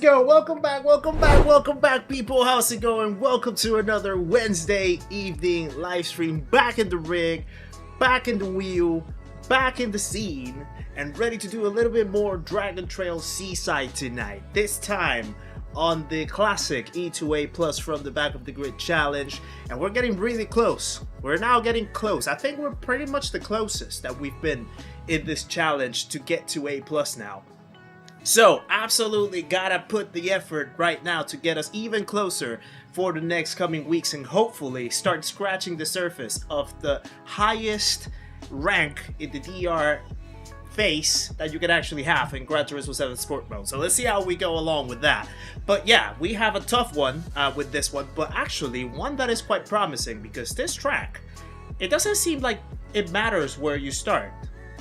go. Welcome back, people. How's it going? Welcome to another Wednesday evening live stream. Back in the rig, back in the wheel, back in the scene, and ready to do a little bit more Dragon Trail Seaside tonight. This time on the classic E2A Plus from the back of the grid challenge, and we're getting really close. We're now getting close. I think we're pretty much the closest that we've been in this challenge to get to A Plus now. So, absolutely gotta put the effort right now to get us even closer for the next coming weeks and hopefully start scratching the surface of the highest rank in the DR face that you can actually have in Gran Turismo 7 Sport Mode. So let's see how we go along with that. But yeah, we have a tough one with this one, but actually one that is quite promising because this track, it doesn't seem like it matters where you start.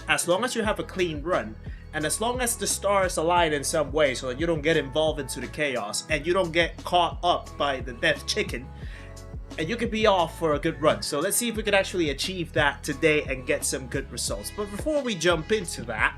As long as you have a clean run, and as long as the stars align in some way so that you don't get involved into the chaos and you don't get caught up by the death chicken, and you can be off for a good run. So let's see if we can actually achieve that today and get some good results. But before we jump into that,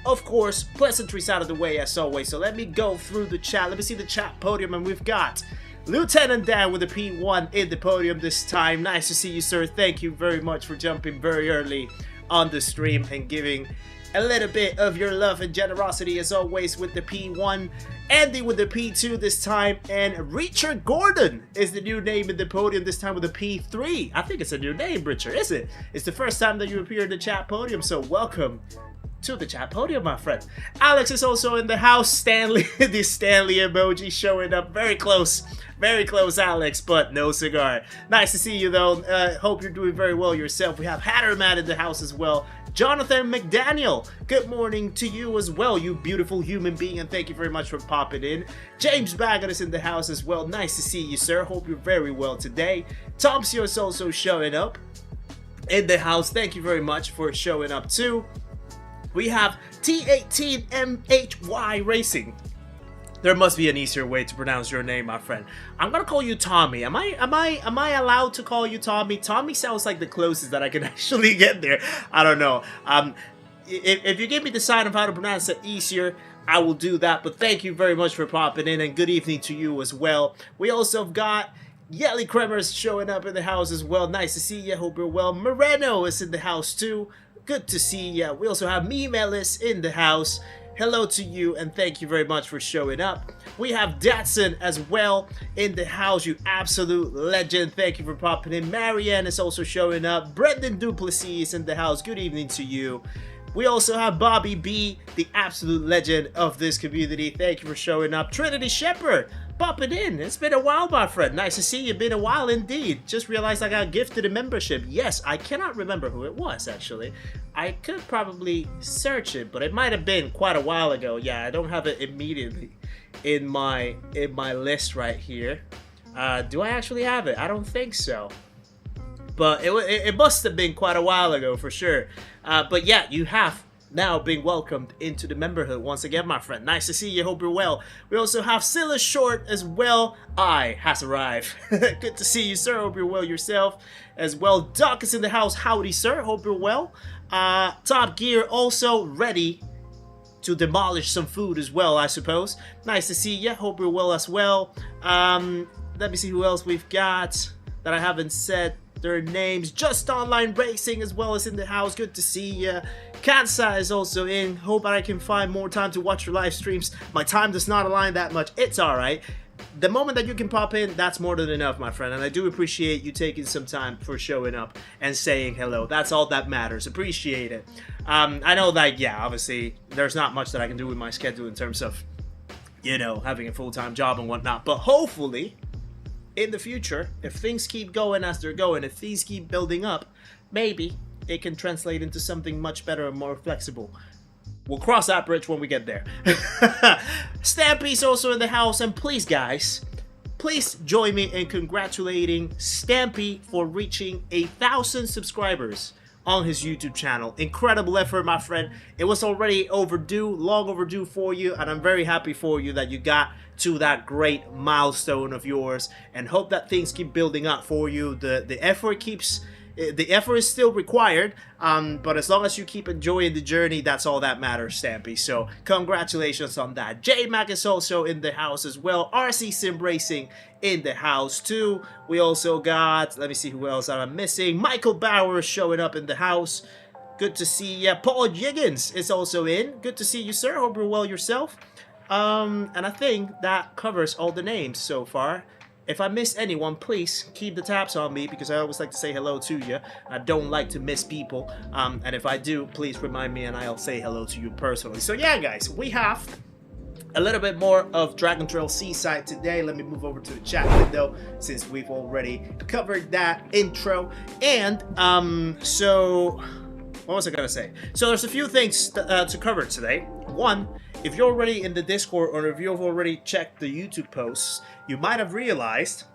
of course, pleasantries out of the way as always. So let me go through the chat. Let me see the chat podium, and we've got Lieutenant Dan with a P1 in the podium this time. Nice to see you, sir. Thank you very much for jumping very early on the stream and giving a little bit of your love and generosity as always with the P1. Andy with the P2 this time, and Richard Gordon is the new name in the podium this time with a P3. I think it's a new name, Richard, is it? It's the first time that you appear in the chat podium, so welcome to the chat podium, my friend. Alex is also in the house. Stanley, the Stanley emoji showing up very close, Alex, but no cigar. Nice to see you though. Hope you're doing very well yourself. We have Hatterman in the house as well. Jonathan McDaniel, good morning to you as well, you beautiful human being, and thank you very much for popping in. James Baggett is in the house as well. Nice to see you, sir. Hope you're very well today. Tomsio is also showing up in the house. Thank you very much for showing up too. We have T18MHY Racing. There must be an easier way to pronounce your name, my friend. I'm gonna call you Tommy. Am I allowed to call you Tommy? Tommy sounds like the closest that I can actually get there. I don't know. If you give me the sign of how to pronounce it easier, I will do that. But thank you very much for popping in, and good evening to you as well. We also have got Yelly Kremers showing up in the house as well. Nice to see you. Hope you're well. Moreno is in the house too. Good to see you. We also have Meme Ellis in the house. Hello to you, and thank you very much for showing up. We have Datsun as well in the house, you absolute legend. Thank you for popping in. Marianne is also showing up. Brendan Duplessis is in the house. Good evening to you. We also have Bobby B, the absolute legend of this community. Thank you for showing up. Trinity Shepherd popping in. It's been a while, my friend. Nice to see you. Been a while indeed. Just realized I got gifted a membership. Yes, I cannot remember who it was actually. I could probably search it, but it might have been quite a while ago. Yeah, I don't have it immediately in my list right here. Do I actually have it? I don't think so. But it must have been quite a while ago for sure. But yeah, you have now being welcomed into the memberhood once again, my friend. Nice to see you. Hope you're well. We also have Silas Short as well. Has arrived. Good to see you, sir. Hope you're well yourself as well. Doc is in the house. Howdy, sir. Hope you're well. Top Gear also ready to demolish some food as well, I suppose. Nice to see you. Hope you're well as well. Let me see who else we've got that I haven't said their names. Just Online Racing as well as in the house. Good to see you. Kansa is also in. Hope I can find more time to watch your live streams. My time does not align that much. It's alright. The moment that you can pop in, that's more than enough, my friend. And I do appreciate you taking some time for showing up and saying hello. That's all that matters. Appreciate it. I know that, yeah, obviously, there's not much that I can do with my schedule in terms of, you know, having a full-time job and whatnot. But hopefully, in the future, if things keep going as they're going, if things keep building up, maybe it can translate into something much better and more flexible. We'll cross that bridge when we get there. Stampy's also in the house, and please, guys, please join me in congratulating Stampy for reaching 1,000 subscribers on his YouTube channel. Incredible effort, my friend. It was already overdue, long overdue for you, and I'm very happy for you that you got to that great milestone of yours, and hope that things keep building up for you. The effort keeps The effort is still required, but as long as you keep enjoying the journey, that's all that matters, Stampy. So congratulations on that. J-Mac is also in the house as well. RC Sim Racing in the house too. We also got, let me see who else I'm missing. Michael Bauer showing up in the house. Good to see you. Paul Jiggins is also in. Good to see you, sir. Hope you're well yourself. And I think that covers all the names so far. If I miss anyone, please keep the tabs on me, because I always like to say hello to you. I don't like to miss people. And if I do, please remind me and I'll say hello to you personally. So yeah, guys, we have a little bit more of Dragon Trail Seaside today. Let me move over to the chat window since we've already covered that intro. And so what was I gonna say? So there's a few things to cover today. One, if you're already in the Discord or if you've already checked the YouTube posts, you might have realized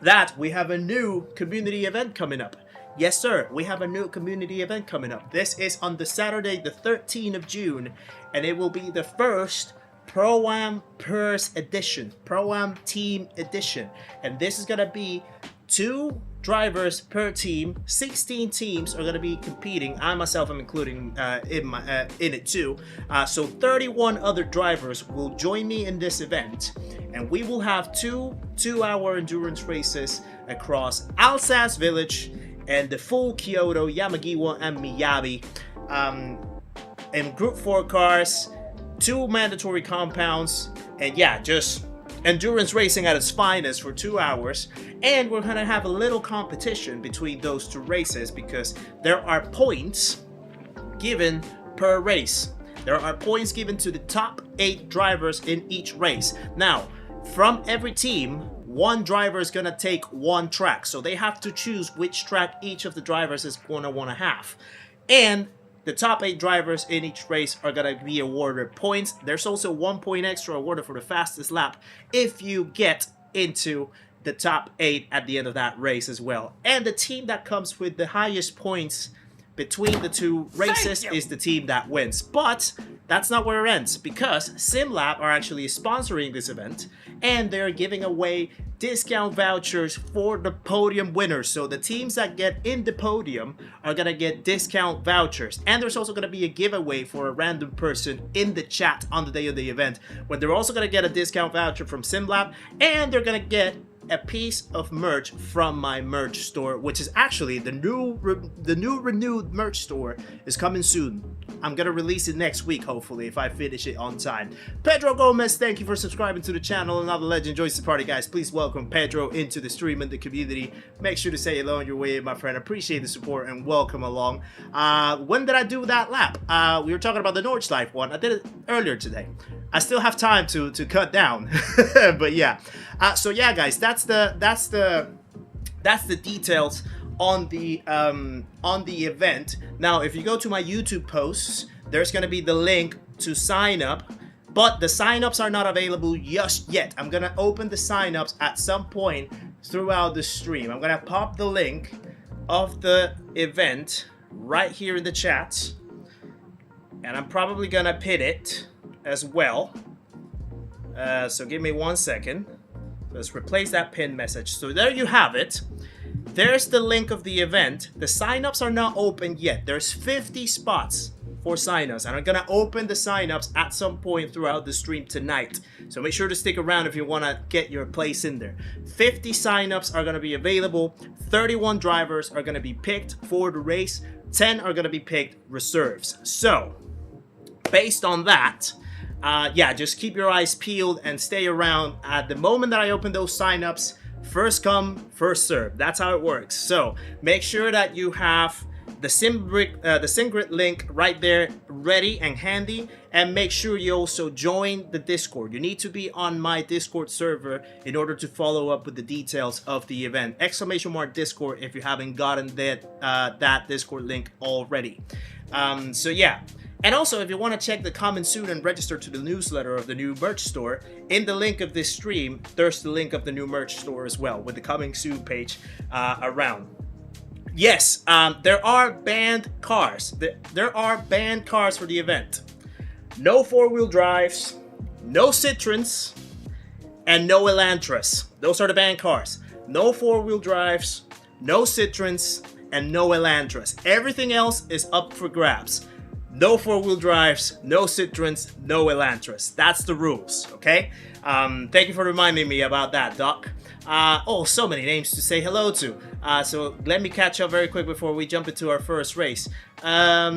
that we have a new community event coming up. Yes, sir, we have a new community event coming up. This is on the Saturday, the 13th of June, and it will be the first Pro-Am Purse Edition, Pro-Am Team Edition. And this is gonna be 2 drivers per team. 16 teams are going to be competing. I myself am including in it too. So 31 other drivers will join me in this event, and we will have 2-hour endurance races across Alsace Village and the full Kyoto, Yamagiwa, and Miyabi. And Group 4 cars, 2 mandatory compounds, and yeah, just endurance racing at its finest for 2 hours. And we're gonna have a little competition between those 2 races, because there are points given per race. There are points given to the top 8 drivers in each race. Now, from every team, 1 driver is gonna take 1 track, so they have to choose which track each of the drivers is gonna wanna have. And the top 8 drivers in each race are going to be awarded points. There's also 1 point extra awarded for the fastest lap if you get into the top 8 at the end of that race as well. And the team that comes with the highest points between the 2 races is the team that wins. But that's not where it ends, because SimLab are actually sponsoring this event, and they're giving away discount vouchers for the podium winners. So the teams that get in the podium are gonna get discount vouchers. And there's also gonna be a giveaway for a random person in the chat on the day of the event, when they're also gonna get a discount voucher from SimLab, and they're gonna get a piece of merch from my merch store, which is actually the new renewed merch store is coming soon. I'm gonna release it next week, hopefully, if I finish it on time. Pedro Gomez, thank you for subscribing to the channel. Another legend joins the party, guys. Please welcome Pedro into the stream and the community. Make sure to say hello on your way, my friend. Appreciate the support and welcome along. When did I do that lap? We were talking about the Nordschleife one. I did it earlier today. I still have time to cut down, but yeah. So yeah, guys, that's the details on the event. Now, if you go to my YouTube posts, there's gonna be the link to sign up, but the sign-ups are not available just yet. I'm gonna open the sign-ups at some point throughout the stream. I'm gonna pop the link of the event right here in the chat, and I'm probably gonna pin it as well. So give me 1 second. Let's replace that pin message. So there you have it. There's the link of the event. The signups are not open yet. There's 50 spots for signups, and I'm gonna open the signups at some point throughout the stream tonight. So make sure to stick around if you wanna get your place in there. 50 signups are gonna be available. 31 drivers are gonna be picked for the race. 10 are gonna be picked reserves. So based on that, yeah, just keep your eyes peeled and stay around. At the moment that I open those signups, first come, first serve. That's how it works. So make sure that you have the SimGrid link right there ready and handy, and make sure you also join the Discord. You need to be on my Discord server in order to follow up with the details of the event. !Discord if you haven't gotten that Discord link already. So yeah. And also, if you want to check the coming soon and register to the newsletter of the new merch store, in the link of this stream, there's the link of the new merch store as well, with the coming soon page around. Yes, there are banned cars. There are banned cars for the event. No 4-wheel drives, no Citroens, and no Elantras. Those are the banned cars. No 4-wheel drives, no Citroens, and no Elantras. Everything else is up for grabs. No four-wheel drives, no Citroens, no Elantras. That's the rules, okay? Thank you for reminding me about that, Doc. Oh, so many names to say hello to. So let me catch up very quick before we jump into our first race. Let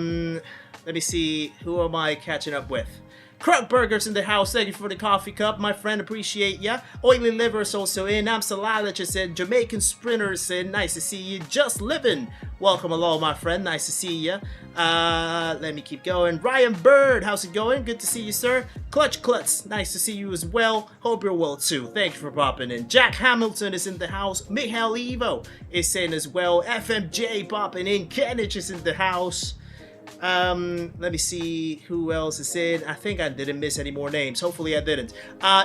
me see, who am I catching up with? Krug Burgers in the house, thank you for the coffee cup, my friend, appreciate ya. Oily Liver's also in, Amsalalich is in, Jamaican Sprinters in, nice to see you. Just Living, welcome along, my friend, nice to see ya. Let me keep going. Ryan Bird, how's it going? Good to see you, sir. Clutch Klutz, nice to see you as well. Hope you're well too. Thank you for popping in. Jack Hamilton is in the house. Michael Evo is in as well. FMJ popping in. Kenich is in the house. Let me see who else is in. I think I didn't miss any more names. Hopefully I didn't.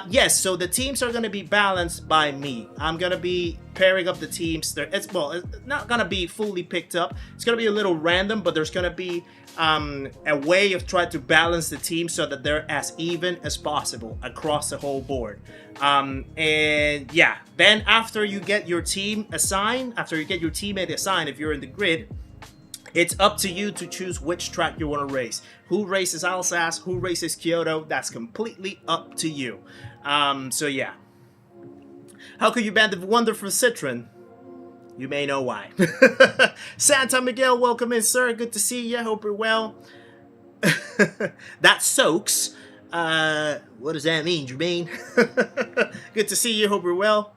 Yes, so the teams are going to be balanced by me. I'm going to be pairing up the teams. It's not going to be fully picked up. It's going to be a little random, but there's going to be a way of trying to balance the team so that they're as even as possible across the whole board. And yeah, then after you get your team assigned, after you get your teammate assigned, if you're in the grid, it's up to you to choose which track you want to race. Who races Alsace, who races Kyoto, that's completely up to you. So yeah. How could you ban the wonderful Citroen? You may know why. Santa Miguel, welcome in, sir. Good to see you. Hope you're well. That soaks. What does that mean, Jermaine? Good to see you. Hope you're well.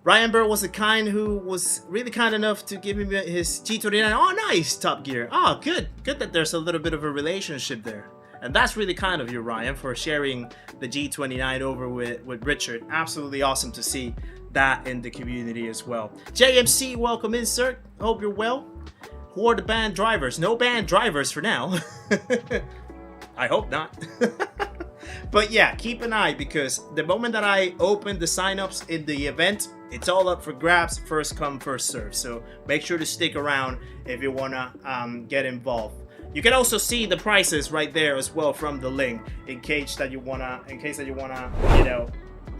Ryan Burr was the kind who was really kind enough to give me his G29. Oh, nice, Top Gear. Oh, good. Good that there's a little bit of a relationship there. And that's really kind of you, Ryan, for sharing the G29 over with Richard. Absolutely awesome to see that in the community as well. JMC, welcome in, sir. Hope you're well. Who are the banned drivers? No banned drivers for now. I hope not. But yeah, keep an eye, because the moment that I open the signups in the event, it's all up for grabs, first come, first serve. So make sure to stick around if you wanna get involved. You can also see the prices right there as well from the link, in case that you wanna, you know,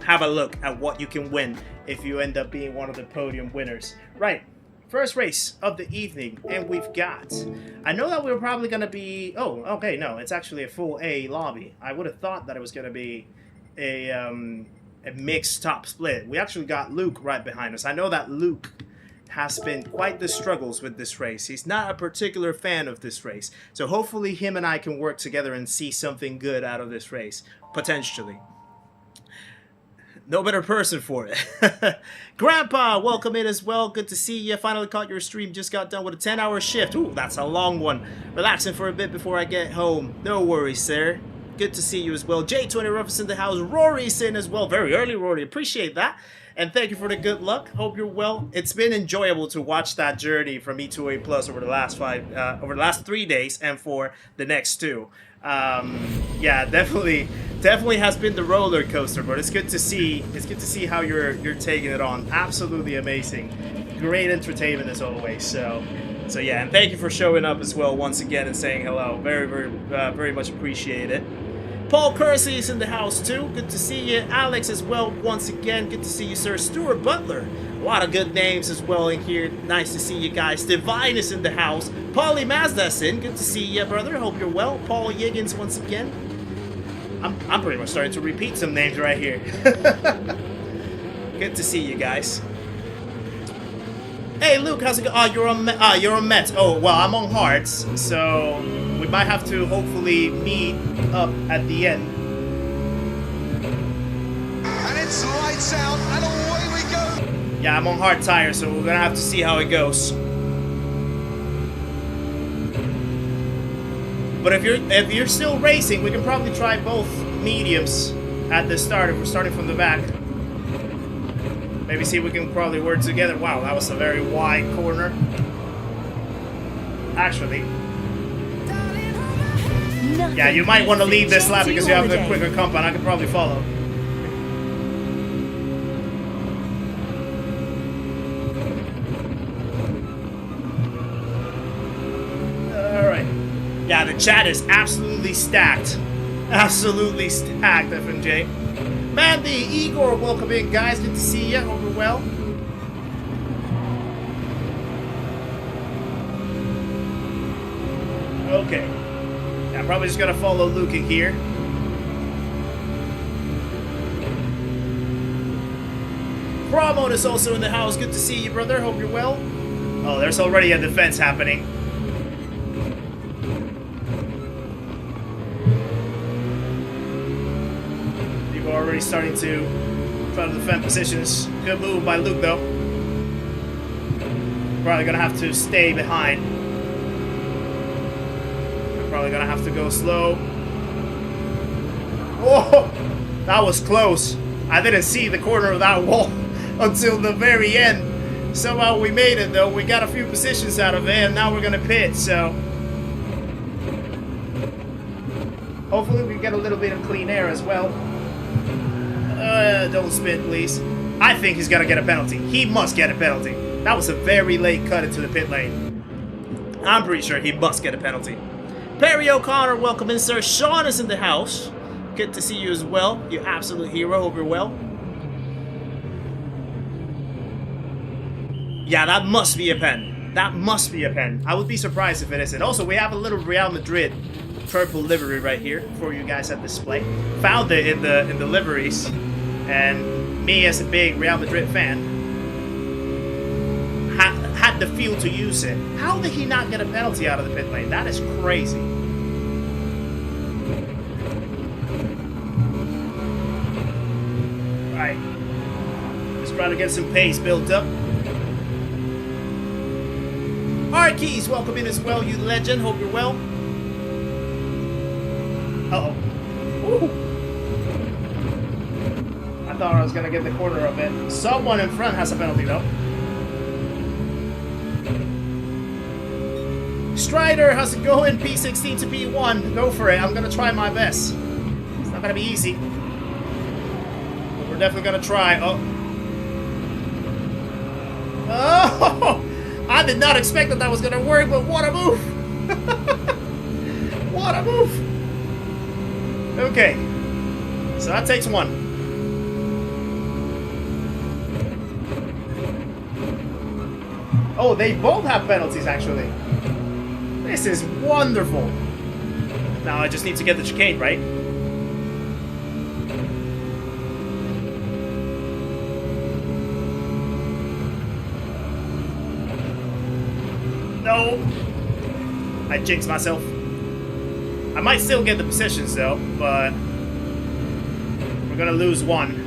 have a look at what you can win if you end up being one of the podium winners. Right. First race of the evening, and we've got, I know that we were probably going to be, oh, okay, no, it's actually a full A lobby. I would have thought that it was going to be a mixed top split. We actually got Luke right behind us. I know that Luke has been quite the struggles with this race. He's not a particular fan of this race. So hopefully him and I can work together and see something good out of this race, potentially. No better person for it. Grandpa, welcome in as well. Good to see you. Finally caught your stream. Just got done with a 10-hour shift. Ooh, that's a long one. Relaxing for a bit before I get home. No worries, sir. Good to see you as well. J20 Ruffs in the house. Rory's in as well. Very early, Rory. Appreciate that. And thank you for the good luck. Hope you're well. It's been enjoyable to watch that journey from E2A Plus over the last 3 days and for the next 2. Yeah, definitely has been the roller coaster, but it's good to see. It's good to see how you're taking it on. Absolutely amazing, great entertainment as always. So yeah, and thank you for showing up as well once again and saying hello. Very much appreciate it. Paul Kersey is in the house too. Good to see you. Alex as well once again. Good to see you, sir. Stuart Butler. A lot of good names as well in here. Nice to see you guys. Divine is in the house. Paulie Mazda's in. Good to see you, brother. Hope you're well. Paul Yiggins once again. I'm pretty much starting to repeat some names right here. Good to see you guys. Hey Luke, how's it going? Oh, you're on Mets. Oh, well, I'm on Hearts, so we might have to hopefully meet up at the end. And it's lights out, and away we go. Yeah, I'm on hard tires, so we're gonna have to see how it goes. But if you're still racing, we can probably try both mediums at the start if we're starting from the back. Maybe see if we can probably work together. Wow, that was a very wide corner. Actually. Yeah, you might want to leave this lap because you have the quicker compound. I could probably follow. Alright. Yeah, the chat is absolutely stacked. Absolutely stacked, FMJ. Mandy, Igor, welcome in, guys. Good to see you. Hope you're well. Okay. Yeah, I'm probably just gonna follow Luke in here. Ramon is also in the house. Good to see you, brother. Hope you're well. Oh, there's already a defense happening. People are already starting to try to defend positions. Good move by Luke, though. Probably gonna have to stay behind. We're probably gonna have to go slow. Oh, that was close. I didn't see the corner of that wall until the very end. Somehow we made it, though. We got a few positions out of it, and now we're gonna pit, so hopefully we get a little bit of clean air as well. Don't spin, please. I think he's gonna get a penalty. He must get a penalty. That was a very late cut into the pit lane. I'm pretty sure he must get a penalty. Perry O'Connor, welcome in, sir. Sean is in the house. Good to see you as well. You absolute hero. Hope you're well. Yeah, that must be a pen. That must be a pen. I would be surprised if it isn't. Also, we have a little Real Madrid purple livery right here for you guys at display. Found it in the liveries, and me as a big Real Madrid fan had the feel to use it. How did he not get a penalty out of the pit lane? That is crazy. Alright. Just trying to get some pace built up. Alright, Keys, welcome in as well, you legend. Hope you're well. Uh-oh. Ooh. I thought I was going to get the corner of it. Someone in front has a penalty, though. Strider, how's it going? P16 to P1. Go for it. I'm going to try my best. It's not going to be easy. But we're definitely going to try. Oh. Oh! I did not expect that was going to work, but what a move! What a move! Okay. So that takes one. Oh, they both have penalties, actually. This is wonderful. Now I just need to get the chicane right. No. I jinxed myself. I might still get the positions though, but we're gonna lose one.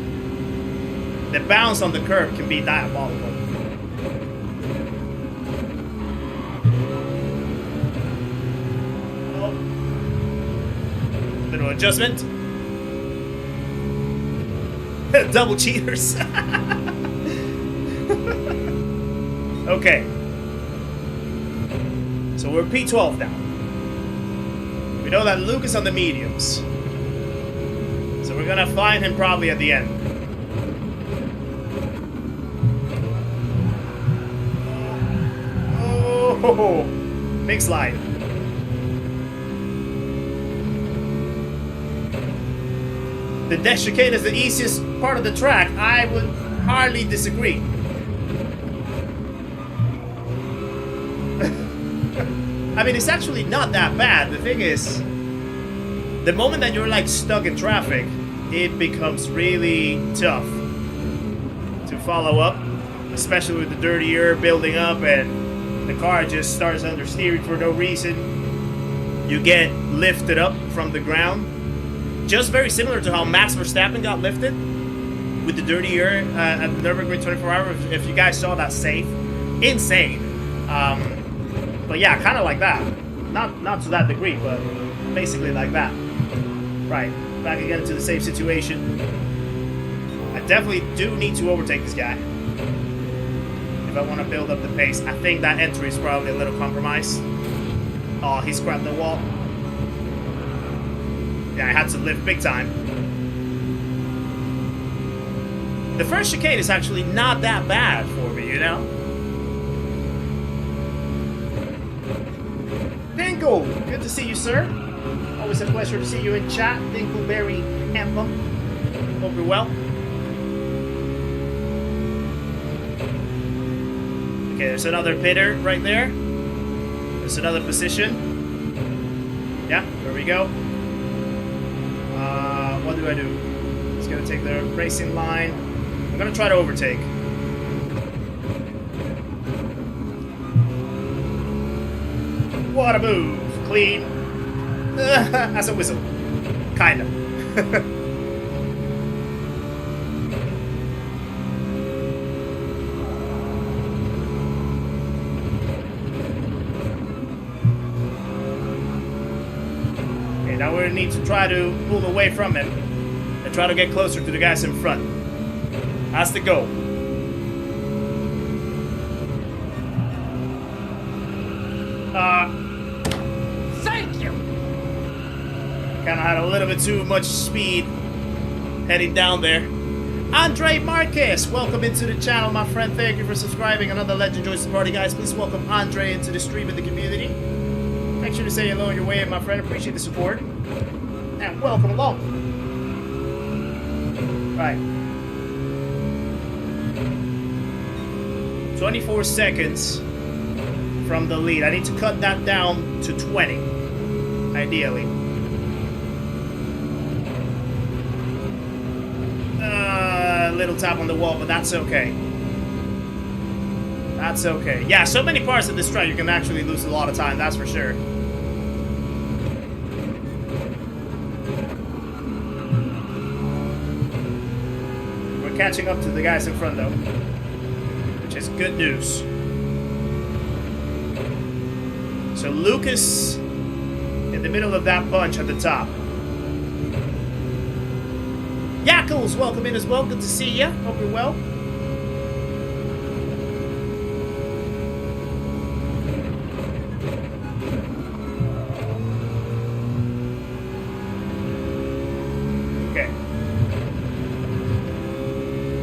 The bounce on the curb can be diabolical. Oh. Little adjustment. Double cheaters. Okay. So we're P12 now. We know that Luke is on the mediums. So we're gonna find him probably at the end. Oh, big slide. The deck chicane is the easiest part of the track. I would hardly disagree. I mean, it's actually not that bad. The thing is, the moment that you're like stuck in traffic, it becomes really tough to follow up, especially with the dirty air building up and the car just starts understeering for no reason. You get lifted up from the ground. Just very similar to how Max Verstappen got lifted with the dirty air at the Nürburgring 24 Hour. If you guys saw that save, insane. But yeah, kind of like that. Not to that degree, but basically like that. Right, back again to the safe situation. I definitely do need to overtake this guy if I want to build up the pace. I think that entry is probably a little compromised. Oh, he scrapped the wall. Yeah, I had to lift big time. The first chicane is actually not that bad for me, you know? Dingle! Good to see you, sir. Always a pleasure to see you in chat. Dingleberry Anthem. Hope you're well. Okay, there's another pitter right there. There's another position. Yeah, there we go. What do I do? Just gonna take the racing line. I'm gonna try to overtake. What a move! Clean. As a whistle. Kinda. Okay, now we need to try to pull away from him and try to get closer to the guys in front. That's the goal. Thank you. Kind of had a little bit too much speed heading down there. Andre Marquez, welcome into the channel, my friend. Thank you for subscribing. Another legend joins the party, guys. Please welcome Andre into the stream and the community. Make sure to say hello on your way in, my friend. Appreciate the support. And welcome along. Right. 24 seconds from the lead. I need to cut that down to 20, ideally. Little tap on the wall, but that's okay. That's okay. Yeah, so many parts of this track, you can actually lose a lot of time, that's for sure. We're catching up to the guys in front, though, which is good news. So Lucas in the middle of that bunch at the top. Yackles, welcome in as well. Good to see you. Hope you're well. Okay.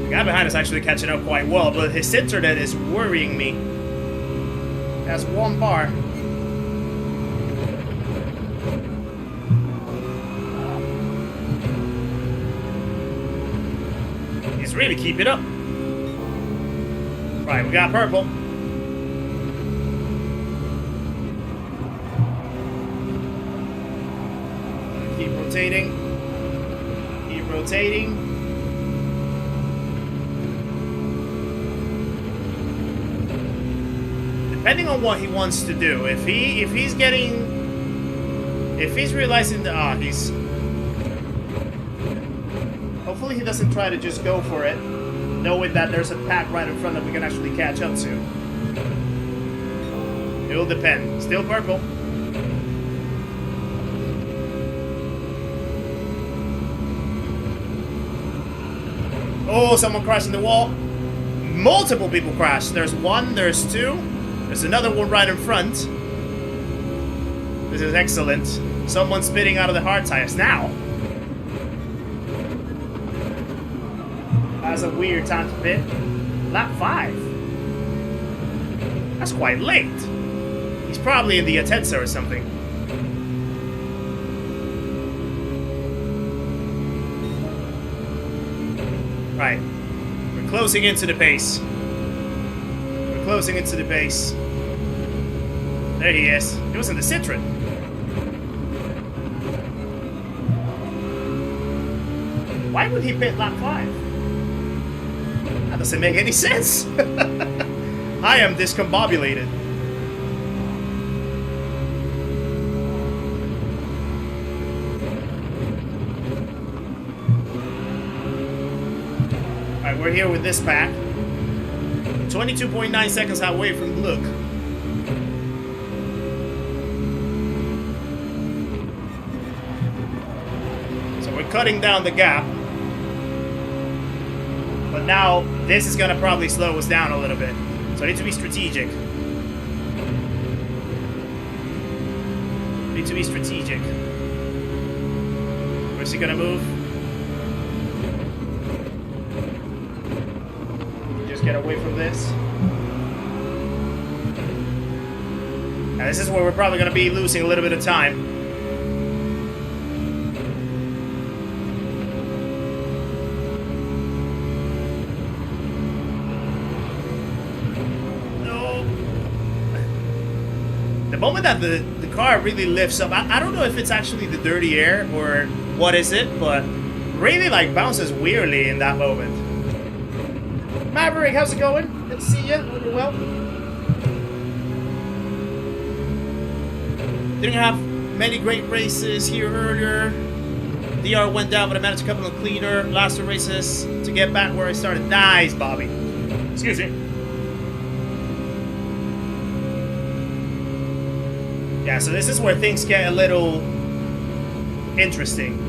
The guy behind us actually catching up quite well, but his internet is worrying me. That's one bar. Really keep it up. Right, we got purple. Keep rotating. Keep rotating. Depending on what he wants to do, if he's realizing that he's. Hopefully he doesn't try to just go for it, knowing that there's a pack right in front that we can actually catch up to. It will depend. Still purple. Oh, someone crashed in the wall. Multiple people crashed. There's one, there's two. There's another one right in front. This is excellent. Someone's spitting out of the hard tires now. That's a weird time to pit. Lap 5. That's quite late. He's probably in the Atenza or something. Right. We're closing into the pace. We're closing into the pace. There he is. He was in the Citroen. Why would he pit lap 5? That doesn't make any sense. I am discombobulated. Alright, we're here with this pack. 22.9 seconds away from Luke. So we're cutting down the gap. But now, this is going to probably slow us down a little bit. So I need to be strategic. Need to be strategic. Where's he going to move? Just get away from this. Now this is where we're probably going to be losing a little bit of time. The moment that the car really lifts up. I don't know if it's actually the dirty air or what is it, but really like bounces weirdly in that moment. Maverick, how's it going? Good to see you. Hope you're well. Didn't have many great races here earlier. DR went down, but I managed a couple of cleaner last two races to get back where I started. Nice, Bobby. Excuse me. Yeah, so this is where things get a little interesting.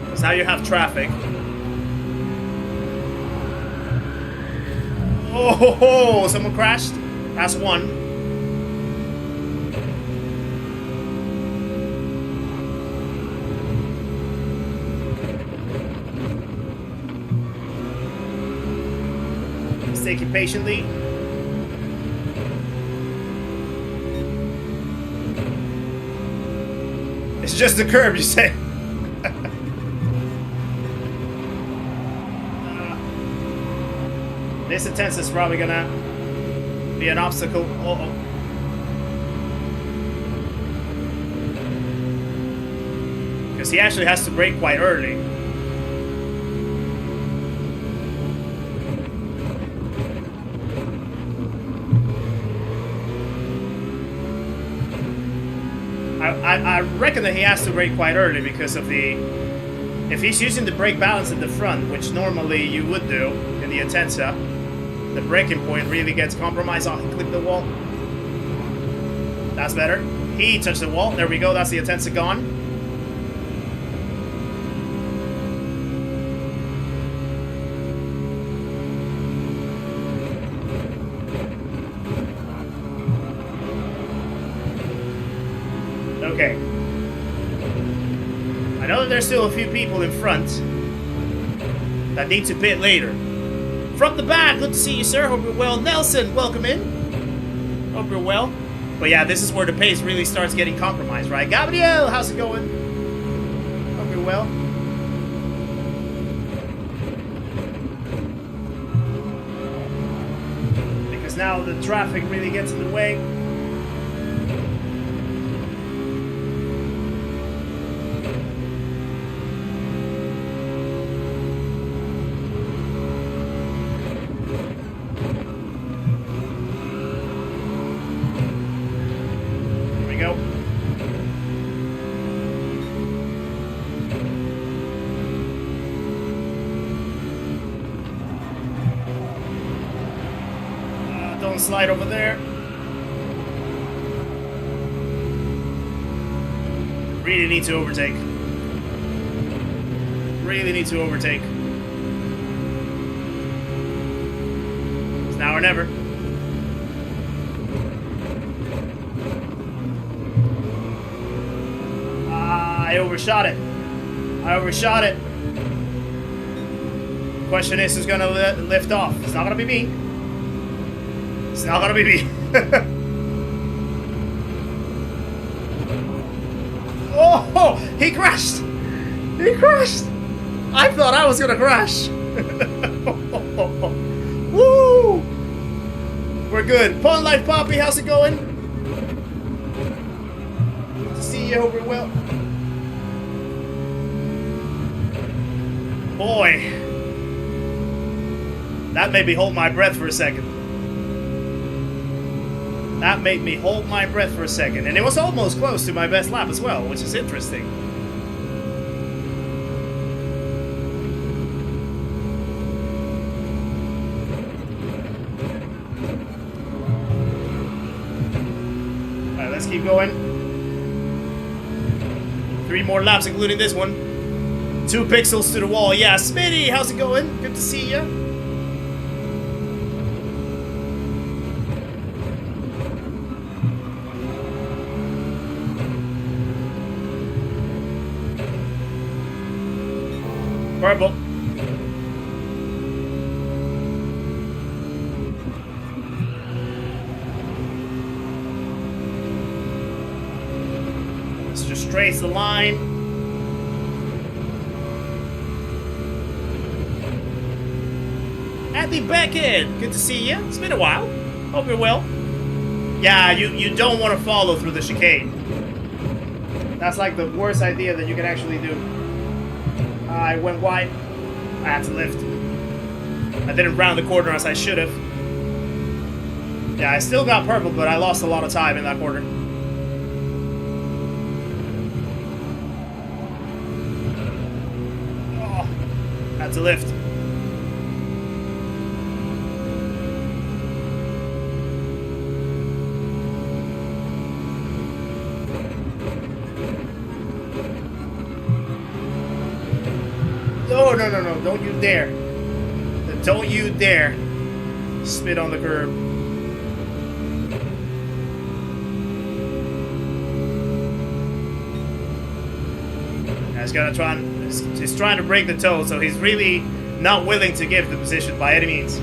Because now you have traffic. Oh, ho, ho, someone crashed. That's one. Let's take it patiently. It's just the curb, you say. This intense is probably gonna be an obstacle. Uh-oh. Because he actually has to brake quite early. I reckon that he has to brake quite early because of the... If he's using the brake balance at the front, which normally you would do in the Intensa, the braking point really gets compromised. Oh, he clipped the wall. That's better. He touched the wall. There we go. That's the Intensa gone. Okay. I know that there's still a few people in front that need to pit later. From the back, good to see you, sir. Hope you're well. Nelson, welcome in. Hope you're well. But yeah, this is where the pace really starts getting compromised, right? Gabriel, how's it going? Hope you're well. Because now the traffic really gets in the way. Slide over there. Really need to overtake. Really need to overtake. It's now or never. I overshot it. I overshot it. Question is, who's gonna lift off? It's not gonna be me. It's not gonna be me. Oh, he crashed. He crashed. I thought I was gonna crash. Woo! We're good. Pawn Life Poppy, how's it going? Good to see you. Hope you're well. Boy, that made me hold my breath for a second. That made me hold my breath for a second. And it was almost close to my best lap as well, which is interesting. Alright, let's keep going. 3 more laps, including this one. 2 pixels to the wall. Yeah, Smitty, how's it going? Good to see you. Purple. Let's just trace the line. Andy Beckett, good to see you. It's been a while. Hope you're well. Yeah, you don't want to follow through the chicane. That's like the worst idea that you can actually do. I went wide. I had to lift. I didn't round the corner as I should have. Yeah, I still got purple, but I lost a lot of time in that corner. Oh, had to lift. No, don't you dare. Don't you dare spit on the curb. He's gonna try and, he's trying to break the toe, so he's really not willing to give the position by any means.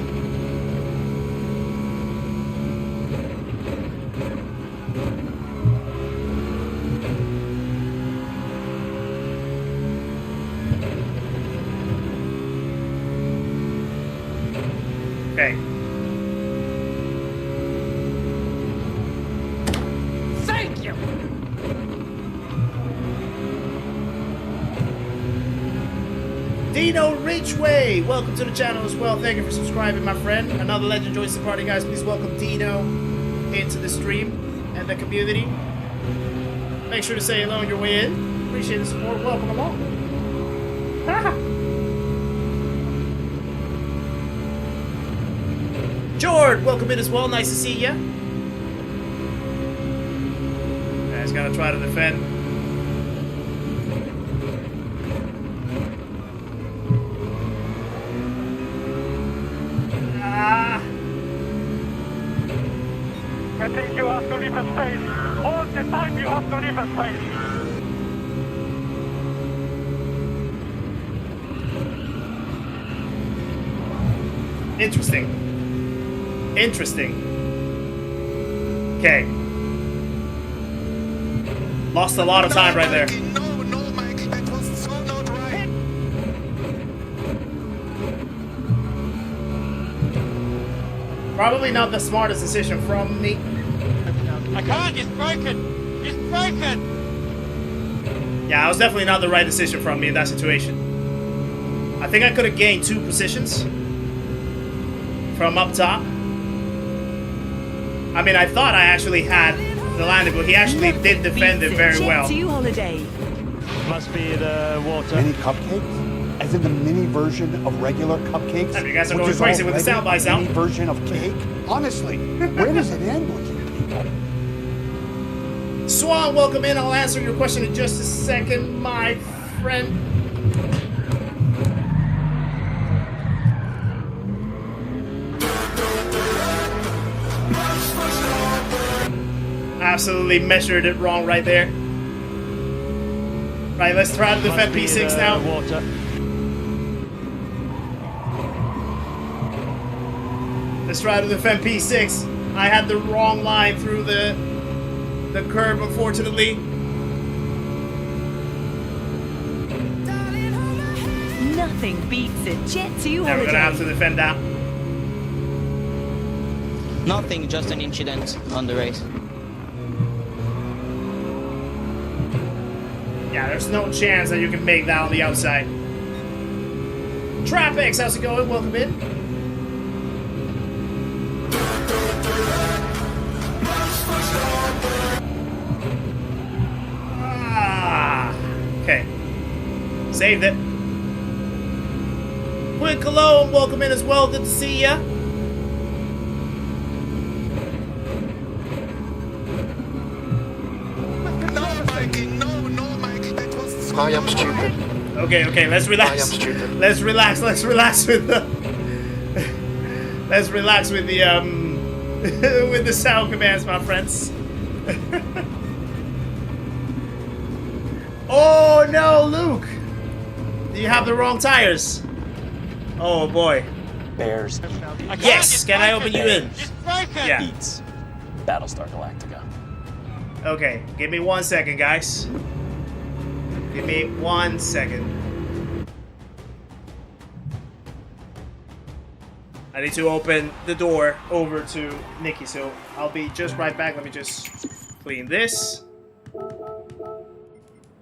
Okay. Thank you. Dino Ridgeway, welcome to the channel as well. Thank you for subscribing, my friend. Another legend joins the party, guys. Please welcome Dino into the stream and the community. Make sure to say hello on your way in. Appreciate the support. Welcome along. Jord, welcome in as well. Nice to see ya. He's gonna try to defend. I think you have to leave a space. All the time you have to leave a space. Interesting. Interesting. Okay. Lost a lot of time right there. No, Mike, that was so not right. Probably not the smartest decision from me. I can't, it's broken. It's broken. Yeah, it was definitely not the right decision from me in that situation. I think I could have gained 2 positions from up top. I mean, I thought I actually had the landing, but he actually did defend it very well. Must be the water. Mini cupcakes? As in the mini version of regular cupcakes? You guys are which going is crazy with the already sound by a sound. Mini version of cake? Honestly, where does it end with you people? Swan, welcome in. I'll answer your question in just a second, my friend. Absolutely measured it wrong right there. Right, let's try to defend P6 now. Water. Let's try to defend P6. I had the wrong line through the curve, unfortunately. Nothing beats a Jet 2 Now we're gonna have to defend that. Nothing, just an incident on the race. Yeah, there's no chance that you can make that on the outside. Trapix, how's it going? Welcome in. Okay. Saved it. Quinn Cologne, welcome in as well. Good to see ya. I am stupid. Okay, let's relax. I am stupid. Let's relax with the let's relax with the with the sound commands, my friends. Oh no, Luke! Do you have the wrong tires? Oh boy. Bears. Yes, can I open you in? It's broken. Yeah. Beats. Battlestar Galactica. Okay, give me 1 second, guys. Give me 1 second. I need to open the door over to Nikki, so I'll be just right back. Let me just clean this.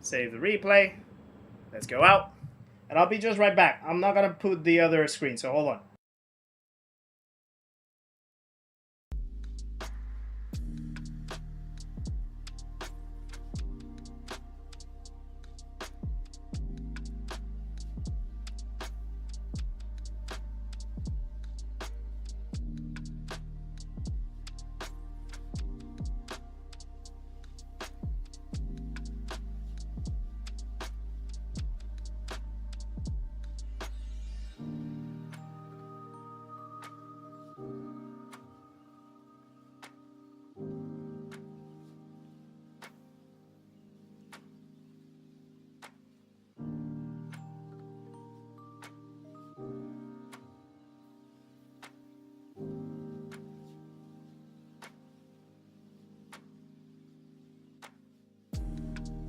Save the replay. Let's go out. And I'll be just right back. I'm not gonna put the other screen, so hold on.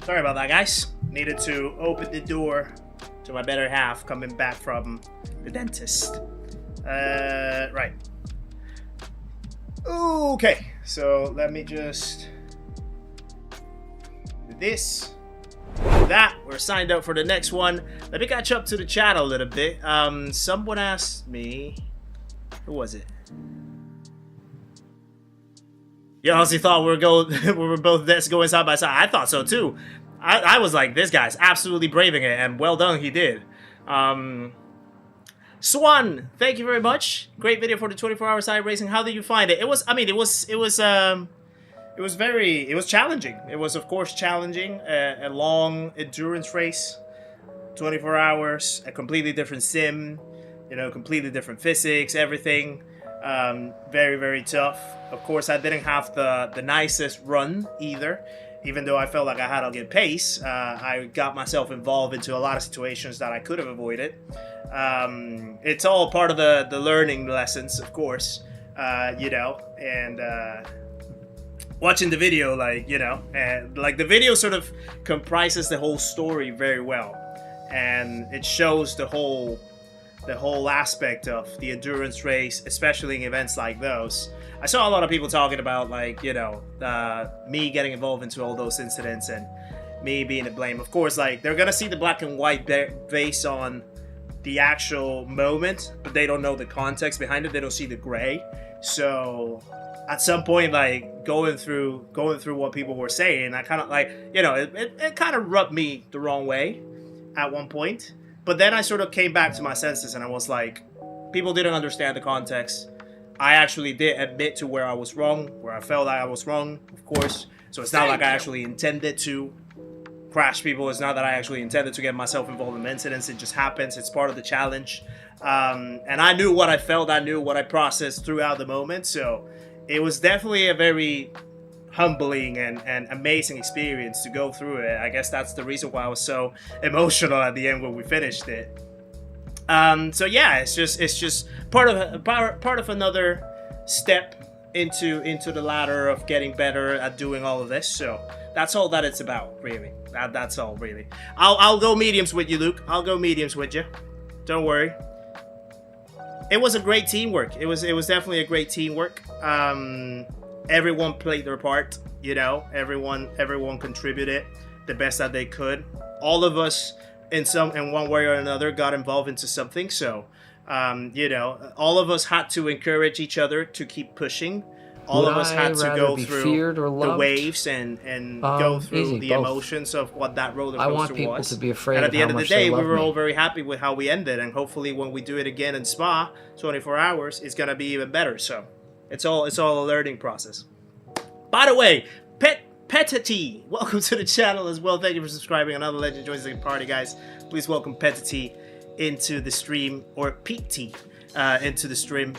Sorry about that, guys. Needed to open the door to my better half coming back from the dentist. Right. Okay, so let me just do this. Do that. We're signed up for the next one. Let me catch up to the chat a little bit. Someone asked me, who was it? You honestly thought we were both going side by side. I thought so too. I was like, this guy's absolutely braving it, and well done, he did. Swan, thank you very much. Great video for the 24-hour side racing. How did you find it? It was challenging. It was, of course, challenging. A long endurance race, 24 hours, a completely different sim, you know, completely different physics, everything. Very, very tough. Of course, I didn't have the nicest run either. Even though I felt like I had a good pace, I got myself involved into a lot of situations that I could have avoided. It's all part of the learning lessons, of course, you know, and watching the video, like, you know, and like the video sort of comprises the whole story very well, and it shows the whole aspect of the endurance race, especially in events like those. I saw a lot of people talking about, like, you know, me getting involved into all those incidents and me being to blame. Of course, like, they're gonna see the black and white based on the actual moment, but they don't know the context behind it. They don't see the gray. So at some point, like, going through what people were saying, I kind of, like, you know, it kind of rubbed me the wrong way at one point. But then I sort of came back to my senses and I was like, people didn't understand the context. I actually did admit to where I was wrong, where I felt like I was wrong, of course. So it's not like I actually intended to crash people. It's not that I actually intended to get myself involved in incidents. It just happens. It's part of the challenge. And I knew what I felt. I knew what I processed throughout the moment. So it was definitely a very humbling and amazing experience to go through it. I guess that's the reason why I was so emotional at the end when we finished it. So yeah, it's just part of another step into the ladder of getting better at doing all of this. So that's all that it's about, really. That's all, really. I'll go mediums with you, Luke. I'll go mediums with you. Don't worry. It was a great teamwork. It was definitely a great teamwork. Everyone played their part. You know, everyone contributed the best that they could. All of us, in one way or another, got involved into something. So, you know, all of us had to encourage each other to keep pushing. All of us had to go through the waves and go through the emotions of what that roller coaster was. I want people to be afraid. And at the end of the day, we were all me. very happy with how we ended. And hopefully, when we do it again in Spa, 24 hours, it's gonna be even better. So, it's all a learning process. By the way, Petity, welcome to the channel as well. Thank you for subscribing. Another legend joins the party, guys. Please welcome Petity into the stream, or PT into the stream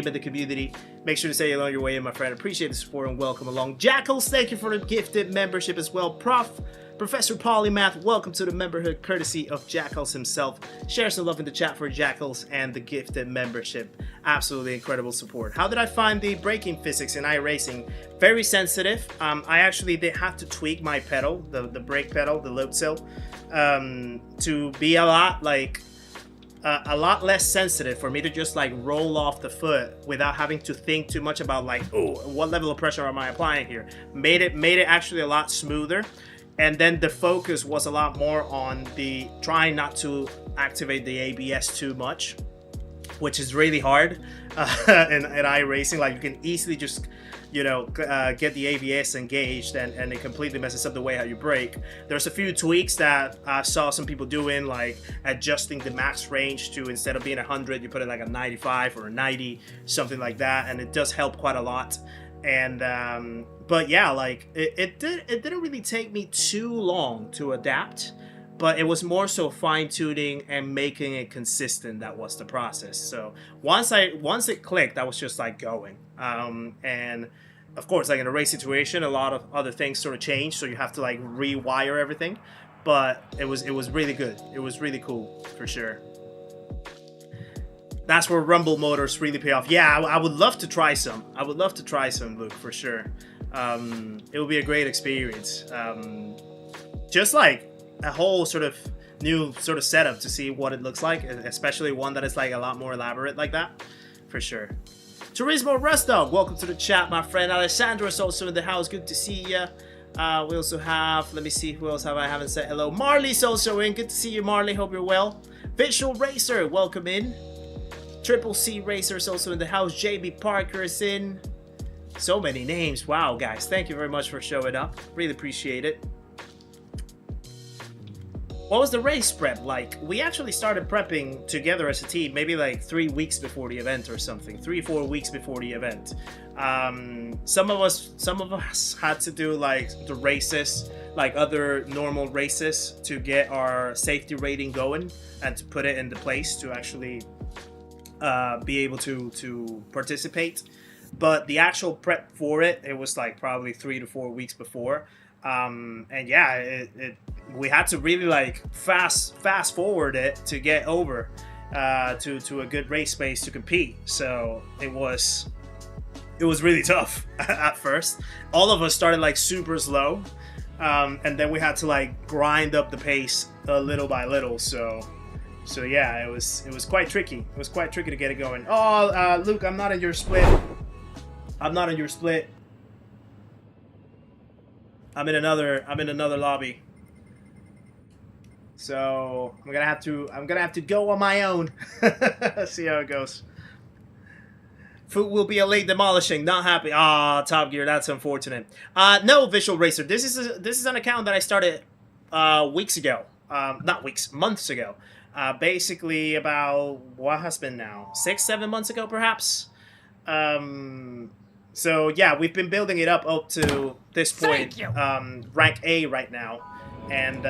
in the community. Make sure to say hello on your way in, my friend. Appreciate the support and welcome along. Jackals, thank you for the gifted membership as well. Professor Polymath, welcome to the memberhood, courtesy of Jackals himself. Share some love in the chat for Jackals and the gifted membership. Absolutely incredible support. How did I find the braking physics in iRacing? Very sensitive. I actually did have to tweak my pedal, the brake pedal, the load cell, to be a lot like a lot less sensitive for me to just like roll off the foot without having to think too much about like, oh, what level of pressure am I applying here? Made it actually a lot smoother. And then the focus was a lot more on the trying not to activate the ABS too much, which is really hard in iRacing. Like, you can easily just, you know, get the ABS engaged, and it completely messes up the way how you brake. There's a few tweaks that I saw some people doing, like adjusting the max range to, instead of being 100, you put it like a 95 or a 90, something like that, and it does help quite a lot. And but yeah, like it didn't really take me too long to adapt, but it was more so fine-tuning and making it consistent. That was the process. So once it clicked, I was just like going. And of course, like in a race situation, a lot of other things sort of change, so you have to like rewire everything. But it was really good. It was really cool for sure. That's where rumble motors really pay off. Yeah, I would love to try some. I would love to try some, Luke, for sure. It would be a great experience. Just like a whole sort of new sort of setup to see what it looks like, especially one that is like a lot more elaborate like that, for sure. Turismo Rustdog, welcome to the chat, my friend. Alessandro is also in the house. Good to see you. We also have, let me see, who else I haven't said hello. Marley's also in. Good to see you, Marley. Hope you're well. Visual Racer, welcome in. Triple C Racer is also in the house. JB Parker is in. So many names. Wow, guys. Thank you very much for showing up. Really appreciate it. What was the race prep like? We actually started prepping together as a team maybe like 3 weeks before the event or something. 3-4 weeks before the event. Some of us had to do like the races, like other normal races, to get our safety rating going and to put it into place to actually be able to participate. But the actual prep for it was like probably 3 to 4 weeks before. And yeah, we had to really like fast forward it to get over to a good race space to compete. So it was really tough at first. All of us started like super slow, and then we had to like grind up the pace little by little. So yeah, it was quite tricky. It was quite tricky to get it going. Oh, Luke, I'm not in your split. I'm not in your split. I'm in another lobby. So I'm gonna have to go on my own. See how it goes. Food will be a late demolishing. Not happy. Ah, Top Gear. That's unfortunate. No, Visual Racer. This is an account that I started weeks ago. Not weeks, months ago. Basically about what has been now 6-7 months ago, perhaps. So yeah, we've been building it up to this point, rank A right now, and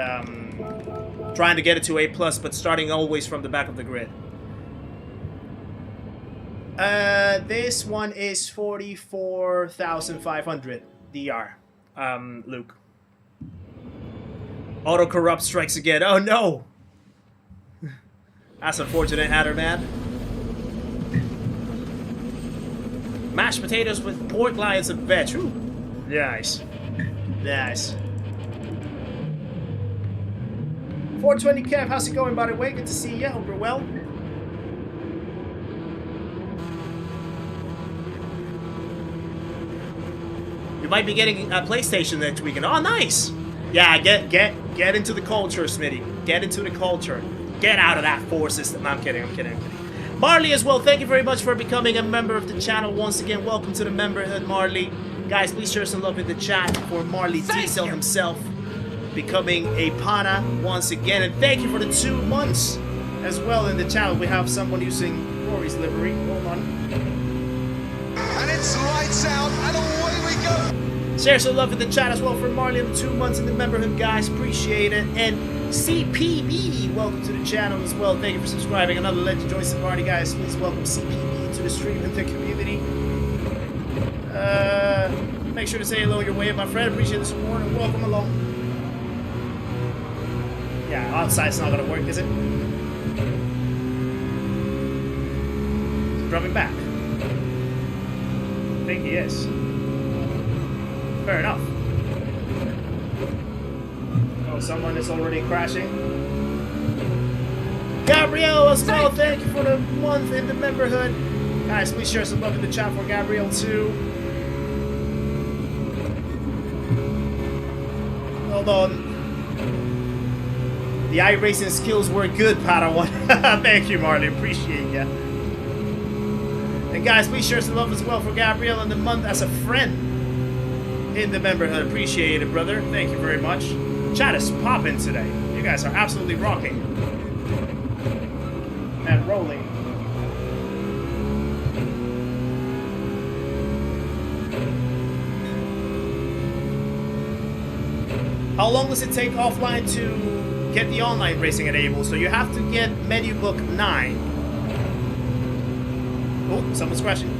trying to get it to A+, but starting always from the back of the grid. This one is 44,500 DR, Luke. Auto corrupt strikes again. Oh no! That's unfortunate, Hatter Man. Mashed potatoes with pork lions and veg. Ooh. Nice. Nice. 420 Kev, how's it going, by the way? Good to see you. Hope you're well. You might be getting a PlayStation next weekend. Oh, nice. Yeah, get into the culture, Smitty. Get into the culture. Get out of that 4 system. No, I'm kidding. Marley as well, thank you very much for becoming a member of the channel. Once again, welcome to the memberhood, Marley. Guys, please share some love in the chat for Marley Diesel himself becoming a pana once again. And thank you for the 2 months as well in the channel. We have someone using Rory's livery. Hold on. And it's lights out, and away we go. Share some love in the chat as well for Marley in the 2 months in the memberhood, guys. Appreciate it. And CPB, welcome to the channel as well. Thank you for subscribing. Another legend joins the party, guys. Please welcome CPB to the stream and the community. Make sure to say hello your way, my friend. Appreciate the support and welcome along. Yeah, outside's not gonna work, is it? Is he dropping back? I think he is. Fair enough. Oh, someone is already crashing. Gabrielle as well, thank you for the month in the memberhood. Guys, please share some love in the chat for Gabrielle too. Hold on. The iRacing skills were good, Padawan. Thank you, Marley. Appreciate ya. And guys, please share some love as well for Gabrielle in the month as a friend in the memberhood. Appreciate it, brother. Thank you very much. Chat is popping today. You guys are absolutely rocking. And rolling. How long does it take offline to get the online racing enabled? So you have to get menu book 9. Oh, someone's crashing.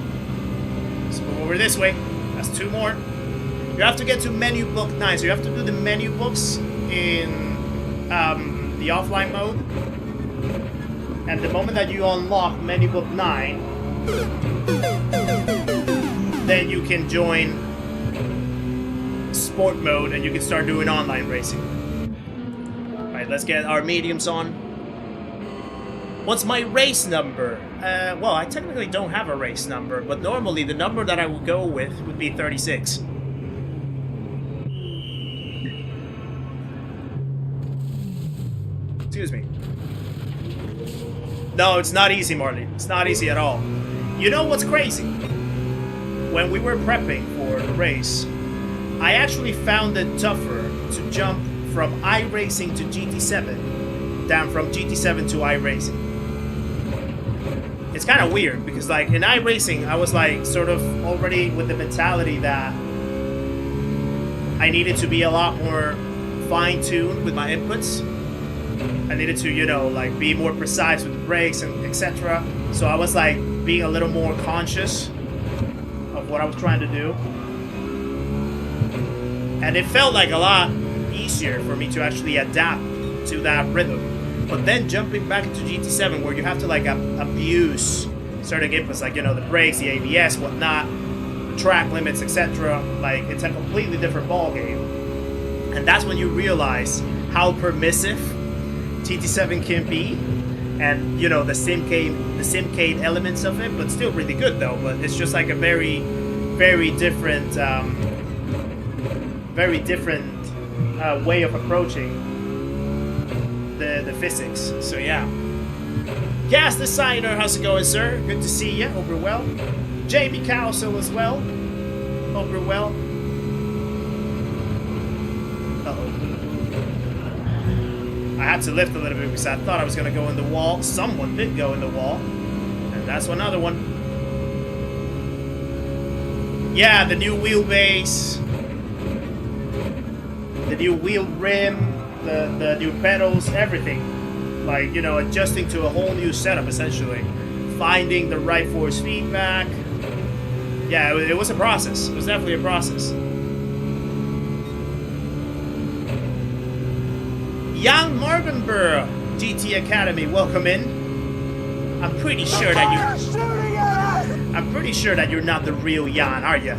Let's move over this way. That's 2 more. You have to get to menu book 9. So you have to do the menu books in the offline mode. And the moment that you unlock menu book 9, then you can join sport mode and you can start doing online racing. Alright, let's get our mediums on. What's my race number? Well, I technically don't have a race number, but normally the number that I would go with would be 36. Excuse me. No, it's not easy, Marley. It's not easy at all. You know what's crazy? When we were prepping for the race, I actually found it tougher to jump from iRacing to GT7 than from GT7 to iRacing. It's kind of weird because, like, in iRacing, I was like sort of already with the mentality that I needed to be a lot more fine-tuned with my inputs. I needed to, you know, like be more precise with the brakes and etc. So I was like being a little more conscious of what I was trying to do. And it felt like a lot easier for me to actually adapt to that rhythm. But then jumping back into GT7 where you have to like abuse certain inputs, like, you know, the brakes, the ABS, whatnot, track limits, etc. Like, it's a completely different ball game. And that's when you realize how permissive GT7 can be, and, you know, the simcade elements of it, but still really good though. But it's just like a very, very different way of approaching the physics. So yeah. Gas Designer, how's it going, sir? Good to see you. Hope you're well. Jamie Cowsill as well. Hope you're well. Uh-oh. I had to lift a little bit because I thought I was going to go in the wall. Someone did go in the wall. And that's another one. Yeah, the new wheelbase. The new wheel rim. The new pedals, everything. Like, you know, adjusting to a whole new setup, essentially. Finding the right force feedback. Yeah, it was a process. It was definitely a process. Young Marvinborough GT Academy, welcome in. I'm pretty sure that you're not the real Jan, are you?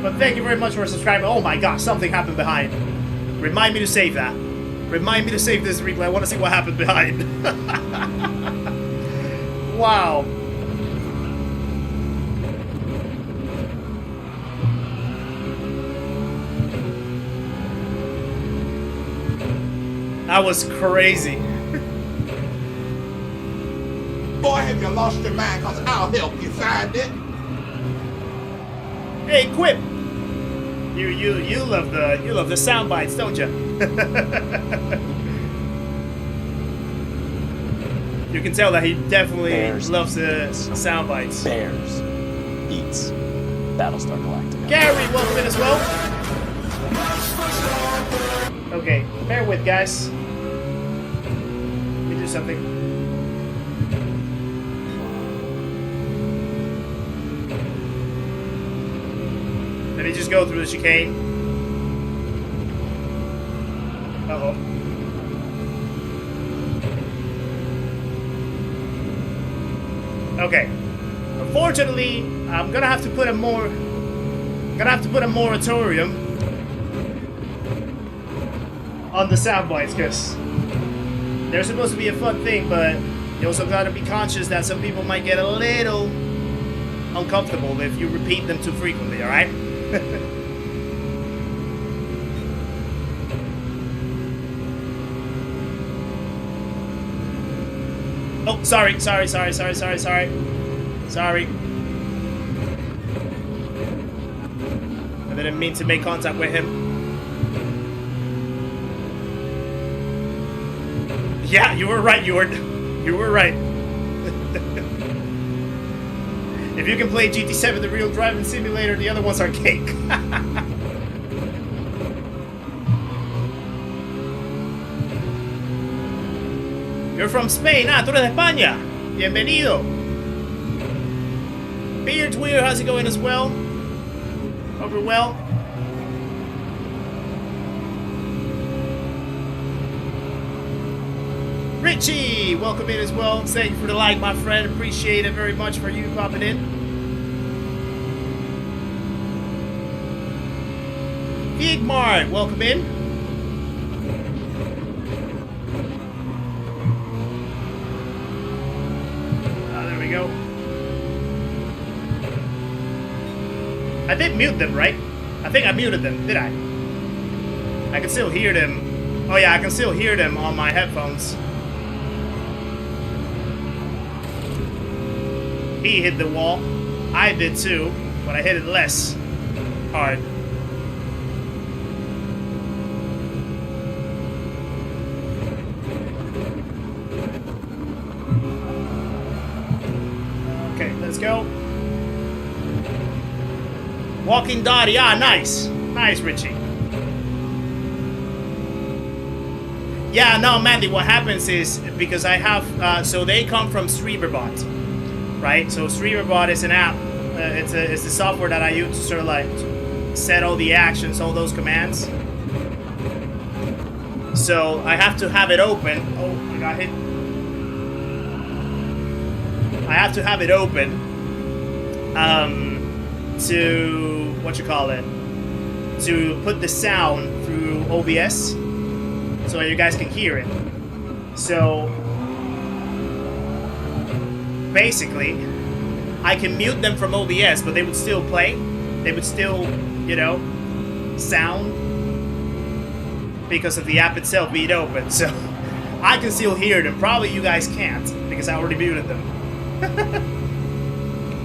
But thank you very much for subscribing. Oh my gosh, something happened behind. Remind me to save that. Remind me to save this replay. I want to see what happened behind. Wow. That was crazy. Boy, have you lost your mind, because I'll help you find it. Hey, Quip. You love the sound bites, don't you? You can tell that he definitely loves the sound bites. Bears eats Battlestar Galactica. Gary, welcome in as well. Okay, bear with, guys. Let me do something. Let me just go through the chicane. Uh-oh. Okay. Unfortunately, I'm gonna have to put a moratorium on the sound bites, because they're supposed to be a fun thing, but you also gotta be conscious that some people might get a little uncomfortable if you repeat them too frequently, alright? Oh, sorry. Sorry. I didn't mean to make contact with him. Yeah, you were right, you were right. If you can play GT7, the real driving simulator, the other ones are cake. You're from Spain. Ah, tú eres de España. Bienvenido. Beard Weir, how's it going as well? Hope you're well. Richie, welcome in as well. Thank you for the like, my friend. Appreciate it very much for you popping in. Vigmart, welcome in. There we go. I did mute them, right? I think I muted them, did I? I can still hear them. Oh yeah, I can still hear them on my headphones. He hit the wall. I did too, but I hit it less hard. Okay, let's go. Walking Dottie. Ah, nice. Nice, Richie. Yeah, no, Mandy, what happens is, because I have, so they come from StreamerBot. Right, so StreamerBot is an app. It's the software that I use to sort of like set all the actions, all those commands. So I have to have it open. Oh, I got hit. I have to have it open to what you call it, to put the sound through OBS, so you guys can hear it. So basically, I can mute them from OBS, but they would still play. They would still, you know, sound because of the app itself being open. So I can still hear them. Probably you guys can't because I already muted them.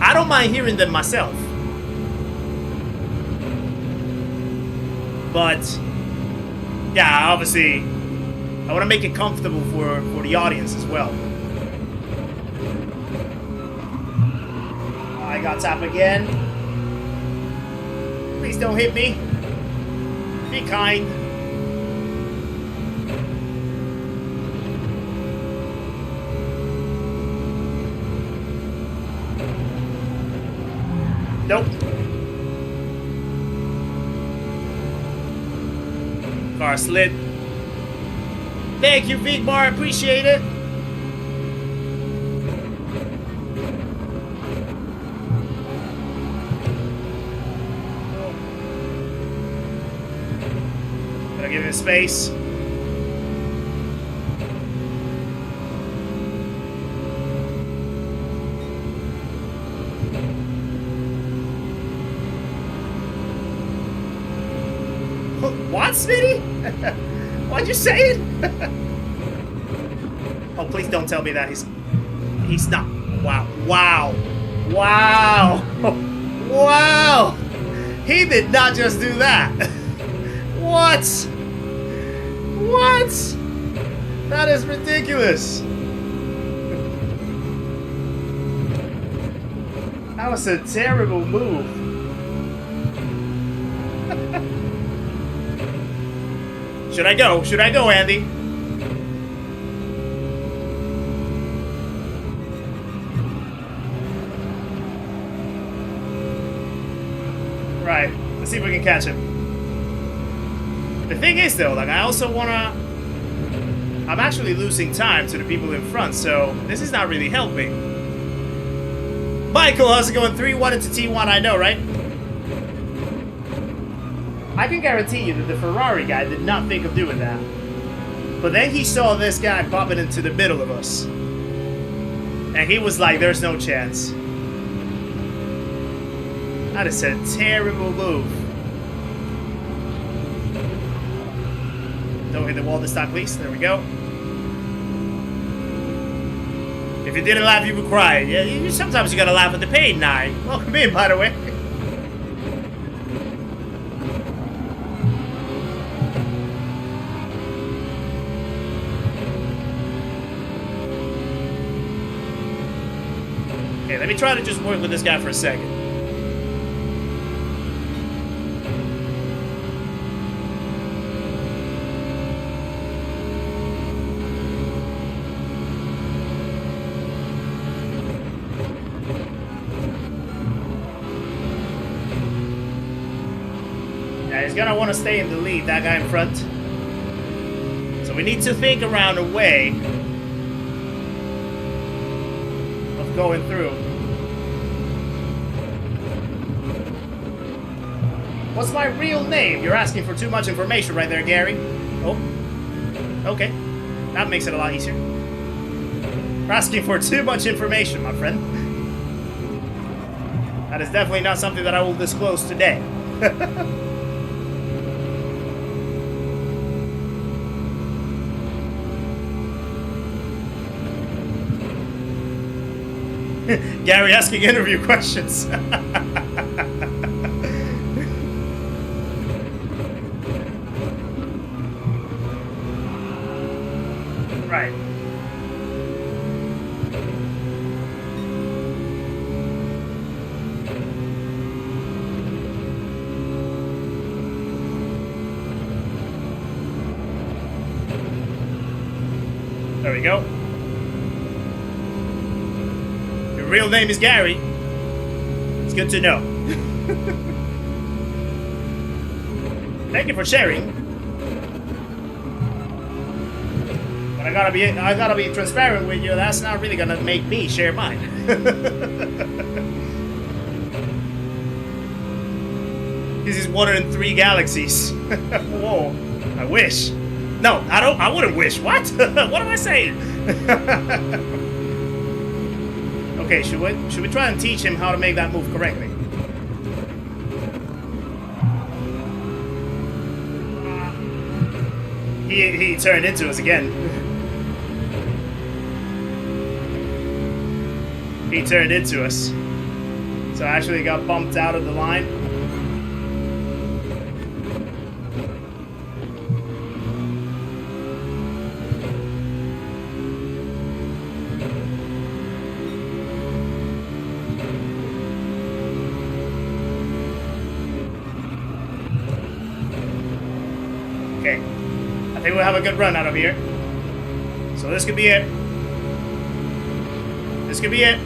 I don't mind hearing them myself. But yeah, obviously, I want to make it comfortable for the audience as well. I got tapped again. Please don't hit me. Be kind. Nope. Car slid. Thank you, Vigmar. Appreciate it. Give it space. What, Smitty? Why'd you say it? Oh, please don't tell me that he's not. Wow. Wow. Wow. Wow. He did not just do that. What? What? That is ridiculous. That was a terrible move. Should I go? Should I go, Andy? Right. Let's see if we can catch him. The thing is, though, like, I also wanna... I'm actually losing time to the people in front, so this is not really helping. Michael, how's it going? 3-1 into T1, I know, right? I can guarantee you that the Ferrari guy did not think of doing that. But then he saw this guy popping into the middle of us. And he was like, there's no chance. That is a terrible move. Don't hit the wall this time, please. There we go. If you didn't laugh, you would cry. Yeah, sometimes you gotta laugh at the pain, Nye. Welcome in, by the way. Okay, let me try to just work with this guy for a second. He's gonna want to stay in the lead, that guy in front. So we need to think around a way of going through. What's my real name? You're asking for too much information right there, Gary. Oh, okay. That makes it a lot easier. You're asking for too much information, my friend. That is definitely not something that I will disclose today. Gary asking interview questions. Right. There we go. Real name is Gary. It's good to know. Thank you for sharing. But I gotta be transparent with you. That's not really gonna make me share mine. This is one in 3 galaxies. Whoa! I wish. No, I don't. I wouldn't wish. What? What am I saying? Okay, should we try and teach him how to make that move correctly? He turned into us again. He turned into us. So I actually got bumped out of the line. Okay, I think we'll have a good run out of here. So this could be it. This could be it.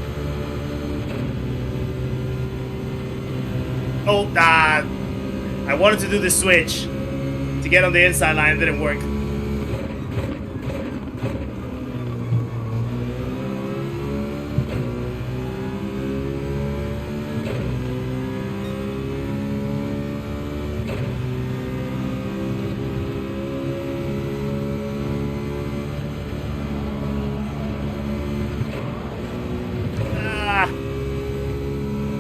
Oh, I wanted to do the switch to get on the inside line. It didn't work.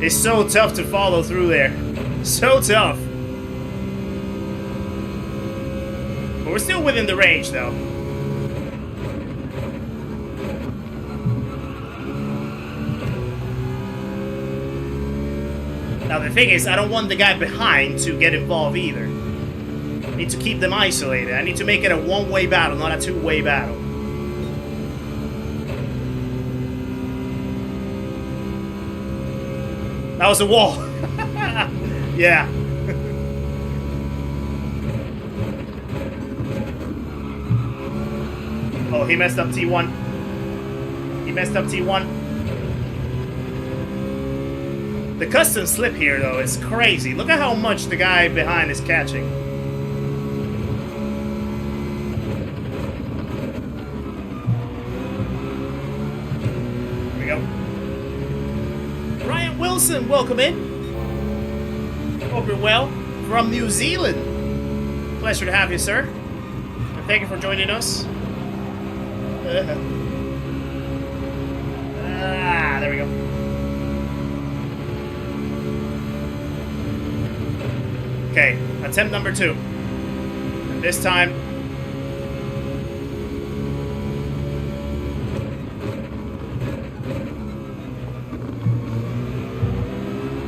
It's so tough to follow through there. So tough. But we're still within the range, though. Now, the thing is, I don't want the guy behind to get involved either. I need to keep them isolated. I need to make it a one-way battle, not a two-way battle. That was a wall. Yeah. Oh, he messed up T1. He messed up T1. The custom slip here, though, is crazy. Look at how much the guy behind is catching. Here we go. Ryan Wilson, welcome in. Hope you're well. From New Zealand. Pleasure to have you, sir. Thank you for joining us. There we go. Okay, attempt number 2. And this time...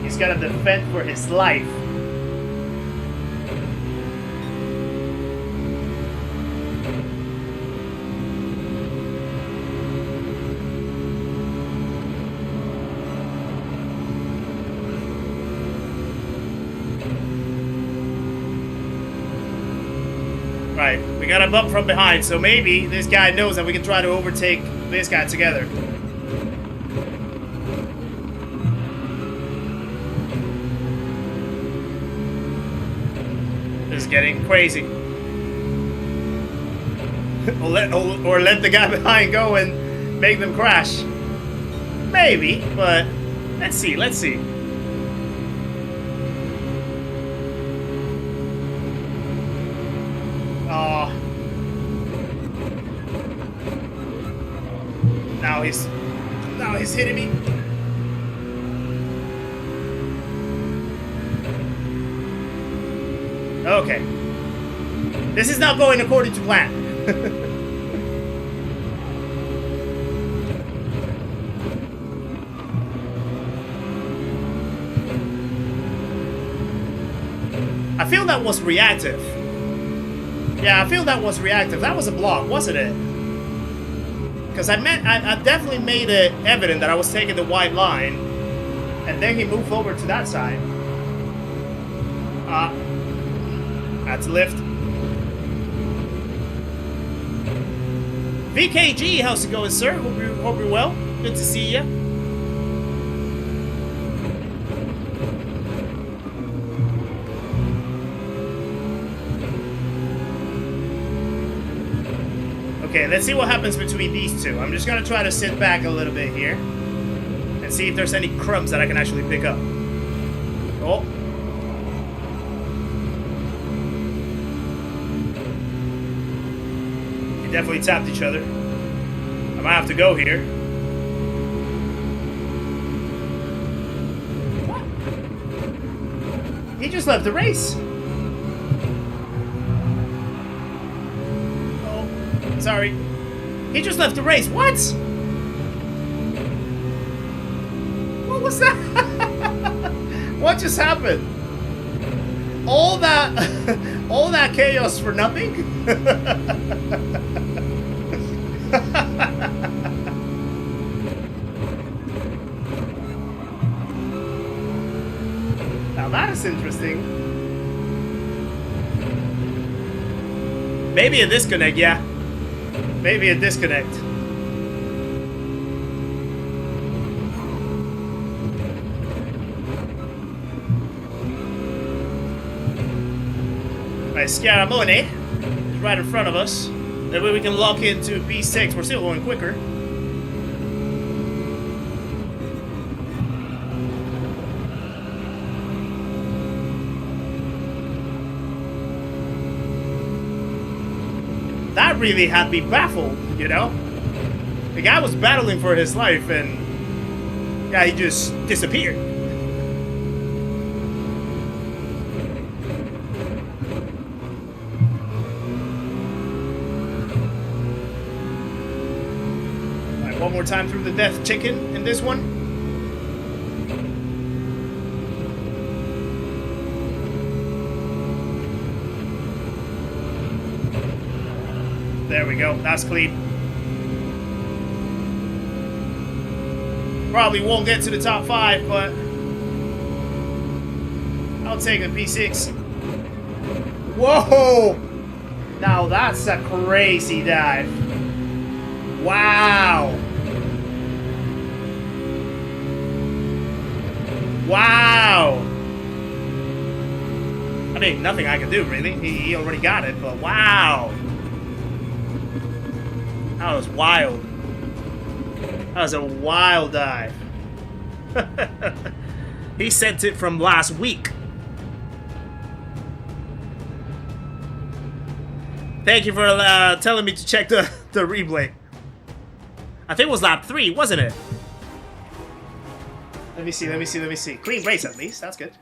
he's gotta defend for his life. Right, we got a bump from behind, so maybe this guy knows that we can try to overtake this guy together. This is getting crazy. or let the guy behind go and make them crash. Maybe, but let's see, let's see. Now he's hitting me. Okay. This is not going according to plan. I feel that was reactive. Yeah, I feel that was reactive. That was a block, wasn't it? Because I definitely made it evident that I was taking the white line, and then he moved over to that side. That's lift. VKG, how's it going, sir? Hope you're well. Good to see you. Okay, let's see what happens between these two. I'm just gonna try to sit back a little bit here and see if there's any crumbs that I can actually pick up. Oh. You definitely tapped each other. I might have to go here. What? He just left the race. Sorry. He just left the race. What? What was that? What just happened? All that chaos for nothing? Now that is interesting. Maybe a disconnect, yeah. Maybe a disconnect. Right, Scaramone is right in front of us. That way we can lock into P6. We're still going quicker. That really had me baffled, you know? The guy was battling for his life and yeah, he just disappeared. Alright, one more time through the death chicken in this one. There we go, that's clean. Probably won't get to the top 5, but I'll take a P6. Whoa! Now that's a crazy dive. Wow! Wow! I mean, nothing I can do, really. He already got it, but wow! That was wild. That was a wild dive. He sent it from last week. Thank you for telling me to check the replay. I think it was lap 3, wasn't it? Let me see. Clean race at least. That's good.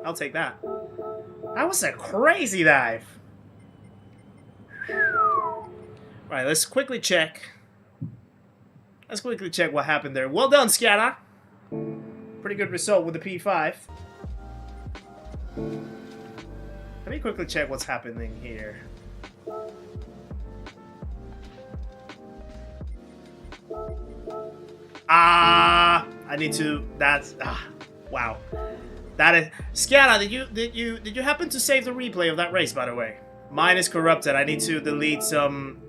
I'll take that. That was a crazy dive. Right, let's quickly check. Let's quickly check what happened there. Well done, Sciara. Pretty good result with the P5. Let me quickly check what's happening here. I need to. That's wow. That is Sciara. Did you happen to save the replay of that race? By the way, mine is corrupted. I need to delete some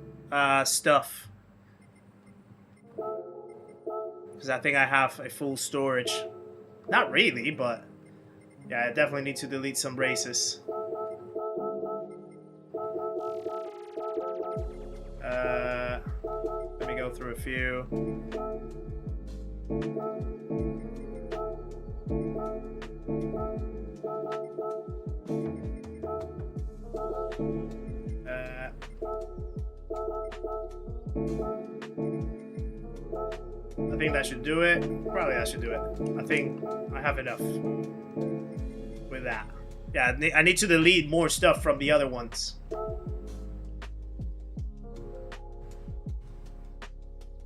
stuff because I think I have a full storage. Not really, but yeah, I definitely need to delete some races. Let me go through a few. I think that should do it. Probably that should do it. I think I have enough with that. Yeah, I need to delete more stuff from the other ones.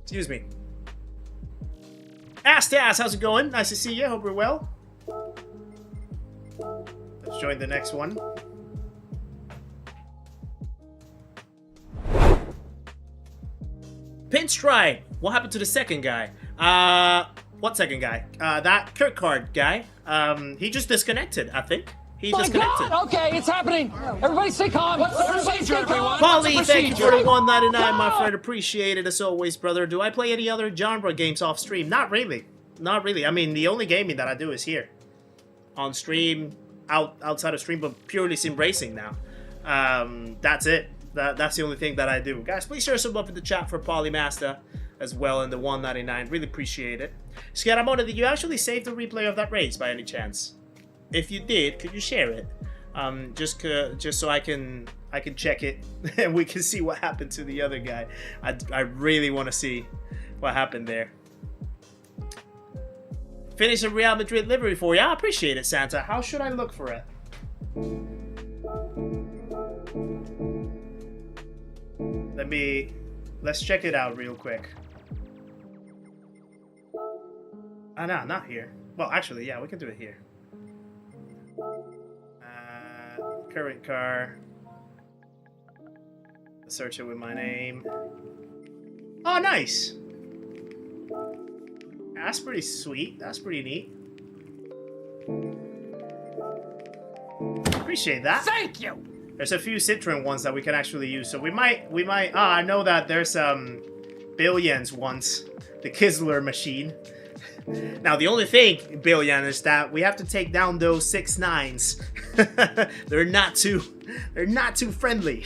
Excuse me. Ass, how's it going? Nice to see you. Hope you're well. Let's join the next one. Pinstripe. What happened to the second guy? What second guy? That Kirkard guy. He just disconnected, I think. He disconnected. God, okay, it's happening. Everybody stay calm. Everybody stay calm. Polly, thank you for the 199, my friend. Appreciate it as always, brother. Do I play any other genre games off stream? Not really. Not really. I mean, the only gaming that I do is here. On stream, outside of stream, but purely sim racing now. That's it. That's the only thing that I do. Guys, please share some love in the chat for Polymaster as well in the 199. Really appreciate it. Scaramona, did you actually save the replay of that race by any chance? If you did, could you share it? Just so I can check it and we can see what happened to the other guy. I really want to see what happened there. Finish a Real Madrid livery for you. I appreciate it, Santa. How should I look for it? Let's check it out real quick. Ah, no, not here. Well, actually, yeah, we can do it here. Current car. Search it with my name. Oh, nice. That's pretty sweet. That's pretty neat. Appreciate that. Thank you. There's a few Citroen ones that we can actually use, so we might. I know that there's Billions ones, the Kizzler machine. Now the only thing, Billion, is that we have to take down those 6.9s. They're not too friendly.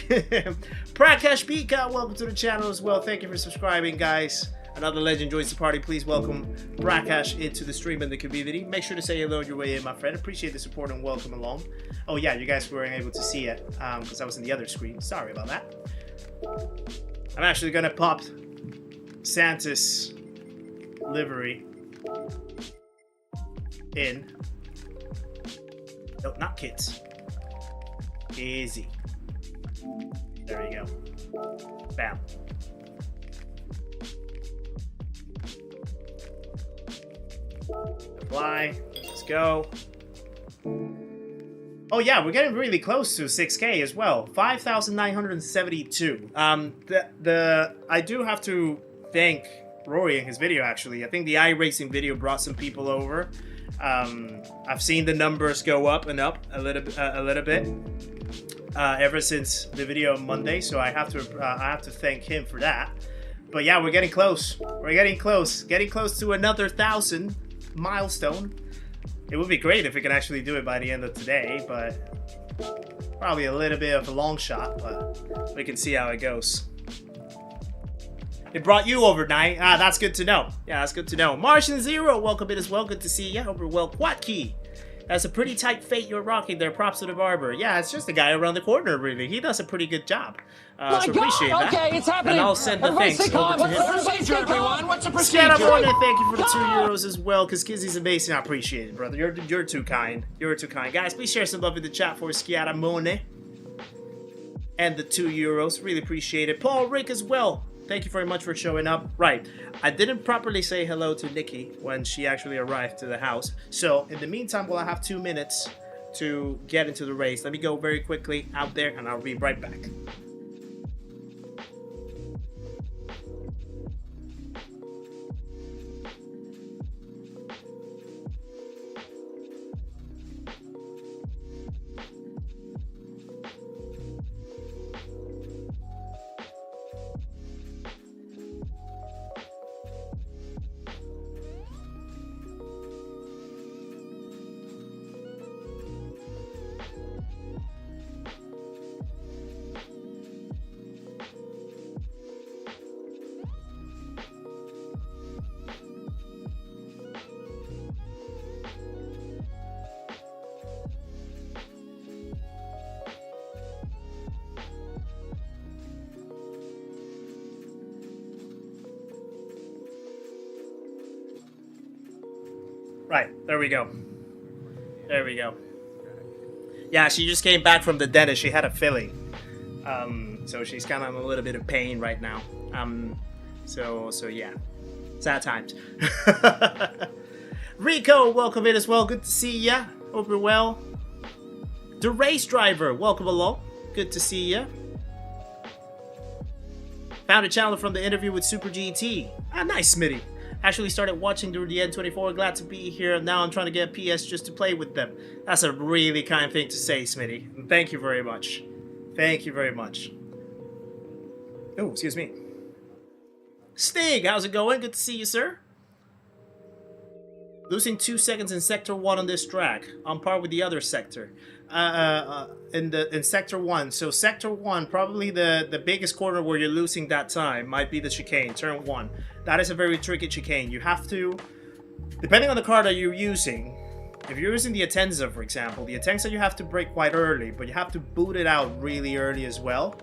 Prakash Bika, welcome to the channel as well. Thank you for subscribing, guys. Another legend joins the party. Please welcome Prakash into the stream and the community. Make sure to say hello on your way in, my friend. Appreciate the support and welcome along. Oh yeah, you guys weren't able to see it because I was in the other screen. Sorry about that. I'm actually gonna pop Santa's livery in. No, not kids. Easy. There you go. Bam. Apply. Let's go. Oh yeah, we're getting really close to 6K as well. 5,972. I do have to thank Rory in his video actually. I think the iRacing video brought some people over. I've seen the numbers go up and up a little bit ever since the video on Monday, so I have to thank him for that. But yeah, we're getting close. We're getting close to another 1,000 milestone. It would be great if we could actually do it by the end of today, but probably a little bit of a long shot, but we can see how it goes. It brought you overnight. Ah, that's good to know. Yeah, that's good to know. Martian Zero, welcome in as well. Good to see you. Hope you're well. Quatkey, That's a pretty tight fate you're rocking there. Props to the barber. Yeah, it's just the guy around the corner, really. He does a pretty good job. So appreciate that. Okay, it's happening. And I'll send the Everybody thanks stay calm. over to What's him. the procedure, everyone? What's the procedure? Scaramone, thank you for the €2 as well, because Kizzi's amazing. I appreciate it, brother. You're too kind. You're too kind. Guys, please share some love in the chat for Scaramone. And the €2. Really appreciate it. Paul Rick as well. Thank you very much for showing up. Right. I didn't properly say hello to Nikki when she actually arrived to the house. So, in the meantime, while I have 2 minutes to get into the race, let me go very quickly out there and I'll be right back. Right, there we go. There we go. Yeah, she just came back from the dentist. She had a filling. So she's kind of in a little bit of pain right now. So yeah. Sad times. Rico, welcome in as well. Good to see ya. Hope you're well. The race driver, welcome along. Good to see ya. Found a channel from the interview with Super GT. Ah, nice, Smitty. Actually started watching through the N24. Glad to be here. Now I'm trying to get a PS just to play with them. That's a really kind thing to say, Smitty. And thank you very much. Thank you very much. Oh, excuse me. Stig, how's it going? Good to see you, sir. Losing 2 seconds in Sector 1 on this track. On par with the other sector. In Sector 1. So Sector 1, probably the biggest corner where you're losing that time might be the chicane, Turn 1. That is a very tricky chicane. You have to, depending on the car that you're using, if you're using the Atenza, for example, the Atenza you have to brake quite early, but you have to boot it out really early as well,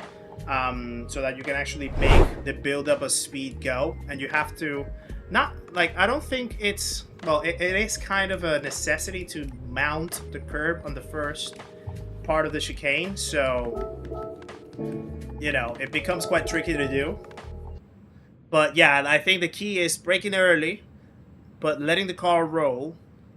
so that you can actually make the build-up of speed go. And you have to, not, like, I don't think it's, well, it is kind of a necessity to mount the curb on the first part of the chicane, so, you know, it becomes quite tricky to do. But yeah, I think the key is braking early, but letting the car roll,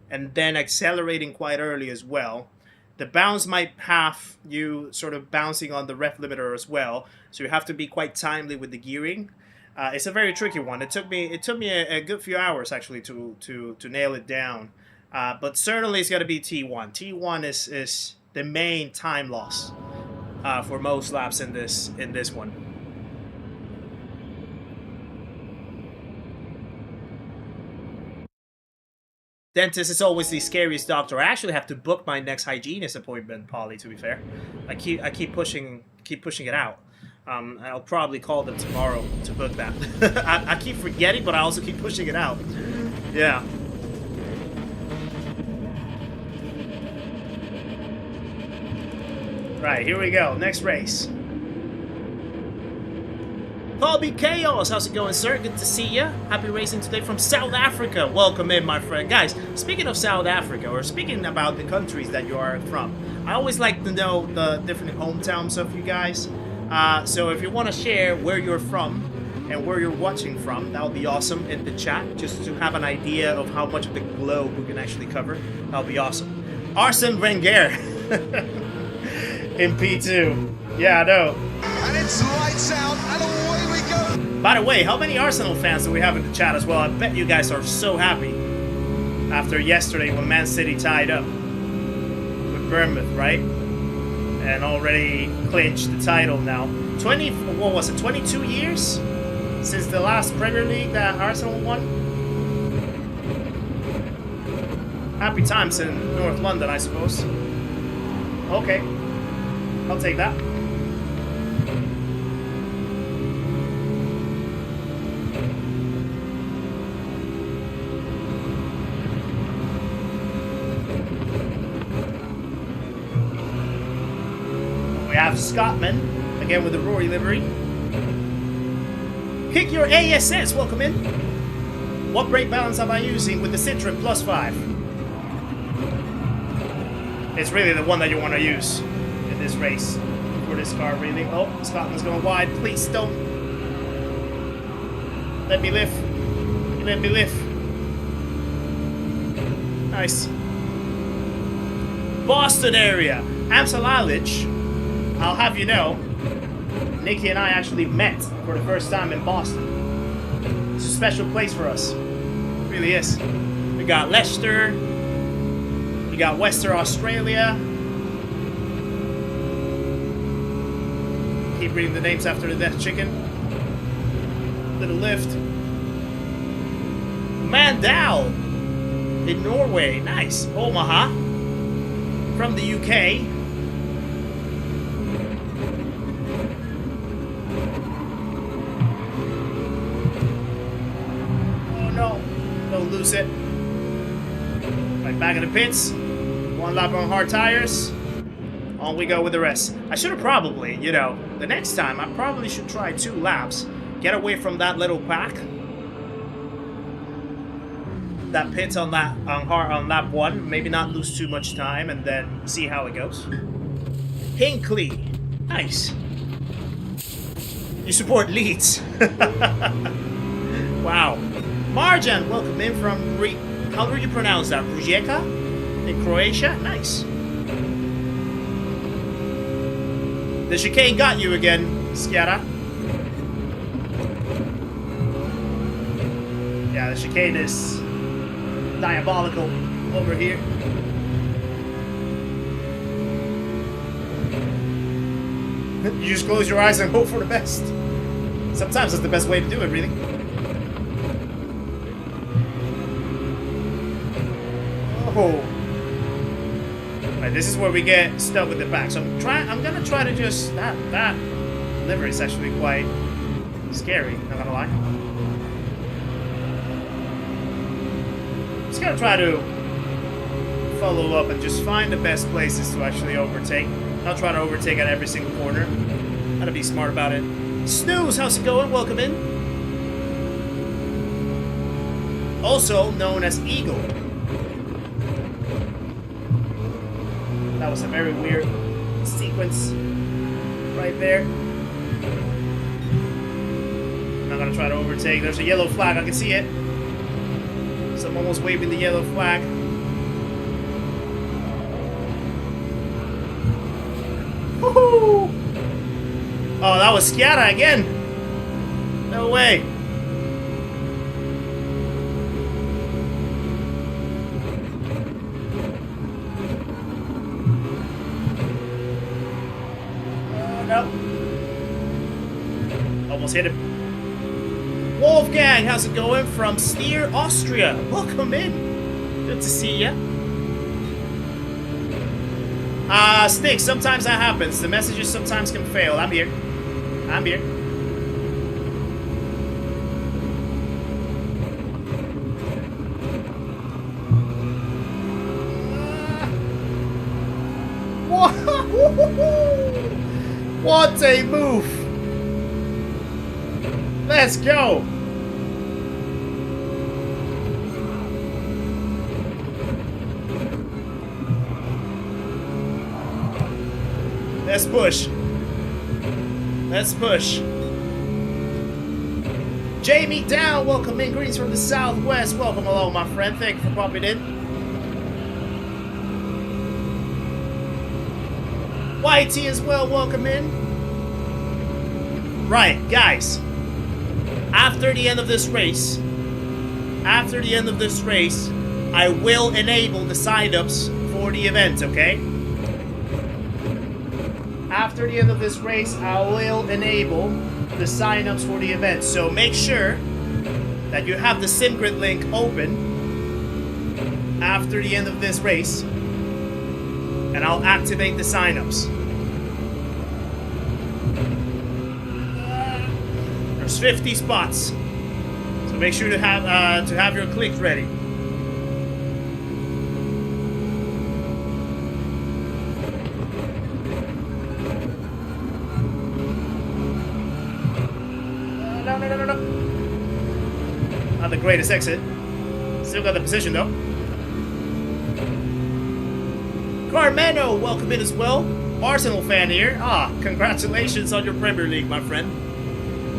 and then accelerating quite early as well. The bounce might have you sort of bouncing on the ref limiter as well, so you have to be quite timely with the gearing. It's a very tricky one. It took me a good few hours actually to nail it down. But certainly it's got to be T1. T1 is the main time loss for most laps in this one. Dentist is always the scariest doctor. I actually have to book my next hygienist appointment, Polly, to be fair. I keep pushing it out. I'll probably call them tomorrow to book that. I keep forgetting, but I also keep pushing it out. Yeah. Right, here we go. Next race. Paul B. Chaos, how's it going, sir? Good to see ya. Happy racing today from South Africa. Welcome in, my friend. Guys, speaking of South Africa, or speaking about the countries that you are from, I always like to know the different hometowns of you guys. So if you want to share where you're from and where you're watching from, that would be awesome in the chat, just to have an idea of how much of the globe we can actually cover. That would be awesome. Arsene Wenger in P2. Yeah, I know. And it's lights out, and away we go. By the way, how many Arsenal fans do we have in the chat as well? I bet you guys are so happy after yesterday when Man City tied up with Bournemouth, right? And already clinched the title now. 22 years since the last Premier League that Arsenal won? Happy times in North London, I suppose. Okay, I'll take that. We have Scottman, again with the Rory livery. Kick your ASS, welcome in. What brake balance am I using with the Citroen Plus 5? It's really the one that you want to use in this race for this car, really. Oh, Scottman's going wide. Please don't. Let me lift. Let me lift. Nice. Boston area. Amsalalich. I'll have you know, Nikki and I actually met for the first time in Boston. It's a special place for us. It really is. We got Leicester. We got Western Australia. Keep reading the names after the death chicken. Little lift. Mandal in Norway. Nice. Omaha. From the UK. Oh no. Don't lose it. Right back in the pits. One lap on hard tires. On we go with the rest. I should have probably, you know, the next time I probably should try 2 laps. Get away from that little pack. That pit on that on lap 1. Maybe not lose too much time and then see how it goes. Hinkley. Nice. You support Leeds. Wow. Marjan, welcome in from how do you pronounce that? Rijeka? In Croatia? Nice. The chicane got you again, Skiara. Yeah, the chicane is diabolical over here. You just close your eyes and hope for the best. Sometimes that's the best way to do it, really. Oh. Right, this is where we get stuck with the back. So I'm gonna try to just that livery is actually quite scary, not gonna lie. Just gonna try to follow up and just find the best places to actually overtake. Not try to overtake at every single corner. Gotta be smart about it. Snooze, how's it going? Welcome in. Also known as Eagle. That was a very weird sequence right there. I'm not gonna try to overtake. There's a yellow flag, I can see it. Someone was waving the yellow flag. Woohoo! Oh, that was Skiara again. No way. No. Almost hit him. Wolfgang, how's it going? From Stier, Austria. Welcome in. Good to see ya. Stick, sometimes that happens. The messages sometimes can fail. I'm here. I'm here. What a move! Let's go! Let's push. Let's push. Jamie Down, welcome in. Greens from the Southwest. Welcome along, my friend. Thank you for popping in. YT as well, welcome in. Right, guys. After the end of this race, I will enable the sign-ups for the event, okay? After the end of this race, I will enable the sign-ups for the event. So make sure that you have the SimGrid link open after the end of this race, and I'll activate the sign-ups. There's 50 spots, so make sure to have your clicks ready. no. Not the greatest exit. Still got the position though. Carmelo, welcome in as well. Arsenal fan here. Congratulations on your Premier League, my friend.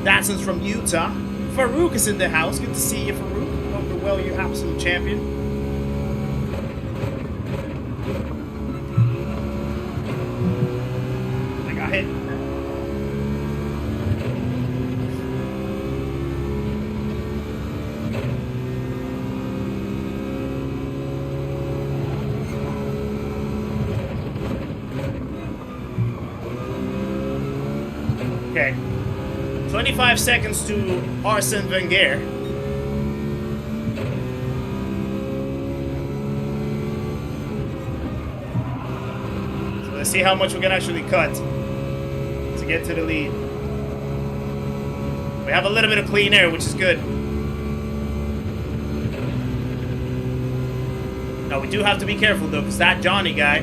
Datson's from Utah. Farouk is in the house. Good to see you, Farouk. Hope you're well, you absolute champion. I got hit. Okay. 25 seconds to Arsene Wenger. So let's see how much we can actually cut to get to the lead. We have a little bit of clean air, which is good. Now we do have to be careful though, because that Johnny guy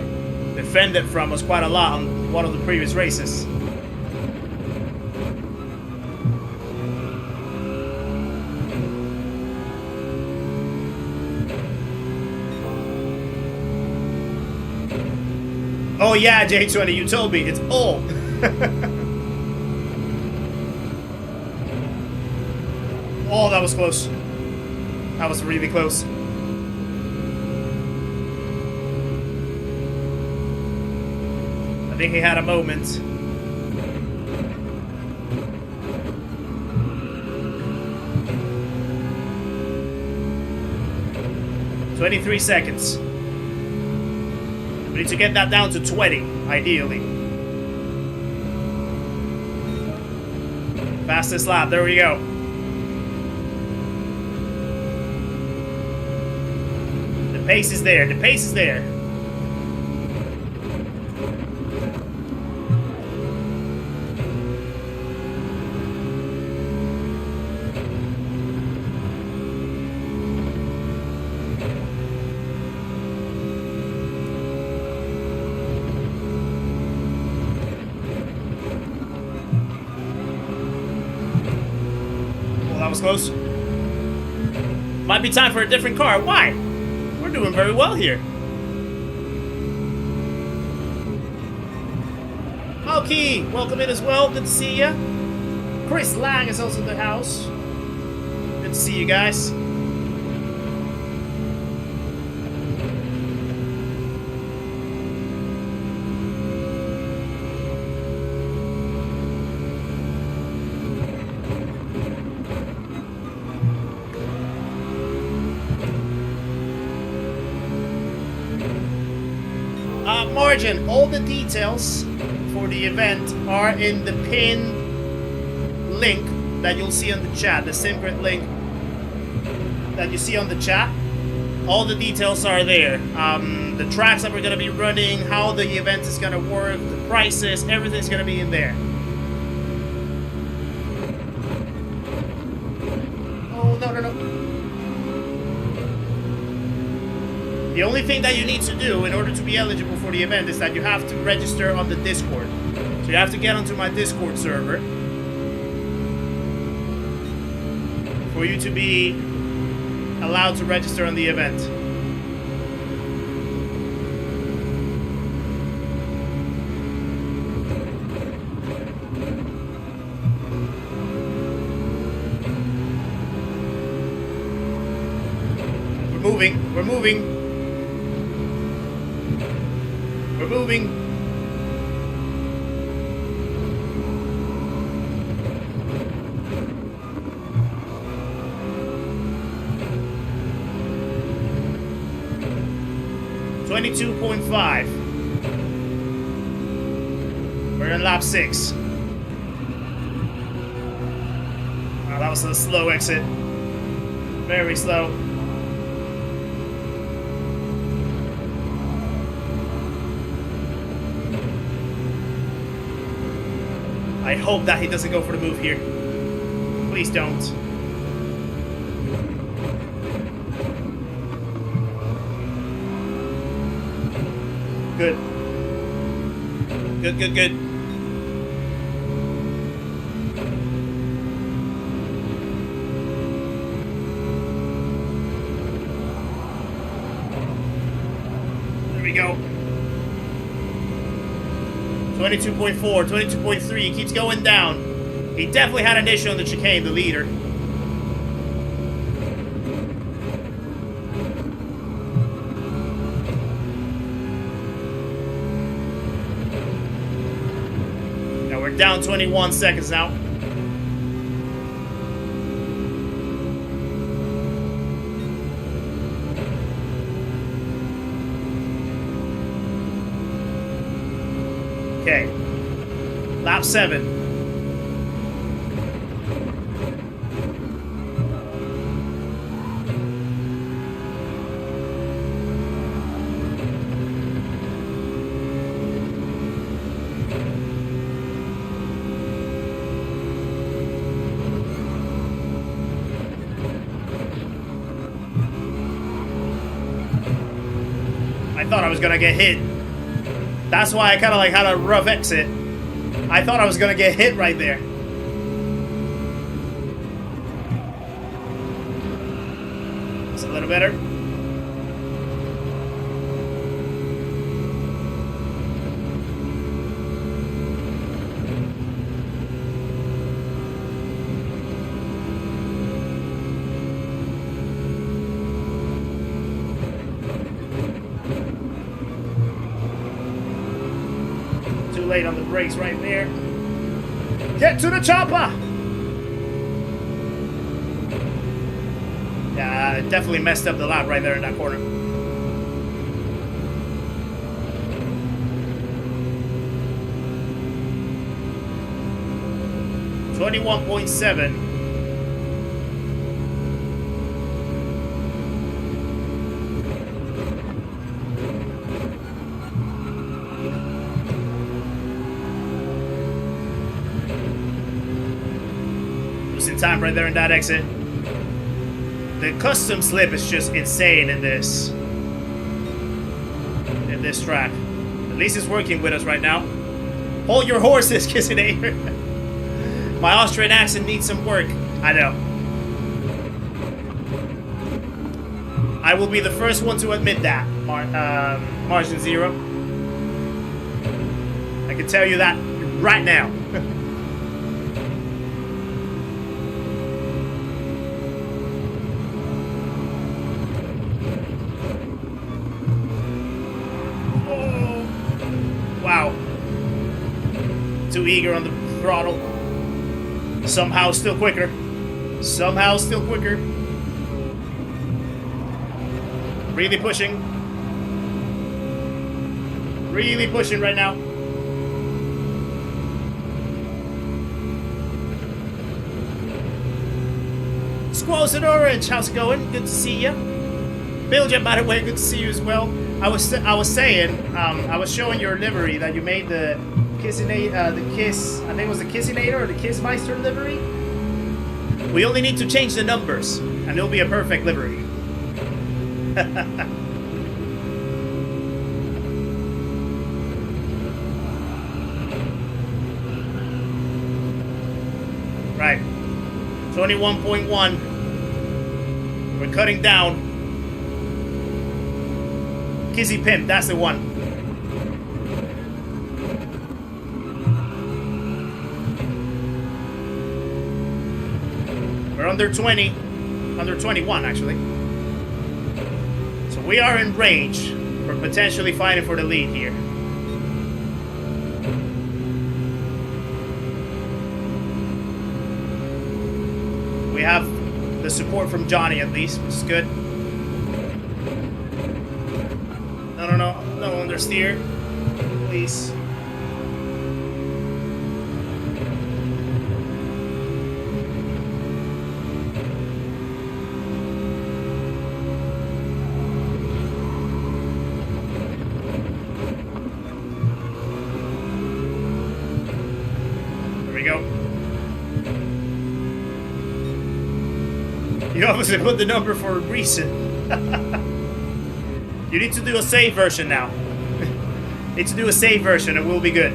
defended from us quite a lot on one of the previous races. Oh yeah, J20, you told me. It's all. Oh, that was close. That was really close. I think he had a moment. "23 seconds. We need to get that down to 20, ideally. Fastest lap, there we go. The pace is there, the pace is there. That was close. Might be time for a different car. Why? We're doing very well here. Okay, welcome in as well. Good to see you. Chris Lang is also in the house. Good to see you guys. Margin, all the details for the event are in the pin link that you'll see on the chat, the SimGrid link that you see on the chat. All the details are there. The tracks that we're going to be running, how the event is going to work, the prices, everything's going to be in there. Oh, no. The only thing that you need to do in order to be eligible for the event is that you have to register on the Discord. So you have to get onto my Discord server for you to be allowed to register on the event. We're moving. We're moving. We're moving. .5. We're in lap 6. Oh, that was a slow exit. Very slow. I hope that he doesn't go for the move here. Please don't. Good. Good. 22.4, 22.3. He keeps going down. He definitely had an issue on the chicane, the leader. Now we're down 21 seconds now. Okay, lap 7. I thought I was gonna get hit. That's why I kind of like had a rough exit. I thought I was gonna get hit right there. It's a little better. Late on the brakes right there. Get to the chopper! Yeah, definitely messed up the lap right there in that corner. .7. Time right there in that exit. The custom slip is just insane in this track. At least it's working with us right now. Hold your horses, Kizzi. My Austrian accent needs some work. I know. I will be the first one to admit that, Margin Zero. I can tell you that right now. Wow. Too eager on the throttle. Somehow still quicker. Somehow still quicker. Really pushing. Really pushing right now. Squalls in Orange, how's it going? Good to see you. Belgium, by the way, good to see you as well. I was saying, I was showing your livery that you made the Kizzinate, the Kiss, I think it was the Kizzinator or the Kissmeister livery. We only need to change the numbers, and it'll be a perfect livery. Right, 21.1. We're cutting down. Kizzi Pimp, that's the one. We're under 20, under 21 actually. So we are in range for potentially fighting for the lead here. We have the support from Johnny at least, which is good. No understeer, please. There we go. You obviously put the number for a reason. You need to do a save version now. Need to do a save version and we'll be good.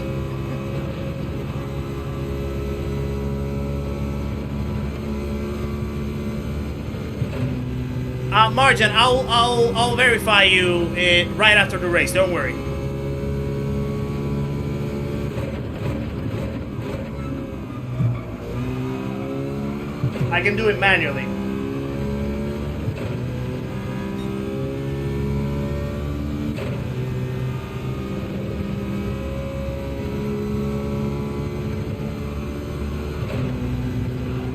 Margin, I'll verify you right after the race. Don't worry. I can do it manually.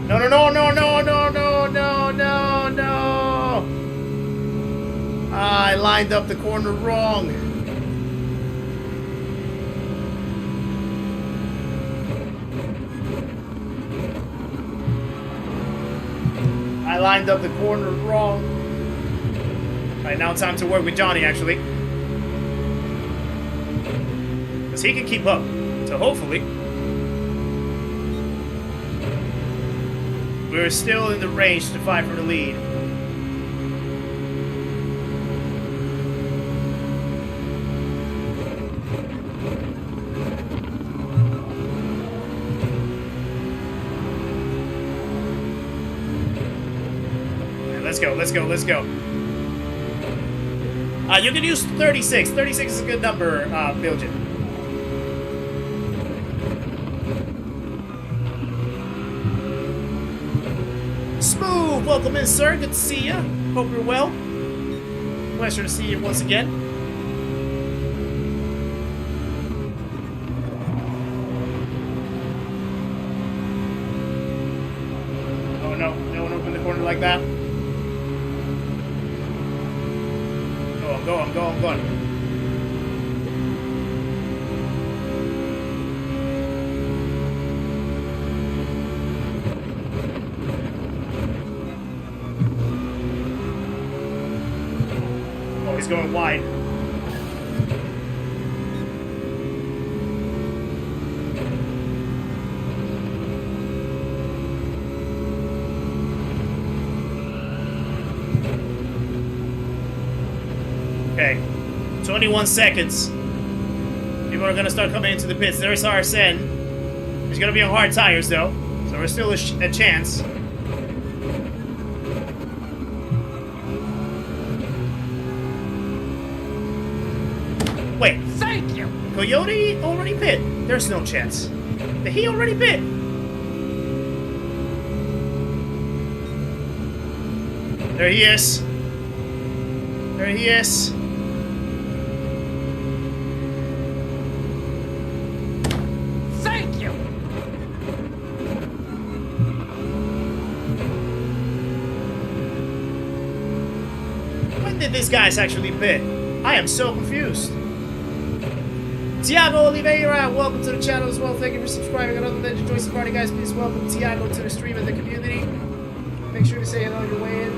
No, no, no, no, no, no, no, no, no, no. I lined up the corner wrong. I lined up the corner wrong. Alright, now it's time to work with Johnny, actually. Because he can keep up. So hopefully... we're still in the range to fight for the lead. Let's go, let's go, let's go. You can use 36. 36 is a good number, Bilgin. Smooth! Welcome in, sir. Good to see you. Hope you're well. Pleasure to see you once again. Oh no, don't open the corner like that. I'm going. Oh, he's going wide. Okay, 21 seconds. People are gonna start coming into the pits. There's RSN. He's gonna be on hard tires though, so there's still a chance. Wait. Thank you. Coyote already pit. There's no chance. Did he already pit? There he is. There he is. Thank you. When did these guys actually pit? I am so confused. Tiago Oliveira, welcome to the channel as well. Thank you for subscribing. Another than enjoy some party, guys. Please welcome Tiago to the stream and the community. Make sure to say hello on your way in.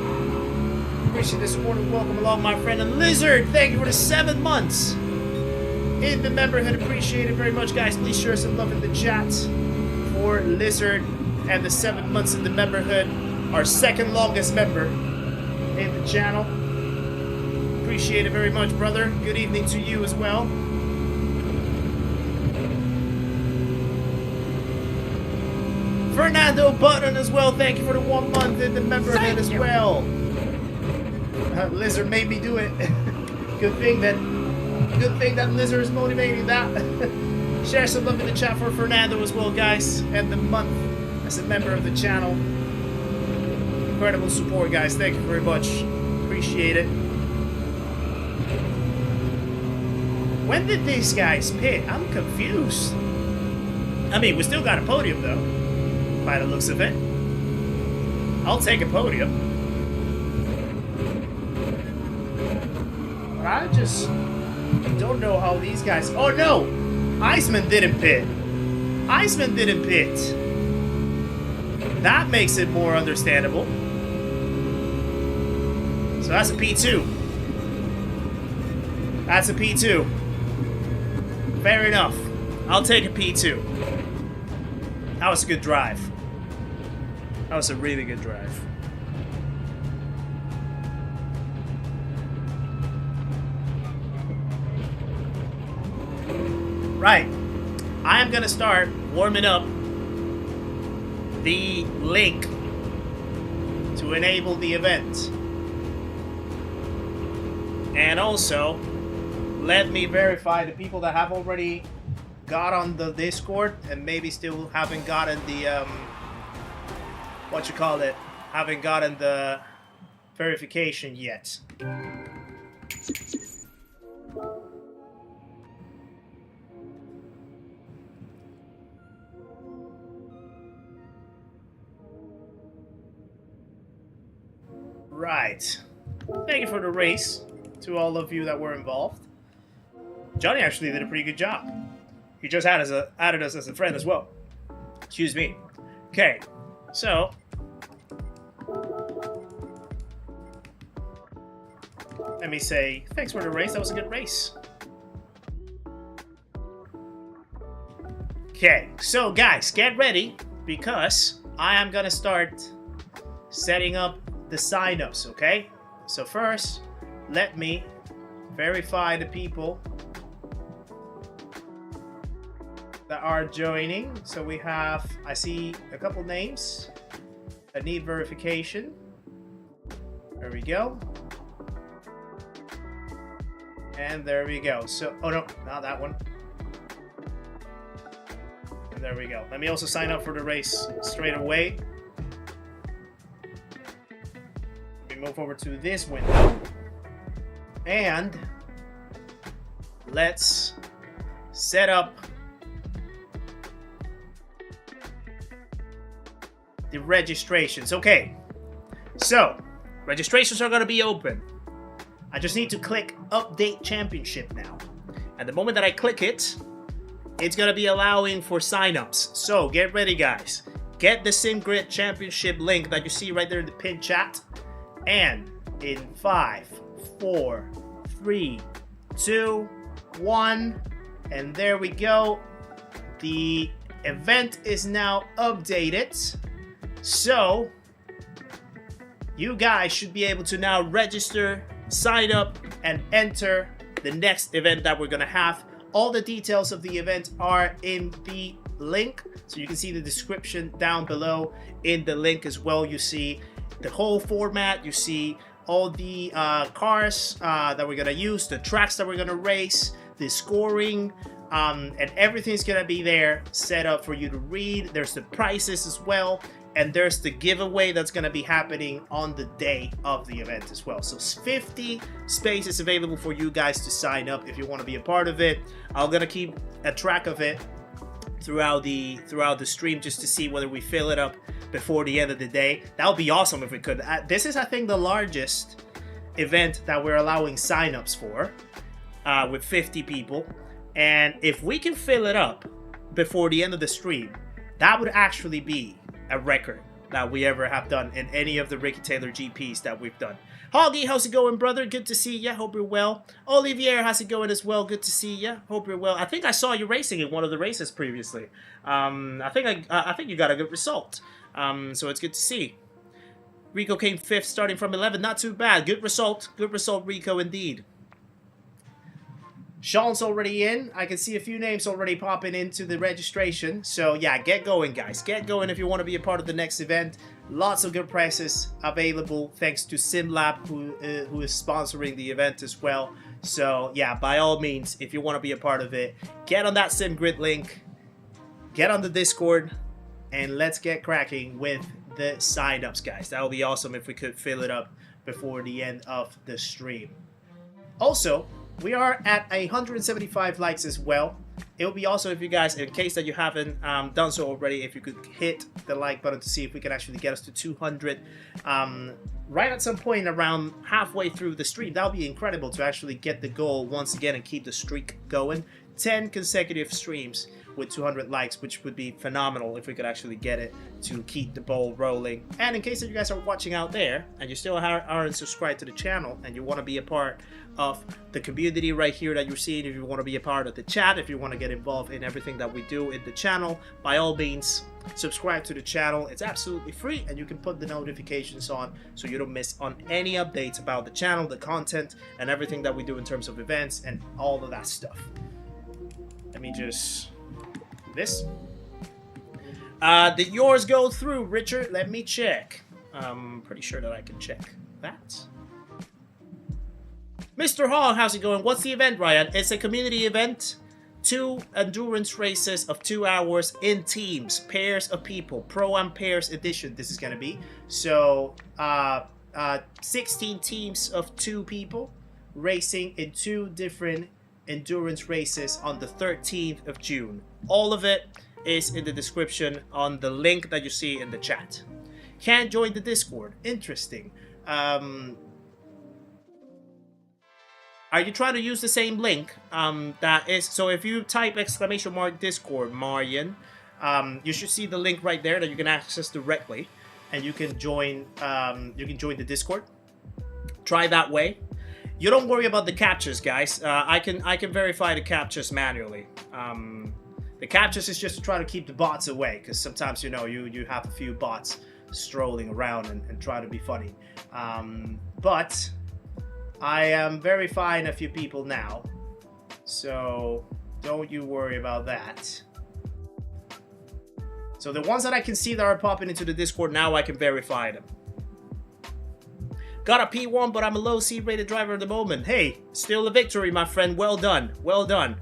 Appreciate the support and welcome along, my friend. And Lizard, thank you for the 7 months in the memberhood. Appreciate it very much, guys. Please share some love in the chat for Lizard and the 7 months in the memberhood. Our second longest member in the channel. Appreciate it very much, brother. Good evening to you as well. Fernando Button as well. Thank you for the 1 month in the memberhood as well. Lizard made me do it. Good thing that Lizard is motivating that. Share some love in the chat for Fernando as well, guys. And the month as a member of the channel. Incredible support, guys. Thank you very much. Appreciate it. When did these guys pit? I'm confused. I mean, we still got a podium though. By the looks of it. I'll take a podium. But I just don't know how these guys... Oh no! Iceman didn't pit. Iceman didn't pit. That makes it more understandable. So that's a P2. That's a P2. Fair enough. I'll take a P2. That was a good drive. That was a really good drive. Right. I am gonna start warming up the link to enable the event. And also, let me verify the people that have already got on the Discord and maybe still haven't gotten the what you call it, haven't gotten the verification yet. Right. Thank you for the race to all of you that were involved. Johnny actually did a pretty good job. He just added us as a friend as well. Excuse me. Okay, so let me say thanks for the race. That was a good race. Okay, so guys, get ready because I am gonna start setting up the signups. Okay, so first, let me verify the people that are joining. So we have, I see a couple names that need verification. There we go. And there we go. So, oh no, not that one. And there we go. Let me also sign up for the race straight away. Let me move over to this window. And let's set up the registrations. Okay, so registrations are going to be open. I just need to click update championship now, and the moment that I click it, it's going to be allowing for signups. So get ready, guys. Get the SimGrid championship link that you see right there in the pinned chat, and in 5, 4, 3, 2, 1, and there we go. The event is now updated. So, you guys should be able to now register, sign up, and enter the next event that we're going to have. All the details of the event are in the link. So you can see the description down below in the link as well. You see the whole format. You see all the cars that we're going to use, the tracks that we're going to race, the scoring, and everything's going to be there set up for you to read. There's the prices as well. And there's the giveaway that's going to be happening on the day of the event as well. So 50 spaces available for you guys to sign up if you want to be a part of it. I'm going to keep a track of it throughout the stream just to see whether we fill it up before the end of the day. That would be awesome if we could. This is, I think, the largest event that we're allowing signups for with 50 people. And if we can fill it up before the end of the stream, that would actually be a record that we ever have done in any of the Ricky Taylor GPs that we've done. Hoggy, how's it going, brother? Good to see ya. Hope you're well. Olivier, how's it going as well? Good to see ya. Hope you're well. I think I saw you racing in one of the races previously. I think you got a good result. So it's good to see. Rico came 5th, starting from 11. Not too bad. Good result. Good result, Rico, indeed. Sean's already in. I can see a few names already popping into the registration. So yeah, get going, guys. Get going if you want to be a part of the next event. Lots of good prizes available thanks to SimLab, who is sponsoring the event as well. So yeah, by all means, if you want to be a part of it, get on that SimGrid link, get on the Discord, and let's get cracking with the signups, guys. That would be awesome if we could fill it up before the end of the stream. Also, we are at 175 likes as well. It would be awesome if you guys, in case that you haven't done so already, if you could hit the like button to see if we can actually get us to 200 right at some point around halfway through the stream. That would be incredible to actually get the goal once again and keep the streak going. 10 consecutive streams with 200 likes, which would be phenomenal if we could actually get it to keep the ball rolling. And in case that you guys are watching out there and you still aren't subscribed to the channel and you want to be a part of the community right here that you're seeing, if you want to be a part of the chat, if you want to get involved in everything that we do in the channel, by all means, subscribe to the channel. It's absolutely free and you can put the notifications on so you don't miss on any updates about the channel, the content, and everything that we do in terms of events and all of that stuff. Let me just do this. Did yours go through, Richard? Let me check. I'm pretty sure that I can check that. Mr. Hall, how's it going? What's the event, Ryan? It's a community event 2 endurance races of 2 hours in teams, pairs of people, Pro-Am Pairs Edition this is going to be. So 16 teams of 2 people racing in 2 different endurance races on the 13th of June. All of it is in the description on the link that you see in the chat. Can't join the Discord. Interesting. Are you trying to use the same link? That is, so if you type !Discord, Marian, you should see the link right there that you can access directly, and you can join. The Discord. Try that way. You don't worry about the captchas, guys. I can verify the captchas manually. The captchas is just to try to keep the bots away, because sometimes you have a few bots strolling around and try to be funny. But I am verifying a few people now, so don't you worry about that. So the ones that I can see that are popping into the Discord now, I can verify them. Got a P1, but I'm a low C-rated driver at the moment. Hey, still a victory, my friend. Well done. Well done.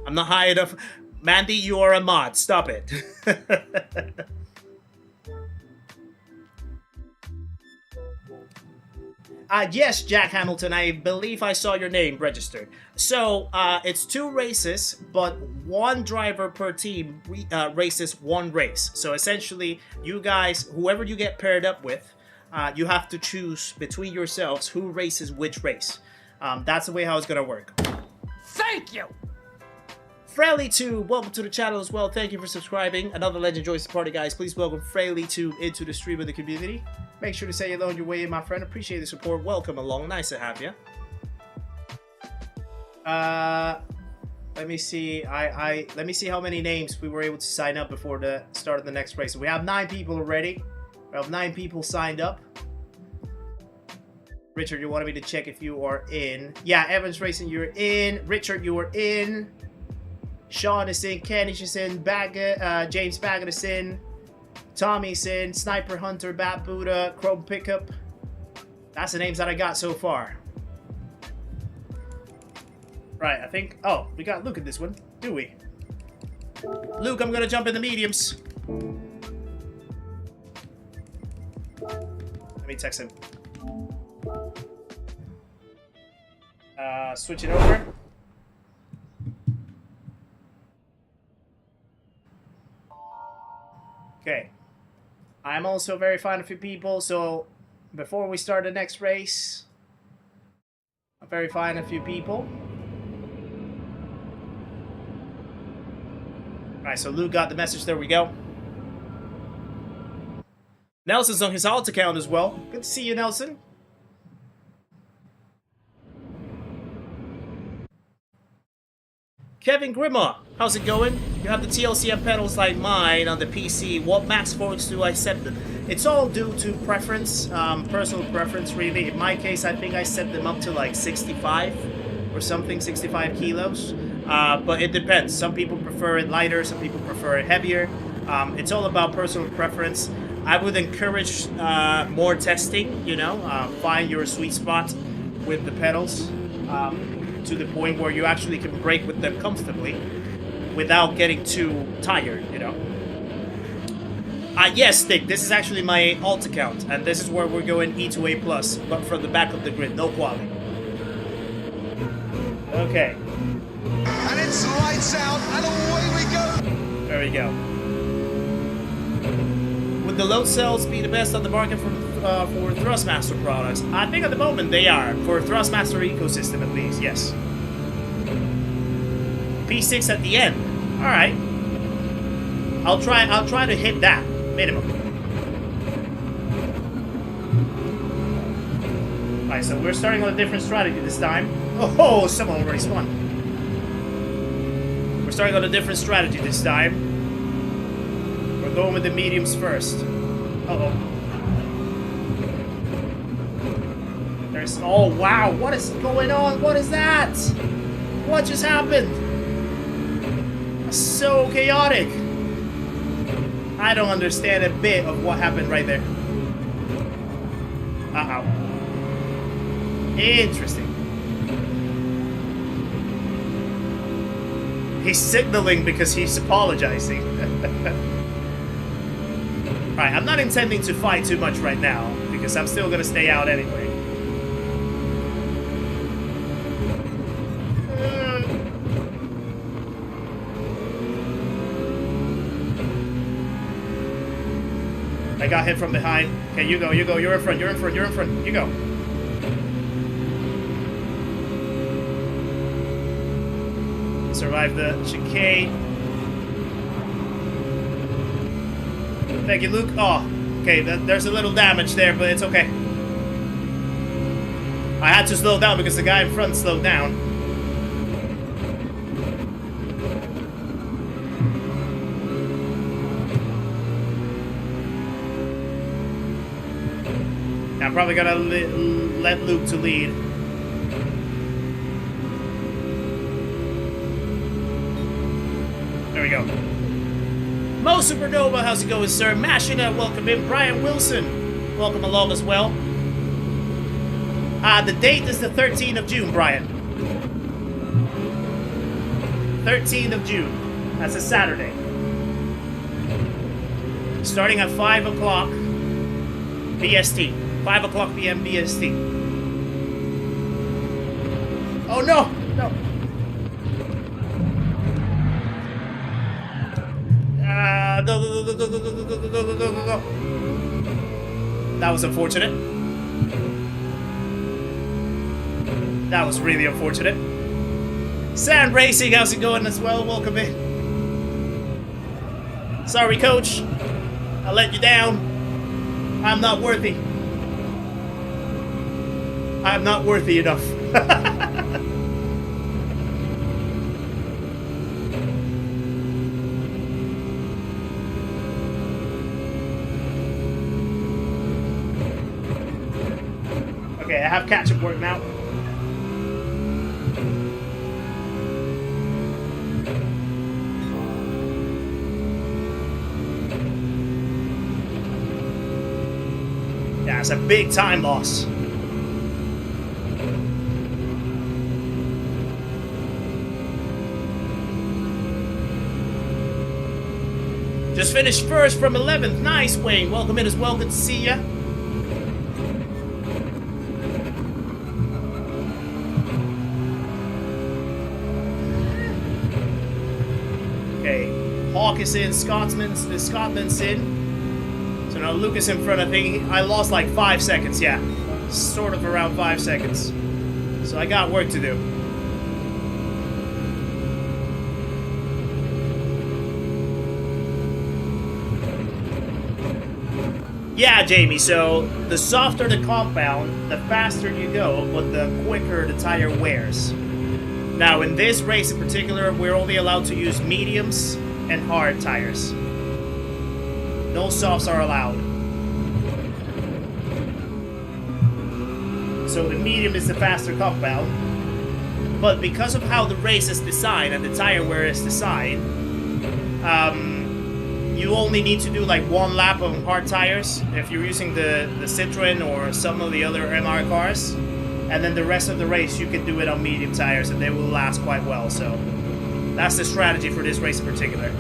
I'm not high enough. Mandy, you are a mod. Stop it. Yes, Jack Hamilton, I believe I saw your name registered. So, it's 2 races, but 1 driver per team races 1 race. So essentially, you guys, whoever you get paired up with, you have to choose between yourselves who races which race. That's the way how it's gonna work. Thank you! Fraley2, welcome to the channel as well. Thank you for subscribing. Another legend joins the party, guys. Please welcome Fraley2 into the stream of the community. Make sure to say hello on your way in, my friend. Appreciate the support. Welcome along. Nice to have you. Let me see. Let me see how many names we were able to sign up before the start of the next race. So we have 9 people already. We have 9 people signed up. Richard, you wanted me to check if you are in. Yeah, Evans Racing, you're in. Richard, you are in. Sean is in. Kenny is in. James Baggett is in. Tommy's in. Sniper Hunter, Bat Buddha, Chrome Pickup. That's the names that I got so far. Right, I think... Oh, we got Luke in this one, do we? Luke, I'm gonna jump in the mediums. Let me text him. Switch it over. Okay. I'm also verifying a few people, so before we start the next race, I'm verifying a few people. Alright, so Luke got the message, there we go. Nelson's on his alt account as well. Good to see you, Nelson. Kevin Grimma, how's it going? You have the TLCM pedals like mine on the PC. What max forks do I set them? It's all due to preference, personal preference really. In my case, I think I set them up to like 65 or something, 65 kilos. But it depends. Some people prefer it lighter, some people prefer it heavier. It's all about personal preference. I would encourage more testing, you know, find your sweet spot with the pedals. To the point where you actually can brake with them comfortably without getting too tired, you know. Yes, Stick, this is actually my alt account, and this is where we're going E2A+, but from the back of the grid, no quality. Okay. And it's lights out, and away we go. There we go. Would the load cells be the best on the market for Thrustmaster products? I think at the moment they are. For Thrustmaster ecosystem at least, yes. P6 at the end. Alright. I'll try to hit that. Minimum. Alright, so we're starting on a different strategy this time. Oh, someone already spun. We're starting on a different strategy this time. We're going with the mediums first. Uh-oh. There's... Oh, wow. What is going on? What is that? What just happened? That's so chaotic. I don't understand a bit of what happened right there. Uh-oh. Interesting. He's signaling because he's apologizing. Alright, I'm not intending to fight too much right now, because I'm still gonna stay out anyway. I got hit from behind. Okay, you go, you're in front, you're in front, you're in front, you go. Survive the chicane. Thank you, Luke. Oh, okay, there's a little damage there, but it's okay. I had to slow down because the guy in front slowed down. I'm probably gonna let Luke to lead. There we go. Mo Supernova, how's it going, sir? Mashina, welcome in. Brian Wilson, welcome along as well. The date is the 13th of June, Brian. 13th of June. That's a Saturday. Starting at 5 o'clock BST. 5 o'clock p.m. BST. Oh no! No! Go. That was unfortunate. That was really unfortunate. Sand Racing, how's it going as well? Welcome in. Sorry, coach. I let you down. I'm not worthy. I'm not worthy enough. Okay, I have catch-up work now. Yeah, it's a big time loss. Just finished first from 11th. Nice, Wayne. Welcome in as well. Good to see ya. Okay. Hawk is in. Scotsman's in. So now Lucas in front. I think I lost like 5 seconds. Yeah. Sort of around 5 seconds. So I got work to do. Yeah, Jamie, so the softer the compound, the faster you go, but the quicker the tire wears. Now, in this race in particular, we're only allowed to use mediums and hard tires. No softs are allowed. So the medium is the faster compound, but because of how the race is designed and the tire wear is designed, you only need to do like 1 lap of hard tires if you're using the Citroen or some of the other MR cars, and then the rest of the race you can do it on medium tires and they will last quite well. So that's the strategy for this race in particular.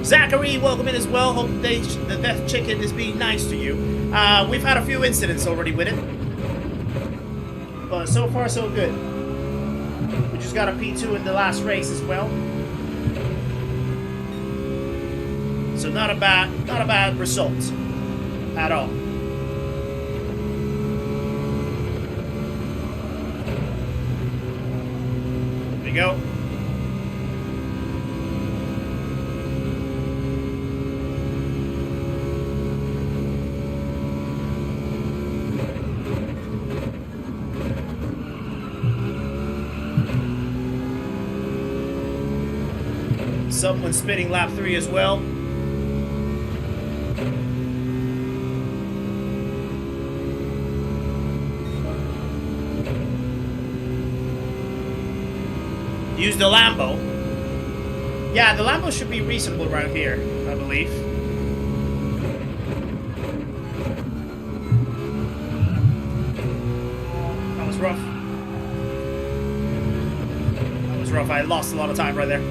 Zachary, welcome in as well. Hope the Death Chicken is being nice to you. We've had a few incidents already with it, but so far so good. We just got a P2 in the last race as well. So not a bad result at all. There we go. Someone spinning lap 3 as well. Use the Lambo. Yeah, the Lambo should be reasonable around here, I believe. was rough. I lost a lot of time right there.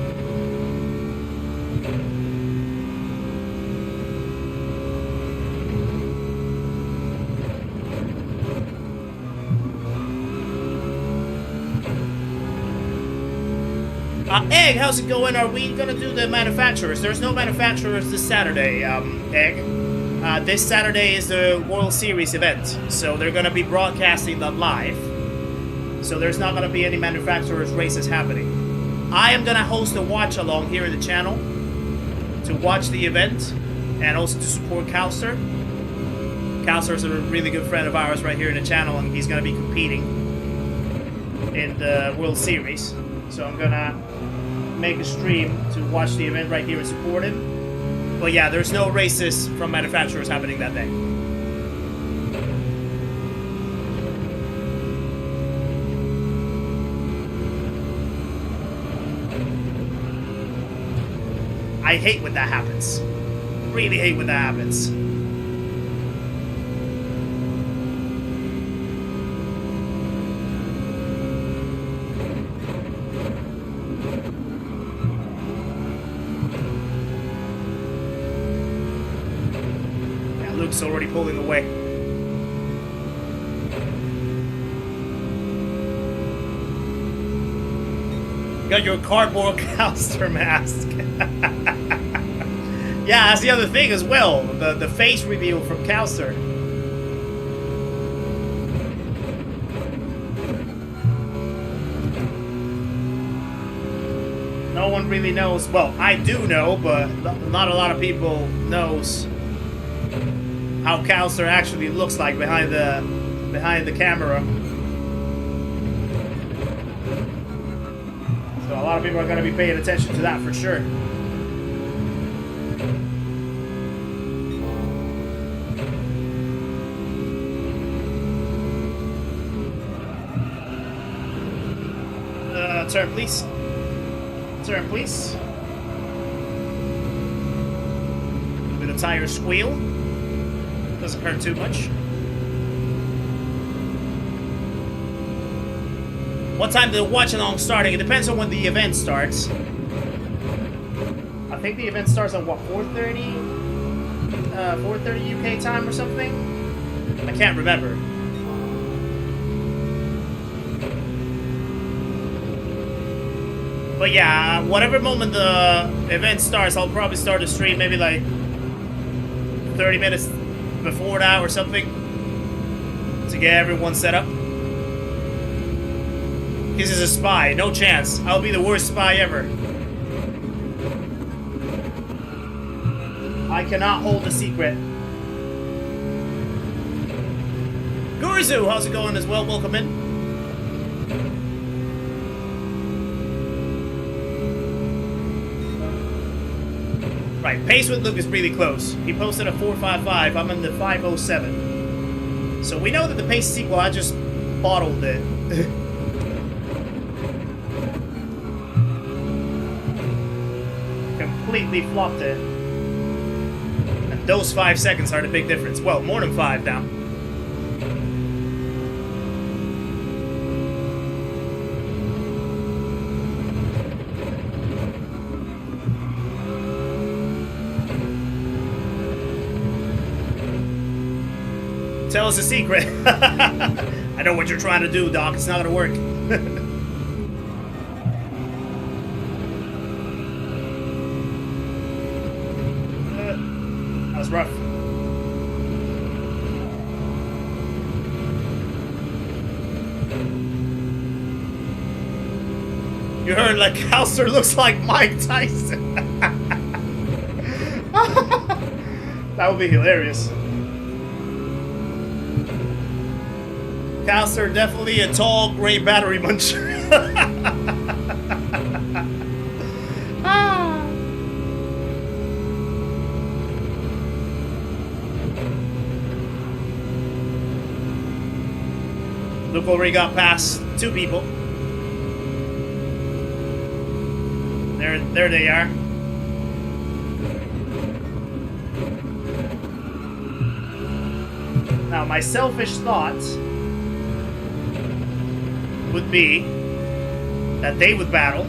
Egg, how's it going? Are we gonna do the manufacturers? There's no manufacturers this Saturday, Egg. This Saturday is the World Series event, so they're gonna be broadcasting that live. So there's not gonna be any manufacturers races happening. I am gonna host a watch along here in the channel to watch the event and also to support Calster. Calster is a really good friend of ours right here in the channel, and he's gonna be competing in the World Series. So I'm gonna make a stream to watch the event right here and support him. But yeah, there's no races from manufacturers happening that day. I hate when that happens. Really hate when that happens. Luke's already pulling away. Got your cardboard Calster mask. Yeah, that's the other thing as well. The face reveal from Calster. No one really knows. Well, I do know, but not a lot of people knows how Calster actually looks like behind the camera. So a lot of people are going to be paying attention to that for sure. Turn, please. Turn, please. With a tire squeal. Doesn't hurt too much. What time did the watch along starting? It depends on when the event starts. I think the event starts at what, 4:30? 4:30 UK time or something? I can't remember. But yeah, whatever moment the event starts, I'll probably start the stream maybe like 30 minutes before that or something to get everyone set up. This is a spy, no chance. I'll be the worst spy ever. I cannot hold a secret. Gurizu, how's it going as well? Welcome in. Right, pace with Luke is really close. He posted a 4.55. I'm in the 5.07. So we know that the pace is equal. I just bottled it. Completely flopped it. And those 5 seconds are the big difference. Well, more than 5 now. Tell us a secret. I know what you're trying to do, Doc. It's not gonna work. That was rough. You heard like Calster looks like Mike Tyson. That would be hilarious. Calster, definitely a tall, gray battery muncher. Look, already got past 2 people. There they are. Now, my selfish thought would be that they would battle.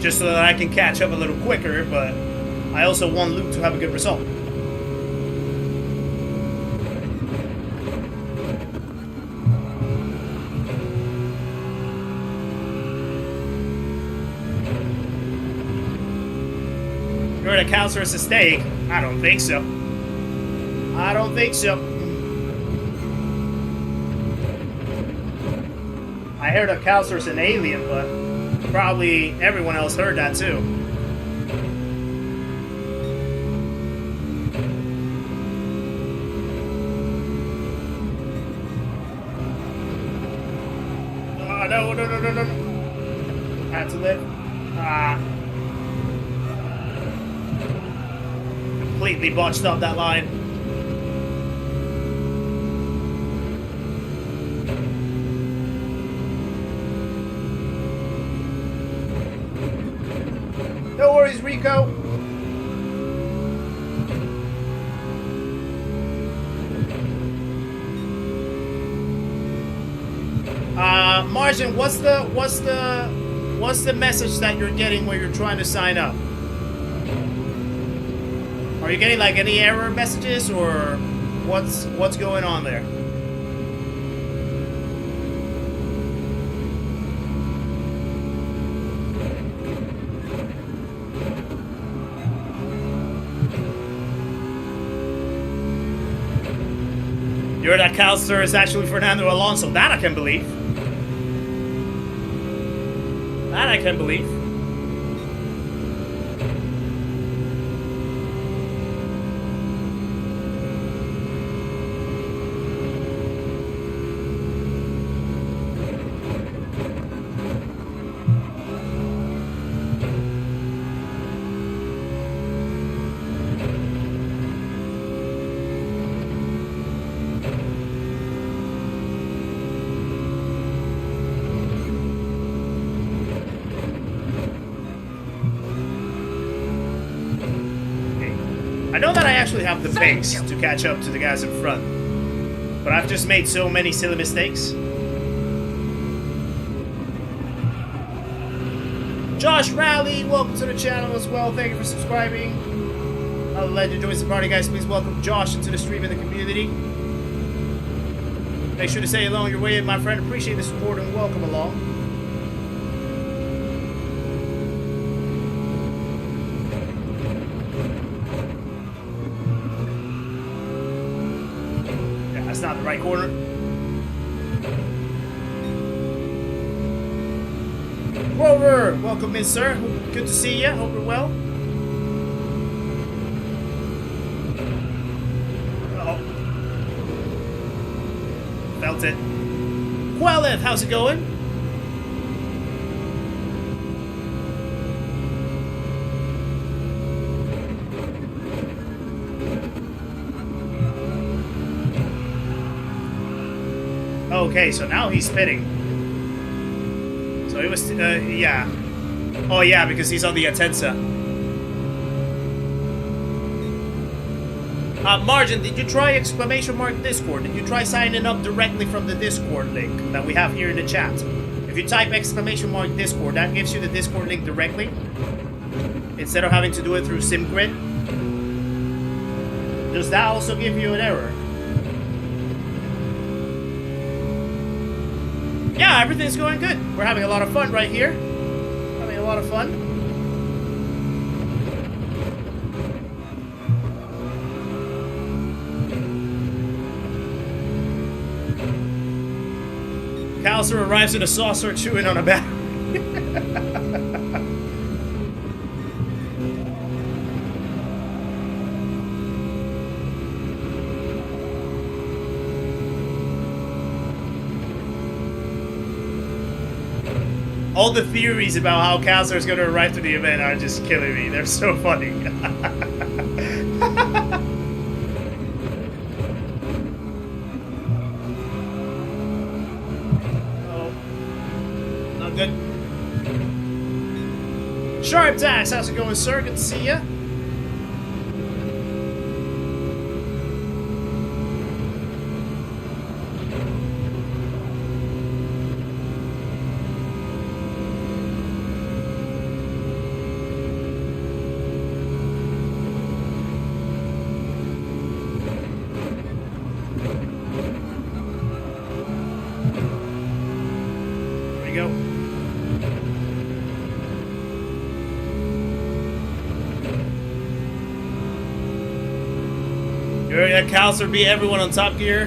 Just so that I can catch up a little quicker, but I also want Luke to have a good result. You're that counts as a stake? I don't think so. I don't think so. I heard a counts as an alien, but probably everyone else heard that too. Oh, no. I had to live. Completely botched up that line. No worries, Rico. Margin, what's the message that you're getting when you're trying to sign up? Are you getting like any error messages, or what's going on there? You're that counselor is actually Fernando Alonso. That I can believe. That I can believe. I know that I actually have the pace to catch up to the guys in front, but I've just made so many silly mistakes. Josh Rowley, welcome to the channel as well. Thank you for subscribing. I'll let you join the party, guys. Please welcome Josh into the stream and the community. Make sure to say hello on your way in, my friend. Appreciate the support and welcome along. That's not the right corner. Grover, welcome in, sir. Good to see you. Hope you're well. Uh-oh. Felt it. Quellev, how's it going? Okay, so now he's spinning. So it was, yeah. Oh yeah, because he's on the Atenza. Margin, did you try exclamation mark Discord? Did you try signing up directly from the Discord link that we have here in the chat? If you type exclamation mark Discord, that gives you the Discord link directly, instead of having to do it through SimGrid. Does that also give you an error? Yeah, everything's going good. We're having a lot of fun right here. Having a lot of fun. Calcer arrives in a saucer chewing on a bat. All the theories about how Calcer is going to arrive to the event are just killing me. They're so funny. Oh, not good. Sharp Dax, how's it going, sir? Good to see ya. Calcer beat everyone on Top Gear.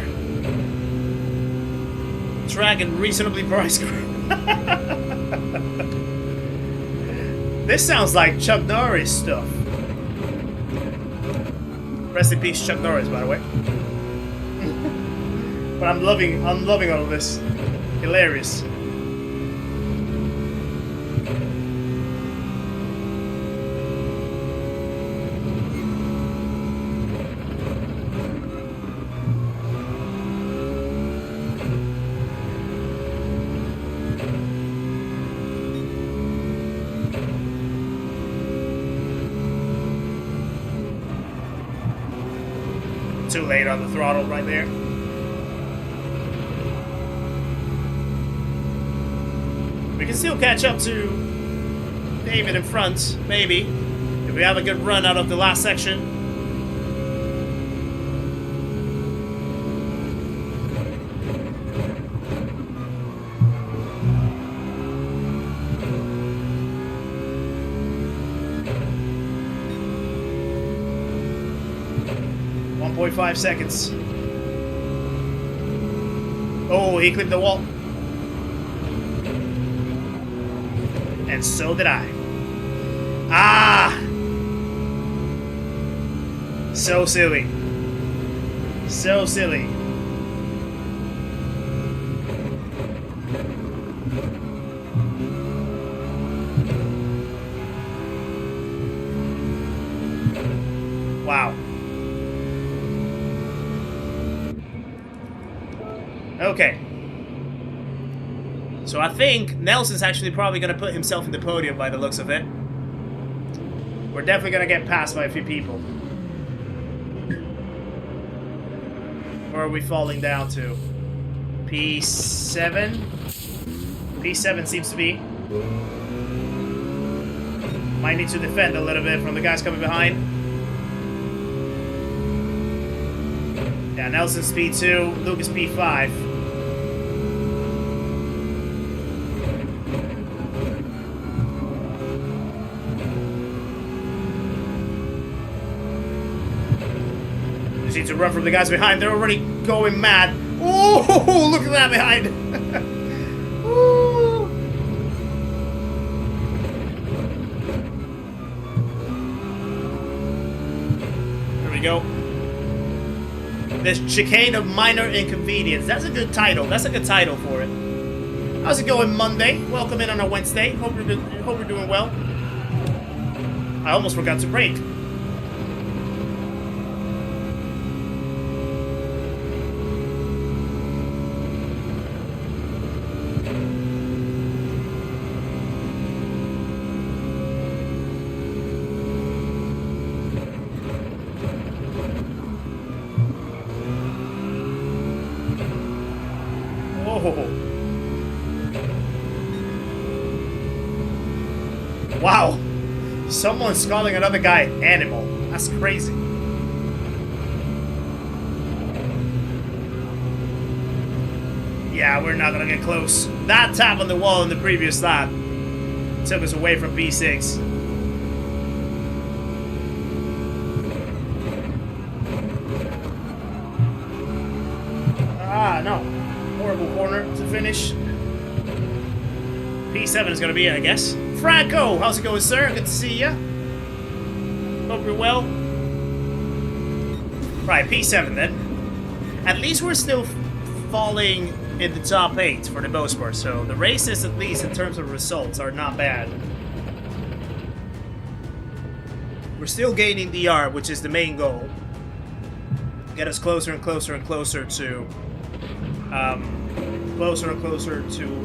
Track and reasonably priced. This sounds like Chuck Norris stuff. Rest in peace, Chuck Norris, by the way. But I'm loving all of this. Hilarious. Too late on the throttle right there. We can still catch up to David in front, maybe, if we have a good run out of the last section. .5 seconds. Oh, he clipped the wall. And so did I. Ah! So silly. So silly. Wow. Okay. So I think Nelson's actually probably going to put himself in the podium by the looks of it. We're definitely going to get passed by a few people. Where are we falling down to? P7? P7 seems to be. Might need to defend a little bit from the guys coming behind. Yeah, Nelson's P2, Lucas P5. Just need to run from the guys behind. They're already going mad. Oh, look at that behind. Ooh. There we go. This chicane of minor inconvenience. That's a good title. That's a good title for it. How's it going, Monday? Welcome in on a Wednesday. Hope you're doing well. I almost forgot to brake. Wow, someone's calling another guy animal. That's crazy. Yeah, we're not gonna get close. That tap on the wall in the previous lap took us away from P6. Ah, no. Horrible corner to finish. P7 is gonna be it, I guess. Franco, how's it going, sir? Good to see ya. Hope you're well. Right, P7 then. At least we're still falling in the top 8 for the most part, so the races, at least in terms of results, are not bad. We're still gaining DR, which is the main goal. Get us closer and closer and closer to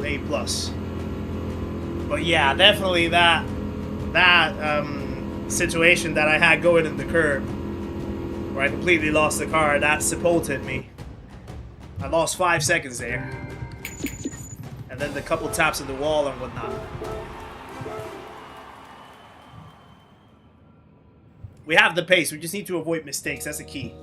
A+. But yeah, definitely that situation that I had going in the curb, where I completely lost the car, that sepulted me. I lost 5 seconds there. And then the couple taps on the wall and whatnot. We have the pace, we just need to avoid mistakes, that's the key.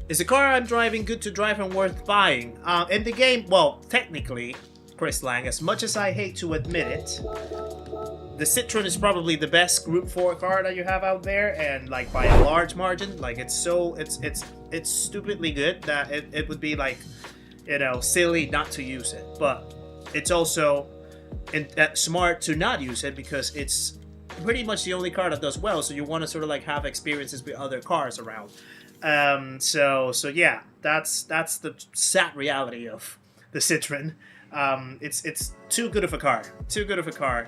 Is the car I'm driving good to drive and worth buying? In the game, well, technically, Chris Lang, as much as I hate to admit it, the Citroen is probably the best Group 4 car that you have out there, and like by a large margin. Like it's stupidly good that it would be like, you know, silly not to use it. But it's also smart to not use it because it's pretty much the only car that does well. So you want to sort of like have experiences with other cars around. So yeah, that's the sad reality of the Citroen. It's too good of a car. Too good of a car.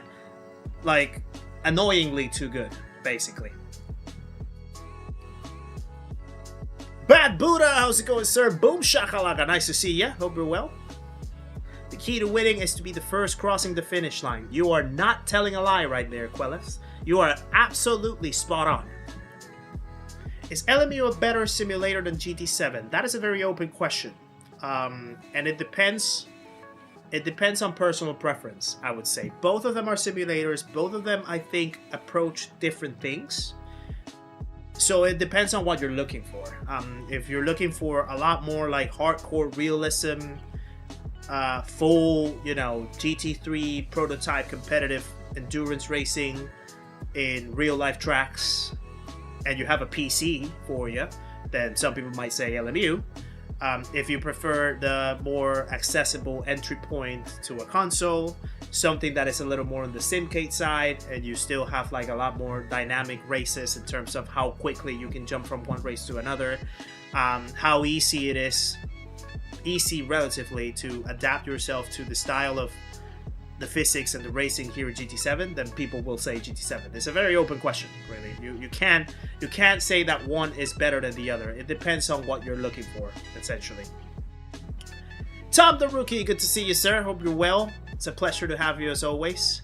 Like, annoyingly too good, basically. Bad Buddha, how's it going, sir? Boom shakalaka, nice to see ya. Hope you're well. The key to winning is to be the first crossing the finish line. You are not telling a lie right there, Quelef. You are absolutely spot on. Is LMU a better simulator than GT7? That is a very open question. And it depends. It depends on personal preference, I would say. Both of them are simulators. Both of them, I think, approach different things. So it depends on what you're looking for. If you're looking for a lot more like hardcore realism, full, you know, GT3 prototype competitive endurance racing in real life tracks, and you have a PC for you, then some people might say LMU. If you prefer the more accessible entry point to a console, something that is a little more on the simcade side, and you still have like a lot more dynamic races in terms of how quickly you can jump from one race to another, how easy it is, relatively, to adapt yourself to the style of the physics and the racing here at GT7, then people will say GT7. It's a very open question, really. You can't say that one is better than the other. It depends on what you're looking for, essentially. Tom the Rookie, good to see you, sir. Hope you're well. It's a pleasure to have you as always.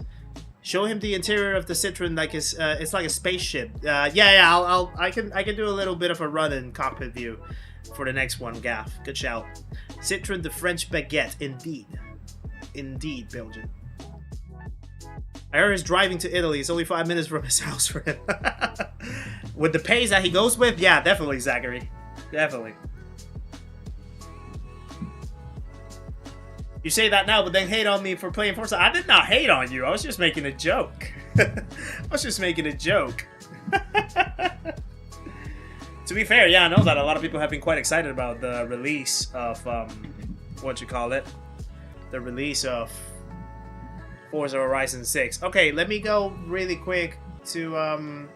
Show him the interior of the Citroen like it's like a spaceship. Yeah. I can do a little bit of a run-in cockpit view for the next one, Gaff. Good shout. Citroen the French baguette, indeed, Belgian. I heard he's driving to Italy. It's only 5 minutes from his house for him. With the pace that he goes with, yeah, definitely, Zachary. Definitely. You say that now, but then hate on me for playing Forza. I did not hate on you. I was just making a joke. To be fair, yeah, I know that a lot of people have been quite excited about the release of, the release of Forza Horizon 6. Okay, let me go really quick to,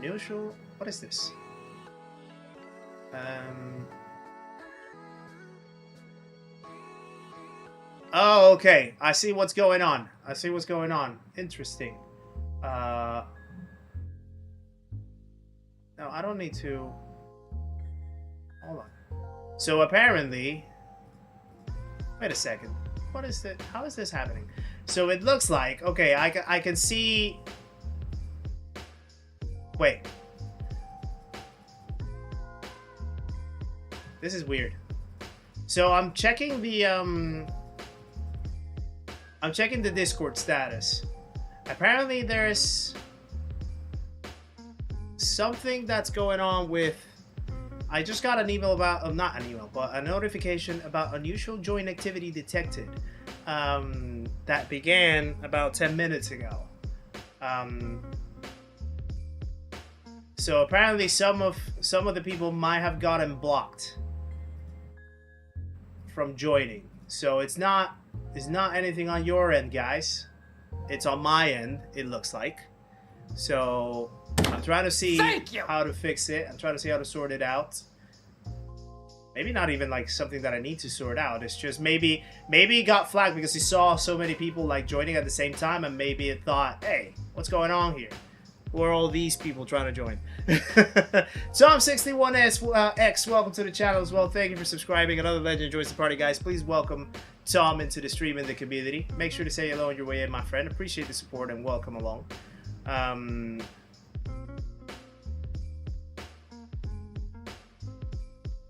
neutral, what is this? Oh, okay, I see what's going on. Interesting. No, I don't need to, hold on. So apparently, wait a second. What is it? How is this happening? So it looks like, okay, I can see. Wait. This is weird. So I'm checking the Discord status. Apparently there's something that's going on with. I just got an email about, not an email, but a notification about unusual join activity detected that began about 10 minutes ago. So apparently some of the people might have gotten blocked from joining. So it's not anything on your end, guys. It's on my end, it looks like. So I'm trying to see how to fix it. I'm trying to see how to sort it out. Maybe not even like something that I need to sort out. It's just maybe it got flagged because he saw so many people like joining at the same time, and maybe it thought, hey, what's going on here? Who are all these people trying to join? Tom61X, welcome to the channel as well. Thank you for subscribing. Another legend joins the party, guys. Please welcome Tom into the stream and the community. Make sure to say hello on your way in, my friend. Appreciate the support and welcome along.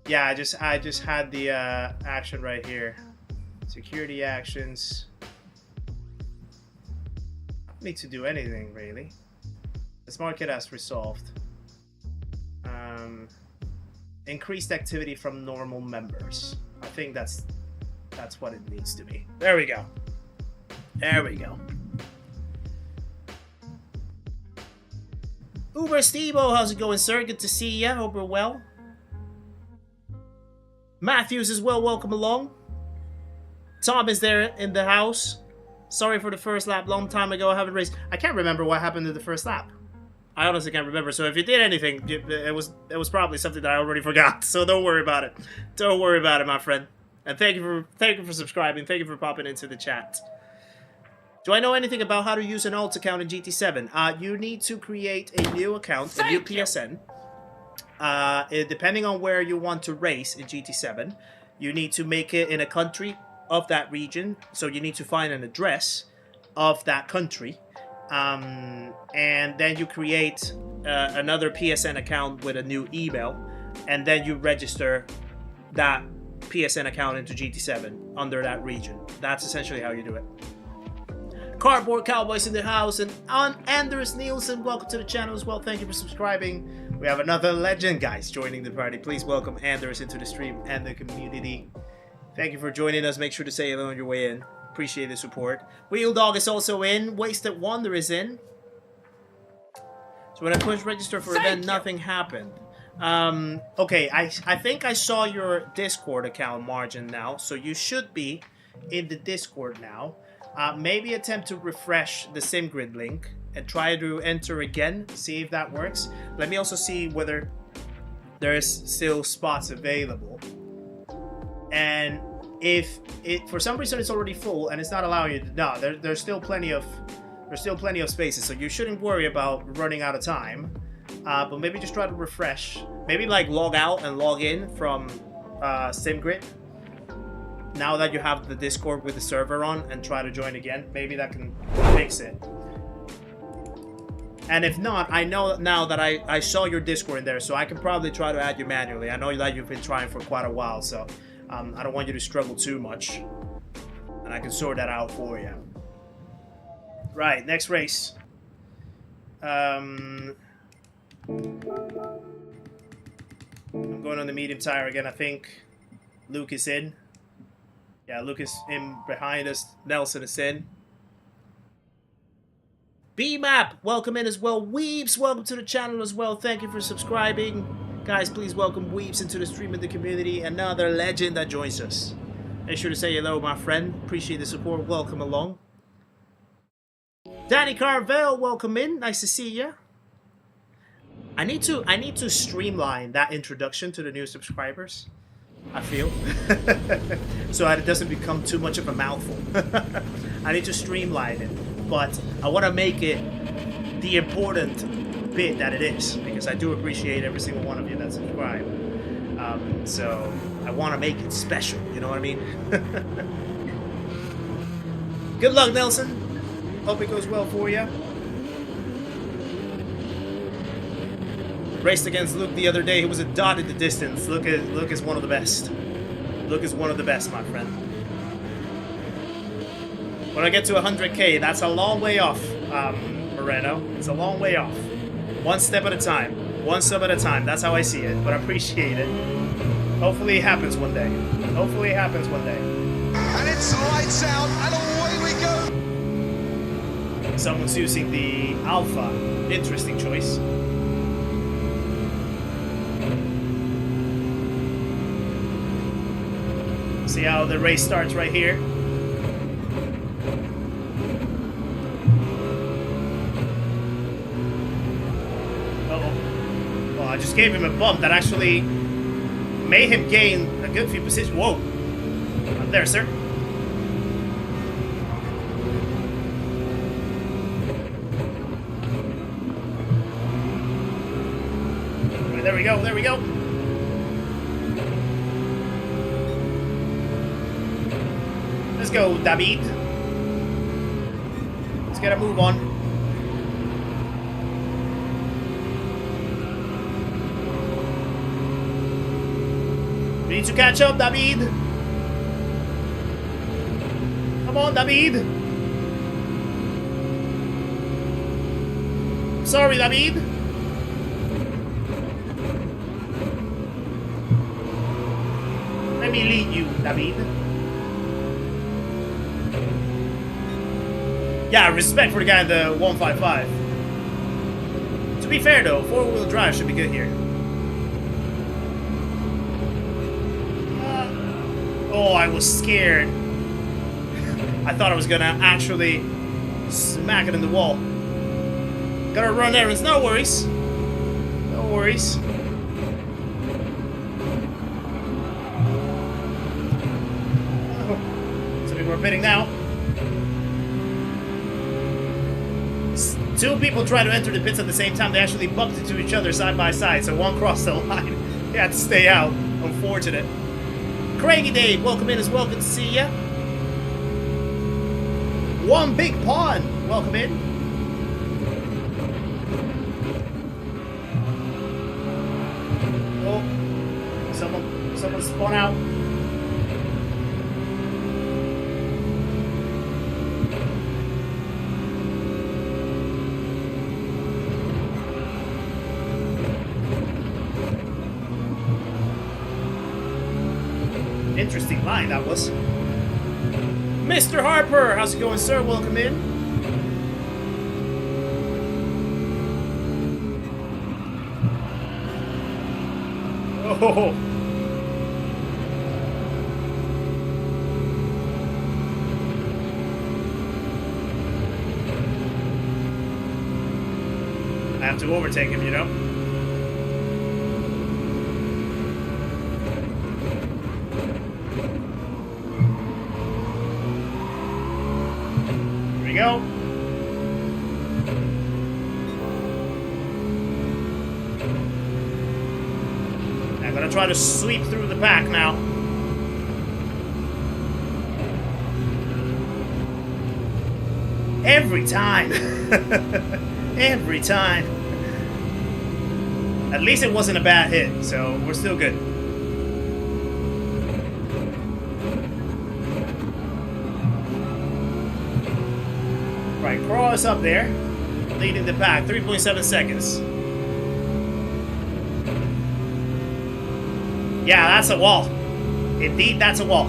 Yeah, I just had the action right here. Security actions. I don't need to do anything really. This market has resolved. Increased activity from normal members. I think that's what it needs to be. There we go. There we go. Uber Stevo, how's it going, sir? Good to see ya. Hope you're well. Matthews as well, welcome along. Tom is there in the house. Sorry for the first lap, long time ago I haven't raced. I can't remember what happened to the first lap. I honestly can't remember, so if you did anything, it was probably something that I already forgot, so don't worry about it. Don't worry about it, my friend. And thank you for subscribing, thank you for popping into the chat. Do I know anything about how to use an alt account in GT7? You need to create a new account, a new PSN. Depending on where you want to race in GT7, you need to make it in a country of that region. So you need to find an address of that country. And then you create another PSN account with a new email. And then you register that PSN account into GT7 under that region. That's essentially how you do it. Cardboard Cowboys in the house, and Anders Nielsen, welcome to the channel as well. Thank you for subscribing. We have another legend, guys, joining the party. Please welcome Anders into the stream and the community. Thank you for joining us. Make sure to say hello on your way in. Appreciate the support. Wheel Dog is also in. Wasted Wonder is in. So when I push register for event, nothing happened. Okay, I think I saw your Discord account, Margin, now. So you should be in the Discord now. Maybe attempt to refresh the SimGrid link and try to enter again, see if that works. Let me also see whether there's still spots available. And if it for some reason it's already full and it's not allowing you to, no, there's still plenty of spaces, so you shouldn't worry about running out of time. But maybe just try to refresh. Maybe like log out and log in from SimGrid. Now that you have the Discord with the server on, and try to join again, maybe that can fix it. And if not, I know now that I saw your Discord in there, so I can probably try to add you manually. I know that you've been trying for quite a while, so I don't want you to struggle too much. And I can sort that out for you. Right, next race. I'm going on the medium tire again, I think. Luke is in. Yeah, Lucas in behind us. Nelson is in. B-Map, welcome in as well. Weeps, welcome to the channel as well. Thank you for subscribing. Guys, please welcome Weeps into the stream and the community. Another legend that joins us. Make sure to say hello, my friend. Appreciate the support. Welcome along. Danny Carvel, welcome in. Nice to see you. I need to streamline that introduction to the new subscribers. I feel. So that it doesn't become too much of a mouthful. I need to streamline it, but I want to make it the important bit that it is, because I do appreciate every single one of you that subscribe. So I want to make it special, you know what I mean? Good luck, Nelson. Hope it goes well for you. Raced against Luke the other day. He was a dot in the distance. Luke is one of the best. Luke is one of the best, my friend. When I get to 100K, that's a long way off, Moreno. It's a long way off. One step at a time. One step at a time. That's how I see it. But I appreciate it. Hopefully it happens one day. Hopefully it happens one day. And it's lights out, and away we go. Someone's using the Alpha. Interesting choice. See how the race starts right here. Uh-oh. Well, I just gave him a bump that actually made him gain a good few positions. Whoa. I'm there, sir. Right, there we go, there we go. Let's go, David. Let's get a move on. We need to catch up, David. Come on, David. Sorry, David. Let me lead you, David. Yeah, respect for the guy in the 155. To be fair though, 4-wheel drive should be good here. Oh, I was scared. I thought I was gonna actually smack it in the wall. Gotta run errands, no worries. No worries. Oh, some people are bidding now. Two people try to enter the pits at the same time. They actually bumped into each other side by side, so one crossed the line. They had to stay out. Unfortunate. Craigie Dave, welcome in as well. Good to see ya. One Big Pond, welcome in. Oh, someone spun out. Interesting line that was. Mr. Harper, how's it going, sir? Welcome in. Oh. I have to overtake him, you know. Go. I'm gonna try to sweep through the pack now. Every time. Every time. At least it wasn't a bad hit, so we're still good. Right, Cross up there, leading the pack, 3.7 seconds. Yeah, that's a wall. Indeed, that's a wall.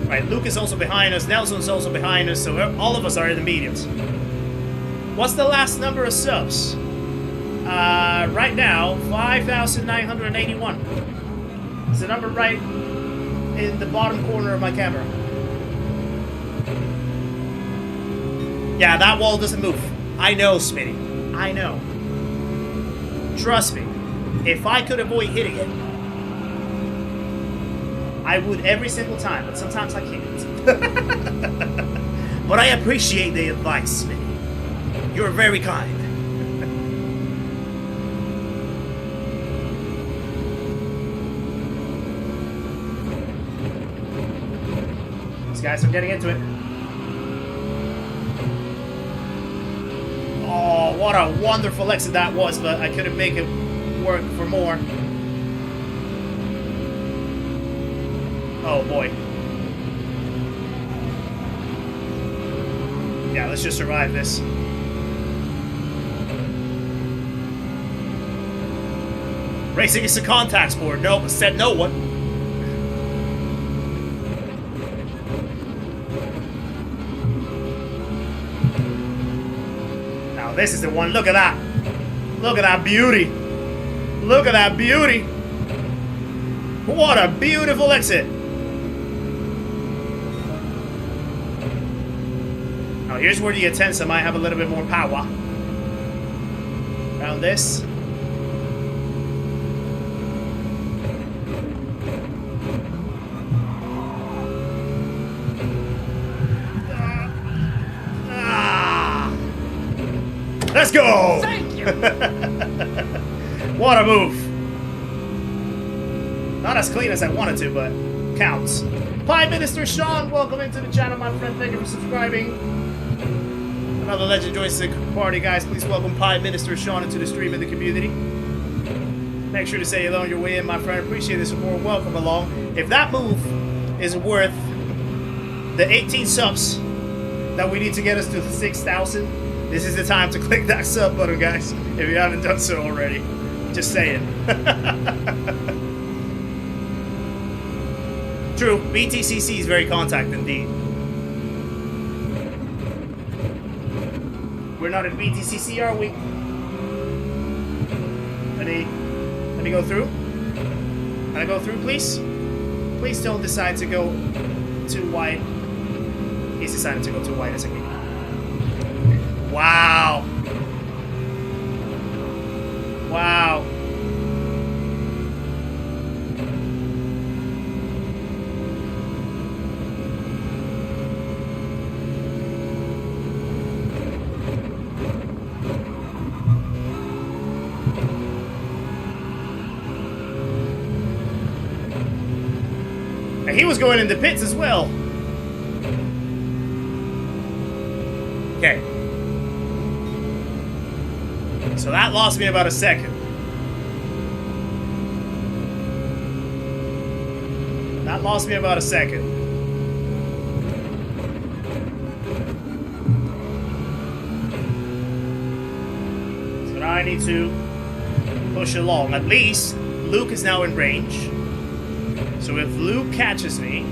Right, Luke is also behind us, Nelson's also behind us, so all of us are in the mediums. What's the last number of subs? Right now, 5,981. It's the number right in the bottom corner of my camera. Yeah, that wall doesn't move. I know, Smitty. I know. Trust me. If I could avoid hitting it, I would every single time, but sometimes I can't. But I appreciate the advice, Smitty. You're very kind. These guys are getting into it. Oh, what a wonderful exit that was, but I couldn't make it work for more. Oh boy. Yeah, let's just survive this. Racing is a contact sport. Nope, said no one. Now this is the one. Look at that. Look at that beauty. Look at that beauty. What a beautiful exit. Now here's where the Atensa might have a little bit more power. Around this. Let's go! Thank you! What a move. Not as clean as I wanted to, but counts. Prime Minister Sean, welcome into the channel, my friend. Thank you for subscribing. Another legend joins the party, guys. Please welcome Prime Minister Sean into the stream in the community. Make sure to say hello on your way in, my friend. Appreciate the support. Welcome along. If that move is worth the 18 subs that we need to get us to the 6,000, This is the time to click that sub button, guys, if you haven't done so already. Just saying. True, BTCC is very contact indeed. We're not at BTCC, are we? Let me go through. Can I go through, please? Please don't decide to go too wide. He's decided to go too wide, isn't he? Wow. Wow. And he was going into pits as well. Okay. So that lost me about a second. That lost me about a second. So now I need to push along. At least Luke is now in range. So if Luke catches me,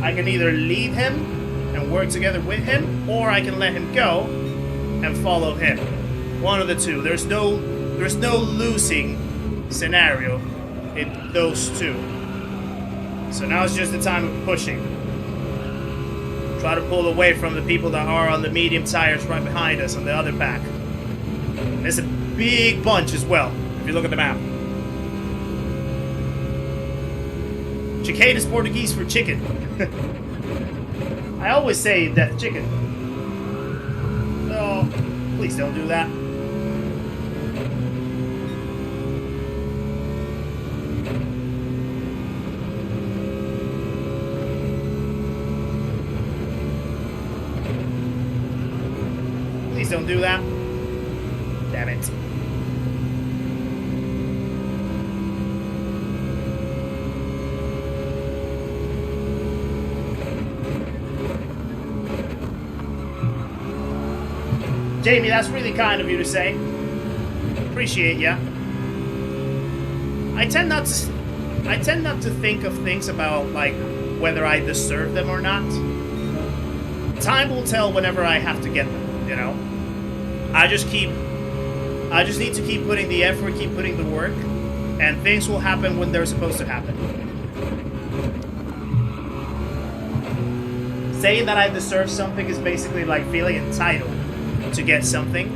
I can either lead him and work together with him, or I can let him go and follow him. One of the two. There's no losing scenario in those two. So now it's just the time of pushing. Try to pull away from the people that are on the medium tires right behind us on the other pack. And it's a big bunch as well, if you look at the map. Chicane is Portuguese for chicken. I always say death chicken. Oh, please don't do that. Please don't do that. Damn it. Jamie, that's really kind of you to say. Appreciate ya. I tend not to think of things about like whether I deserve them or not. Time will tell whenever I have to get them, you know. I just need to keep putting the effort, keep putting the work, and things will happen when they're supposed to happen. Saying that I deserve something is basically like feeling entitled to get something,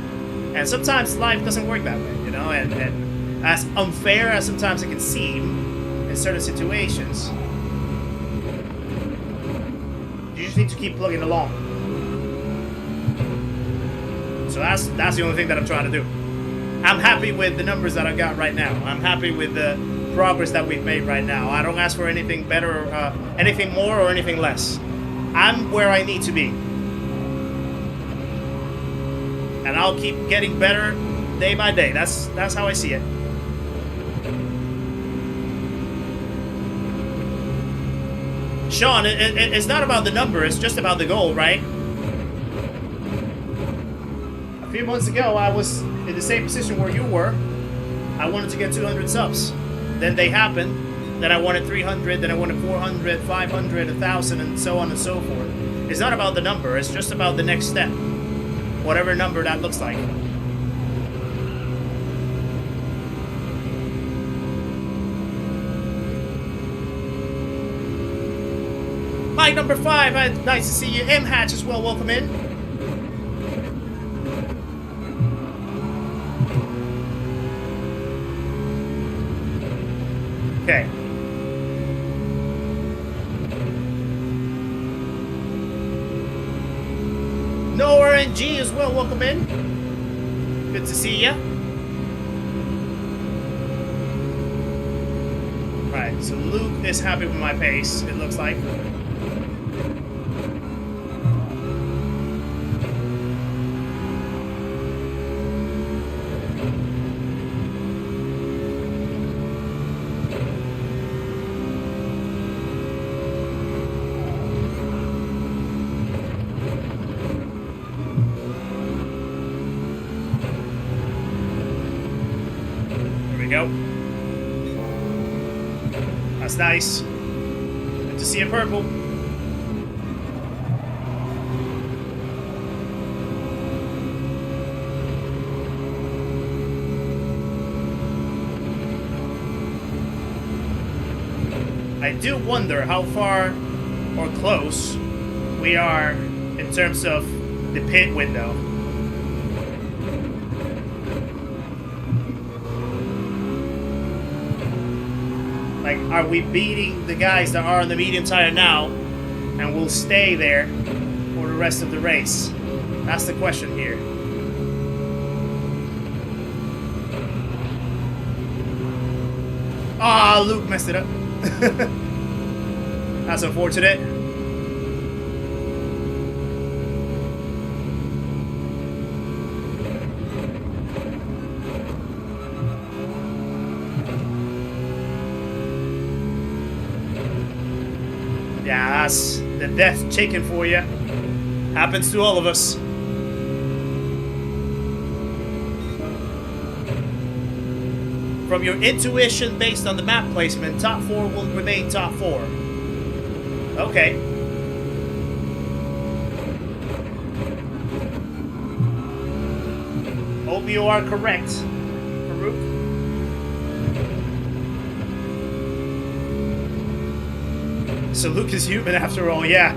and sometimes life doesn't work that way, you know, and as unfair as sometimes it can seem in certain situations, you just need to keep plugging along. So that's the only thing that I'm trying to do. I'm happy with the numbers that I've got right now. I'm happy with the progress that we've made right now. I don't ask for anything better, anything more or anything less. I'm where I need to be. And I'll keep getting better day by day. That's how I see it. Sean, it's not about the number, it's just about the goal, right? A few months ago, I was in the same position where you were. I wanted to get 200 subs. Then they happened. Then I wanted 300, then I wanted 400, 500, 1,000, and so on and so forth. It's not about the number, it's just about the next step. Whatever number that looks like. Mike number 5, nice to see you. M Hatch as well, welcome in. Okay. No RNG as well, welcome in. Good to see ya. Alright, so Luke is happy with my pace, it looks like. go. That's nice. Good to see a purple. I do wonder how far or close we are in terms of the pit window. Like, are we beating the guys that are on the medium tire now and will stay there for the rest of the race? That's the question here. Ah, Luke messed it up. That's unfortunate. Yeah, that's the death chicken for you. Happens to all of us. From your intuition based on the map placement, top 4 will remain top 4. Okay. Hope you are correct, Farouk. So Luke is human after all, yeah.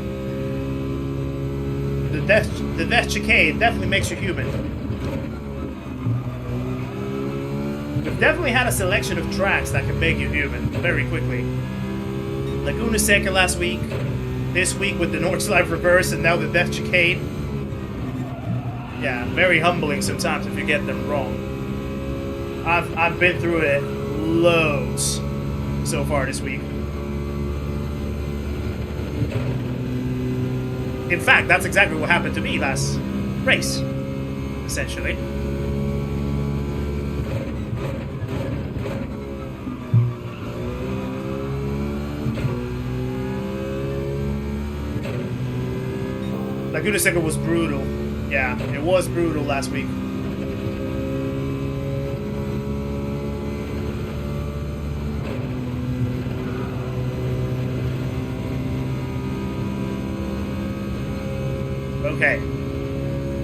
The death chicane definitely makes you human. We've definitely had a selection of tracks that can make you human very quickly. Laguna Seca last week, this week with the Nordschleife reverse, and now the death chicane. Yeah, very humbling sometimes if you get them wrong. I've been through it loads so far this week. In fact, that's exactly what happened to me last race, essentially. Laguna Seca was brutal. Yeah, it was brutal last week. Okay.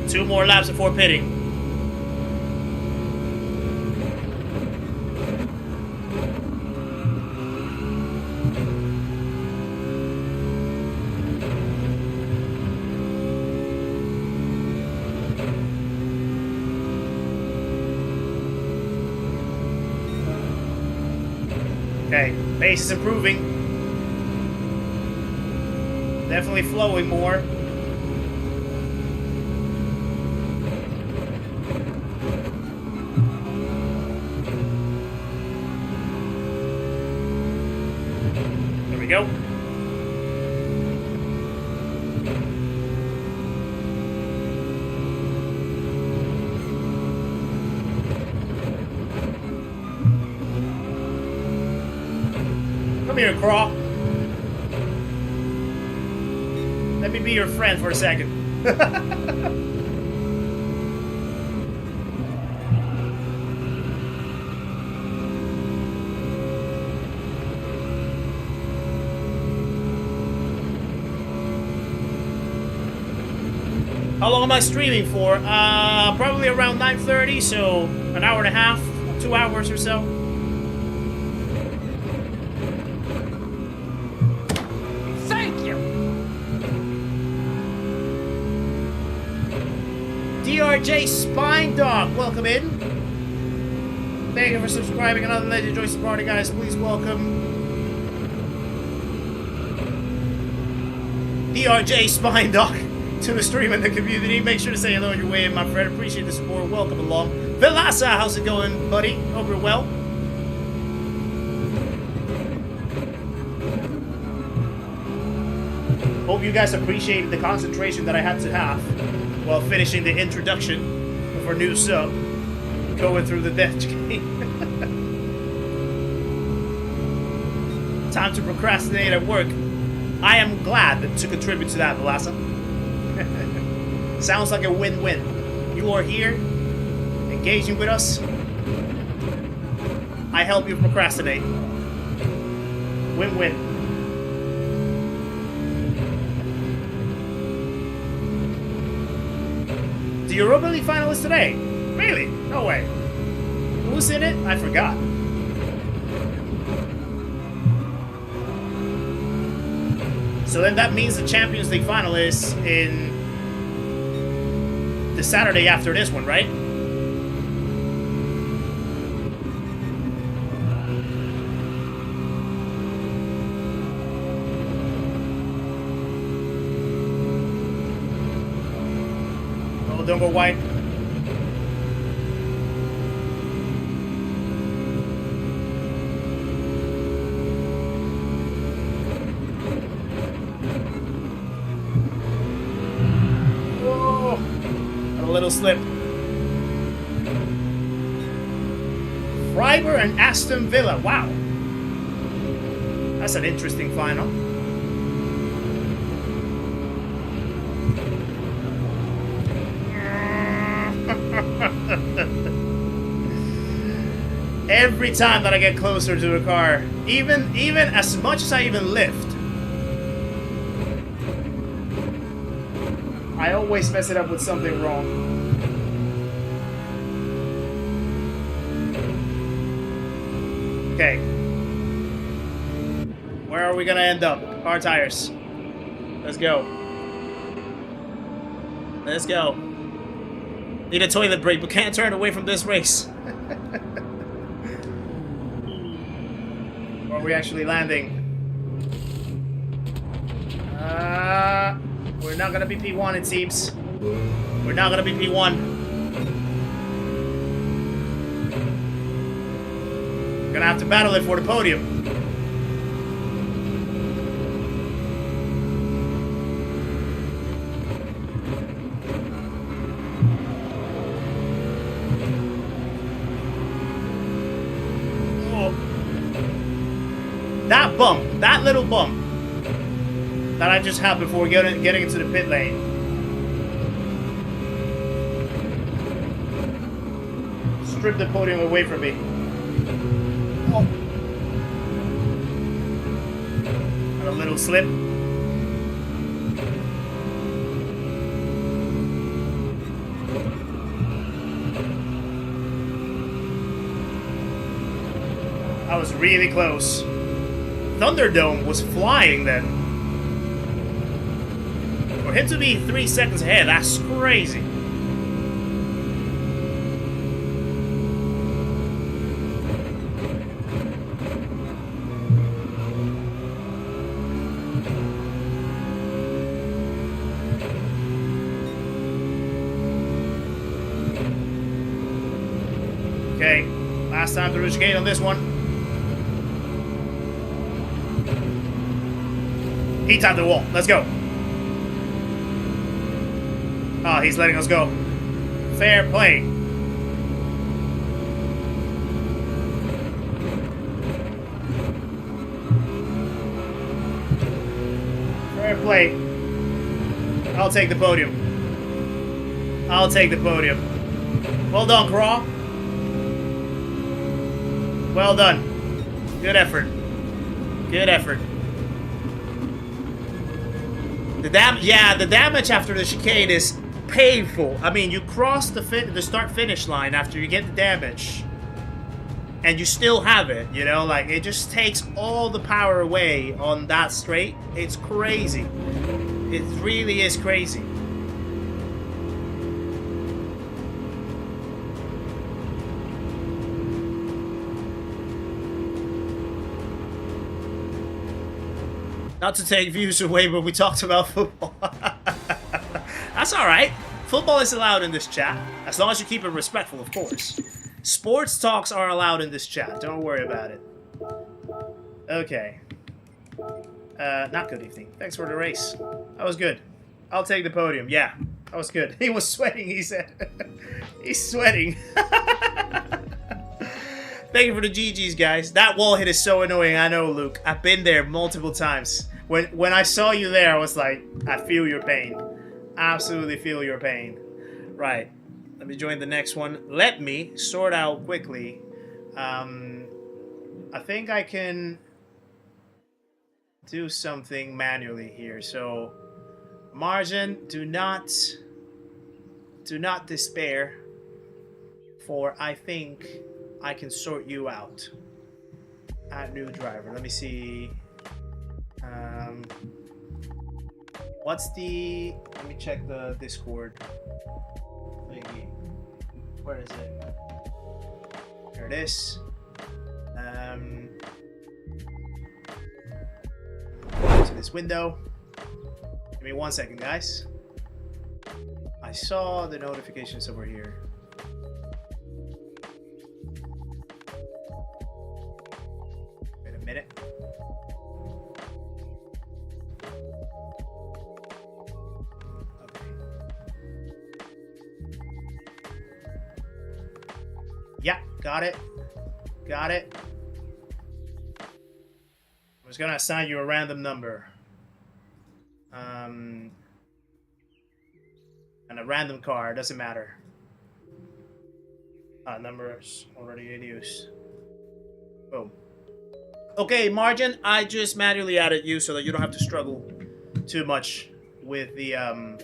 2 more laps before pitting. Okay, pace is improving. Definitely flowing more. There we go. Come here, Craw. Let me be your friend for a second. How long am I streaming for? Probably around 9:30, so an hour and a half, 2 hours or so. DRJ Spine Dog, welcome in. Thank you for subscribing. Another legend joins the party, guys. Please welcome DRJ Spine Dog to the stream and the community. Make sure to say hello on your way in, my friend. Appreciate the support. Welcome along. Velasa, how's it going, buddy? Hope you're well. Hope you guys appreciated the concentration that I had to have while finishing the introduction of our new sub, going through the death chicane. Time to procrastinate at work. I am glad to contribute to that, Velasa. Sounds like a win-win. You are here, engaging with us. I help you procrastinate. Win-win. The Europa League final is today. Really? No way. Who's in it? I forgot. So then that means the Champions League final is in the Saturday after this one, right? Oh, don't go wide. Little slip. Freiburg and Aston Villa. Wow. That's an interesting final. Every time that I get closer to a car, even as much as I even lift, I always mess it up with something wrong. Okay. Where are we gonna end up? Car tires. Let's go. Let's go. Need a toilet break, but can't turn away from this race. Where are we actually landing? We're not gonna be P1, it seems. We're not gonna be P1. We're gonna have to battle it for the podium. Oh. That bump, that little bump that I just had before getting into the pit lane. Strip the podium away from me. Oh. And a little slip. I was really close. Thunderdome was flying then. For him to be 3 seconds ahead, that's crazy. Okay, last time through the chicane on this one. He tapped the wall. Let's go. Oh, he's letting us go. Fair play. Fair play. I'll take the podium. I'll take the podium. Well done, Craw. Well done. Good effort. Good effort. The damage after the chicane is painful. I mean, you cross the start-finish line after you get the damage, and you still have it, you know? Like, it just takes all the power away on that straight. It's crazy. It really is crazy. Not to take views away, but we talked about football. That's alright. Football is allowed in this chat. As long as you keep it respectful, of course. Sports talks are allowed in this chat. Don't worry about it. Okay. Not good evening. Thanks for the race. That was good. I'll take the podium. Yeah, that was good. He was sweating, he said. He's sweating. Thank you for the GGs, guys. That wall hit is so annoying. I know, Luke. I've been there multiple times. When I saw you there, I was like, I feel your pain. Absolutely feel your pain. Right. Let me join the next one. Let me sort out quickly I think I can do something manually here. So, Margin, do not despair, for I think I can sort you out. Add new driver. Let me see. What's the? Let me check the Discord thingy. Where is it? Here it is. Go to this window. Give me 1 second, guys. I saw the notifications over here. Wait a minute. Okay. Yeah, got it. Got it. I'm just gonna assign you a random number. And a random car, doesn't matter. Numbers already in use. Boom. Okay, Margin, I just manually added you so that you don't have to struggle too much with the, I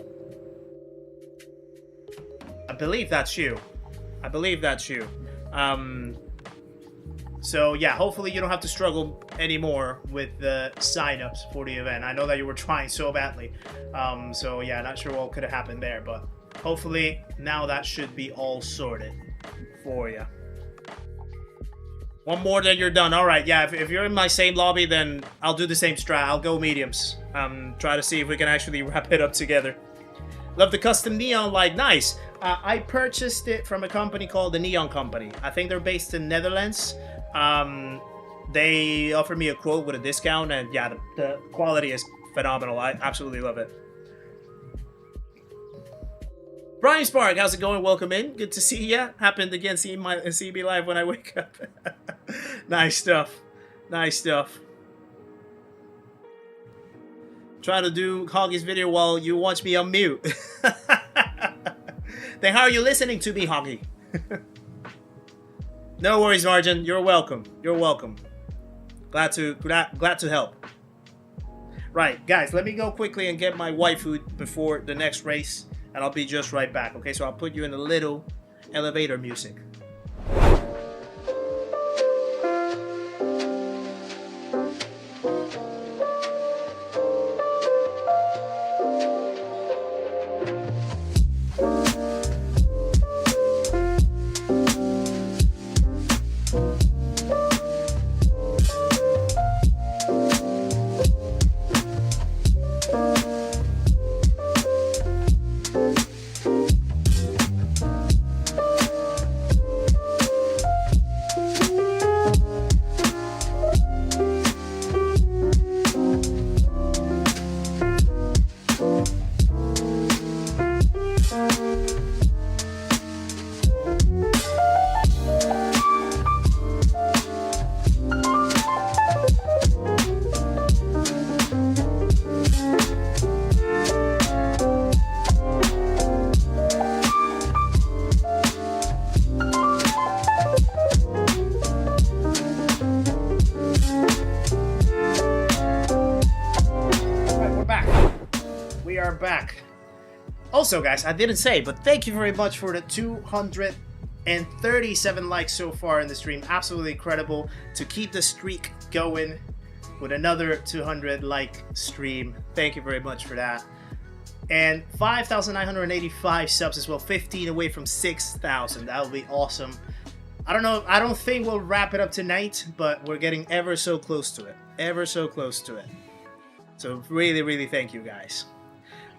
believe that's you. I believe that's you. So yeah, hopefully you don't have to struggle anymore with the sign-ups for the event. I know that you were trying so badly. So yeah, not sure what could have happened there, but hopefully now that should be all sorted for you. One more, then you're done. All right, yeah, if you're in my same lobby, then I'll do the same strat. I'll go mediums. Try to see if we can actually wrap it up together. Love the custom neon light. Nice. I purchased it from a company called the Neon Company. I think they're based in Netherlands. They offered me a quote with a discount, and yeah, the quality is phenomenal. I absolutely love it. Brian Spark, how's it going? Welcome in. Good to see ya. Happened again, see me live when I wake up. Nice stuff. Nice stuff. Try to do Hoggy's video while you watch me on mute. Then how are you listening to me, Hoggy? No worries, Margin. You're welcome. You're welcome. Glad to help. Right, guys, let me go quickly and get my waifu before the next race, and I'll be just right back. Okay, so I'll put you in a little elevator music. Also, guys, I didn't say, but thank you very much for the 237 likes so far in the stream. Absolutely incredible to keep the streak going with another 200 like stream. Thank you very much for that. And 5,985 subs as well, 15 away from 6,000. That would be awesome. I don't know, I don't think we'll wrap it up tonight, but we're getting ever so close to it. Ever so close to it. So really, really thank you, guys.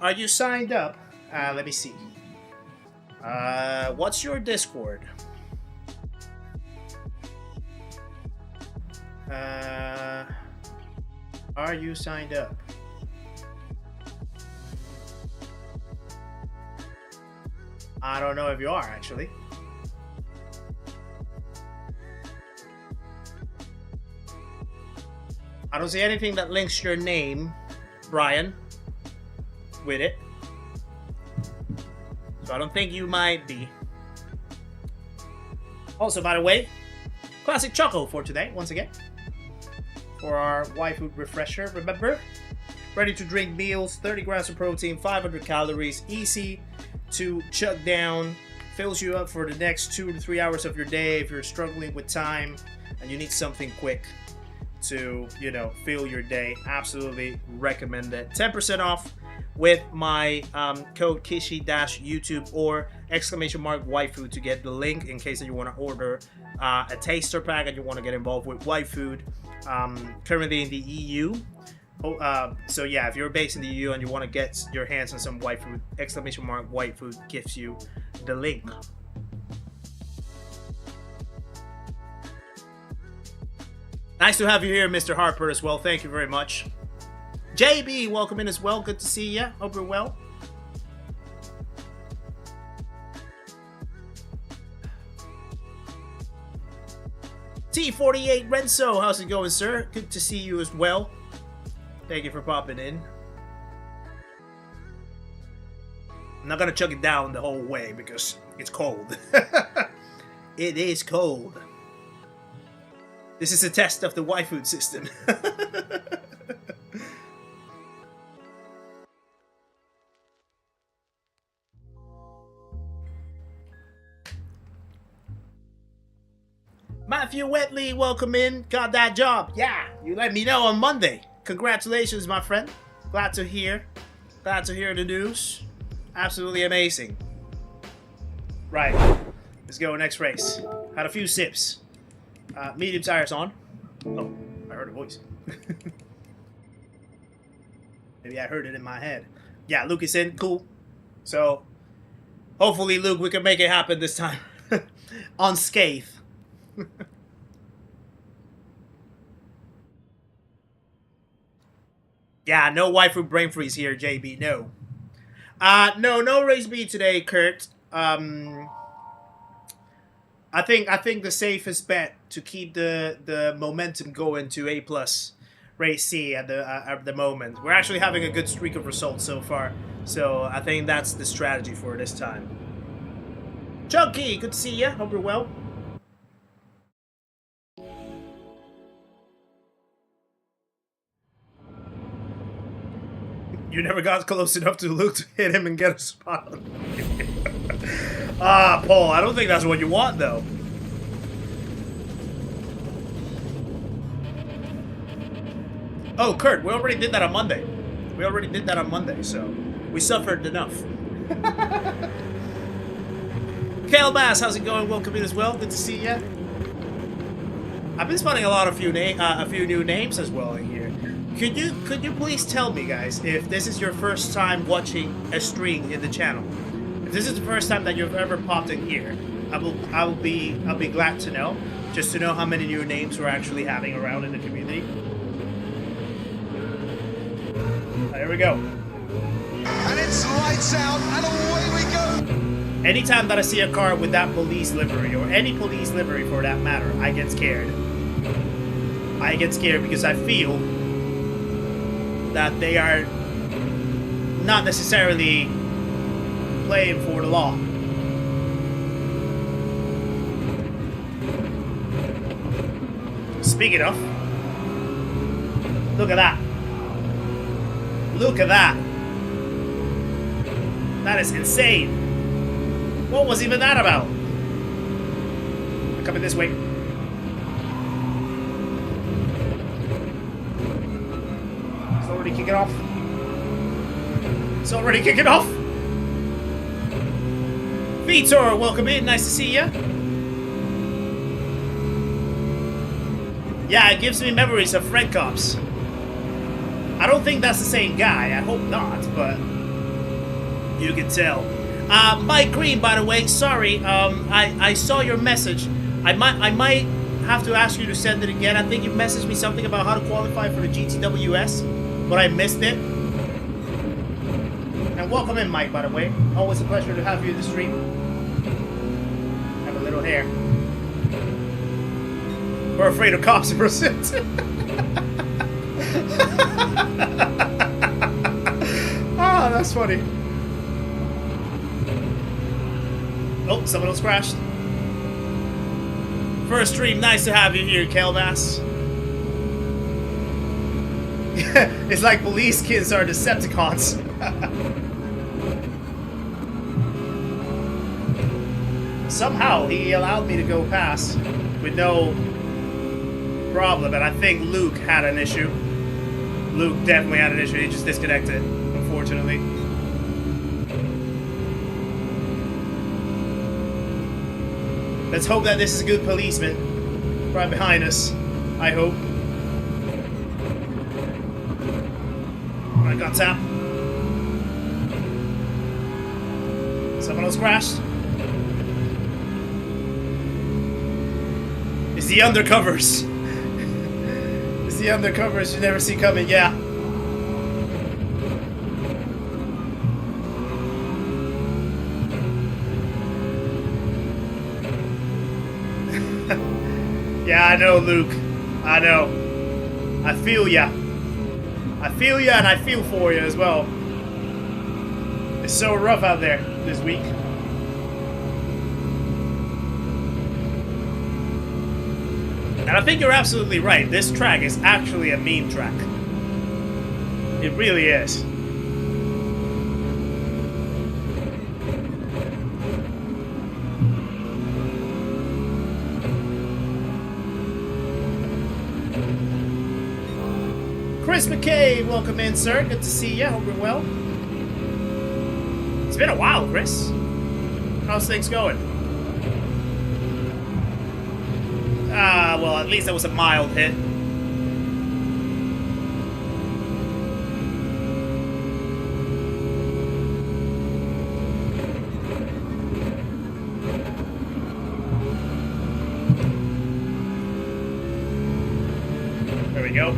Are you signed up? Let me see. What's your Discord? Are you signed up? I don't know if you are, actually. I don't see anything that links your name, Brian, with it. So I don't think you might be. Also, by the way, classic choco for today, once again. For our Y-Food refresher, remember? Ready to drink meals, 30 grams of protein, 500 calories, easy to chug down, fills you up for the next 2 to 3 hours of your day if you're struggling with time and you need something quick to, you know, fill your day. Absolutely recommend it. 10% off with my code Kizzi-YouTube or !YFood to get the link in case that you want to order a taster pack and you want to get involved with Y-Food. Currently in the EU. So yeah, if you're based in the EU and you want to get your hands on some Y-Food, !YFood gives you the link. Nice to have you here, Mr. Harper, as well. Thank you very much. JB, welcome in as well. Good to see you. Hope you're well. T48 Renzo, how's it going, sir? Good to see you as well. Thank you for popping in. I'm not gonna chug it down the whole way because it's cold. It is cold. This is a test of the Y-Food system. Matthew Wetley, welcome in. Got that job. Yeah, you let me know on Monday. Congratulations, my friend. Glad to hear. Glad to hear the news. Absolutely amazing. Right, let's go next race. Had a few sips. Medium tires on. Oh, I heard a voice. Maybe I heard it in my head. Yeah, Luke is in. Cool. So, hopefully, Luke, we can make it happen this time. Unscathed. Yeah, no Y-Food brain freeze here, JB. No. No race B today, Kurt. I think the safest bet to keep the momentum going to A+ race C at the moment. We're actually having a good streak of results so far, so I think that's the strategy for this time. Chunky, good to see you. Hope you're well. You never got close enough to Luke to hit him and get a spot on him. Ah, Paul, I don't think that's what you want, though. Oh, Kurt, we already did that on Monday. We already did that on Monday, so we suffered enough. Kale Bass, how's it going? Welcome in as well. Good to see you. I've been spotting a few new names as well in here. Could you please tell me, guys, if this is your first time watching a stream in the channel? If this is the first time that you've ever popped in here, I'll be glad to know, just to know how many new names we're actually having around in the community. There we go. And it's lights out, and away we go. Anytime that I see a car with that police livery, or any police livery for that matter, I get scared. I get scared because I feel that they are not necessarily playing for the law. Speaking of, look at that. Look at that. That is insane. What was even that about? They're coming this way. It's already kicking off. It's already kicking off. Vitor, welcome in. Nice to see you. Yeah, it gives me memories of Fred Cops. I don't think that's the same guy. I hope not, but you can tell. Mike Green, by the way, sorry. I saw your message. I might have to ask you to send it again. I think you messaged me something about how to qualify for the GTWS, but I missed it. And welcome in, Mike, by the way. Always a pleasure to have you in the stream. Have a little hair. We're afraid of cops in Brazil. Ah, that's funny. Oh, someone else crashed. First stream, nice to have you here, Kelmas. It's like police kids are Decepticons. Somehow he allowed me to go past with no problem, and I think Luke had an issue. Luke definitely had an issue. He just disconnected, unfortunately. Let's hope that this is a good policeman right behind us. I hope. Alright, got tap. Someone else crashed. It's the undercovers. It's the undercovers you never see coming, yeah. Yeah, I know, Luke. I know. I feel ya. I feel ya, and I feel for you as well. It's so rough out there this week. And I think you're absolutely right. This track is actually a meme track. It really is. Chris McKay, welcome in, sir. Good to see you. Hope you're well. It's been a while, Chris. How's things going? Well, at least that was a mild hit. There we go.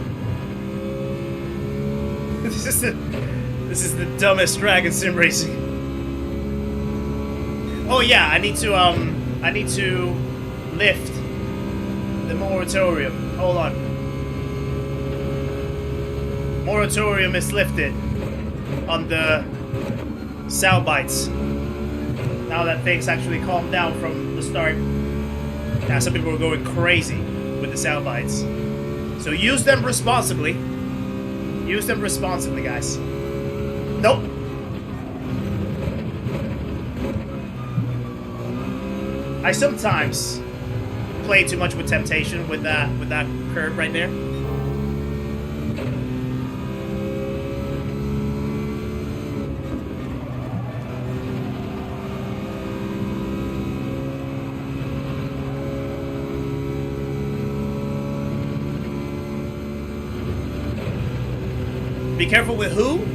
This is the dumbest Dragon Sim Racing. Oh yeah, I need to lift the moratorium. Hold on. Moratorium is lifted on the sound bites. Now that things actually calmed down from the start. Yeah, some people were going crazy with the sound bites. So use them responsibly. Use them responsibly, guys. Nope. I sometimes play too much with temptation with that curve right there. Be careful with who?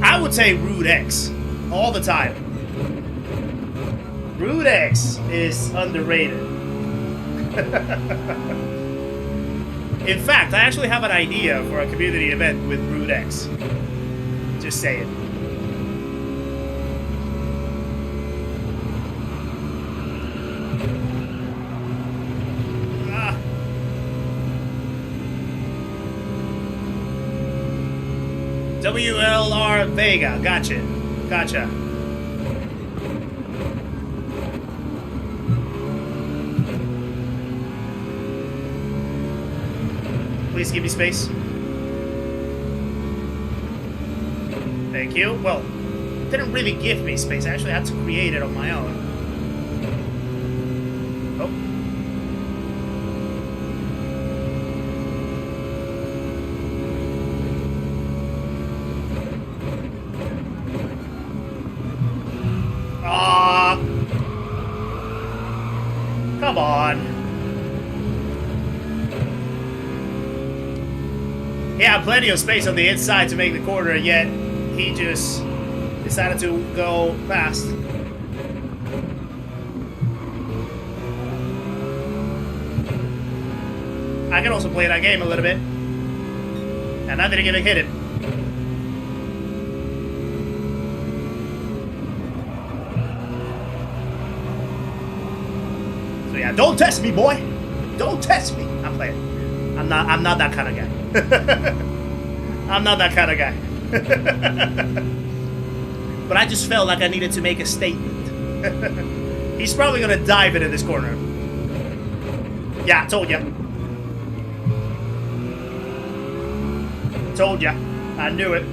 I would say Rude X all the time. Rude X is underrated. In fact, I actually have an idea for a community event with Rude X. Just saying. WLR Vega, gotcha. Gotcha. Please give me space. Thank you. Well, it didn't really give me space. I actually had to create it on my own. Oh. Come on. He had plenty of space on the inside to make the corner, yet he just decided to go fast. I can also play that game a little bit. And I didn't even hit it. So yeah, don't test me, boy. Don't test me. I'm playing. I'm not that kind of guy. I'm not that kind of guy. But I just felt like I needed to make a statement. He's probably gonna dive into this corner. Yeah, I told ya. Told ya. I knew it.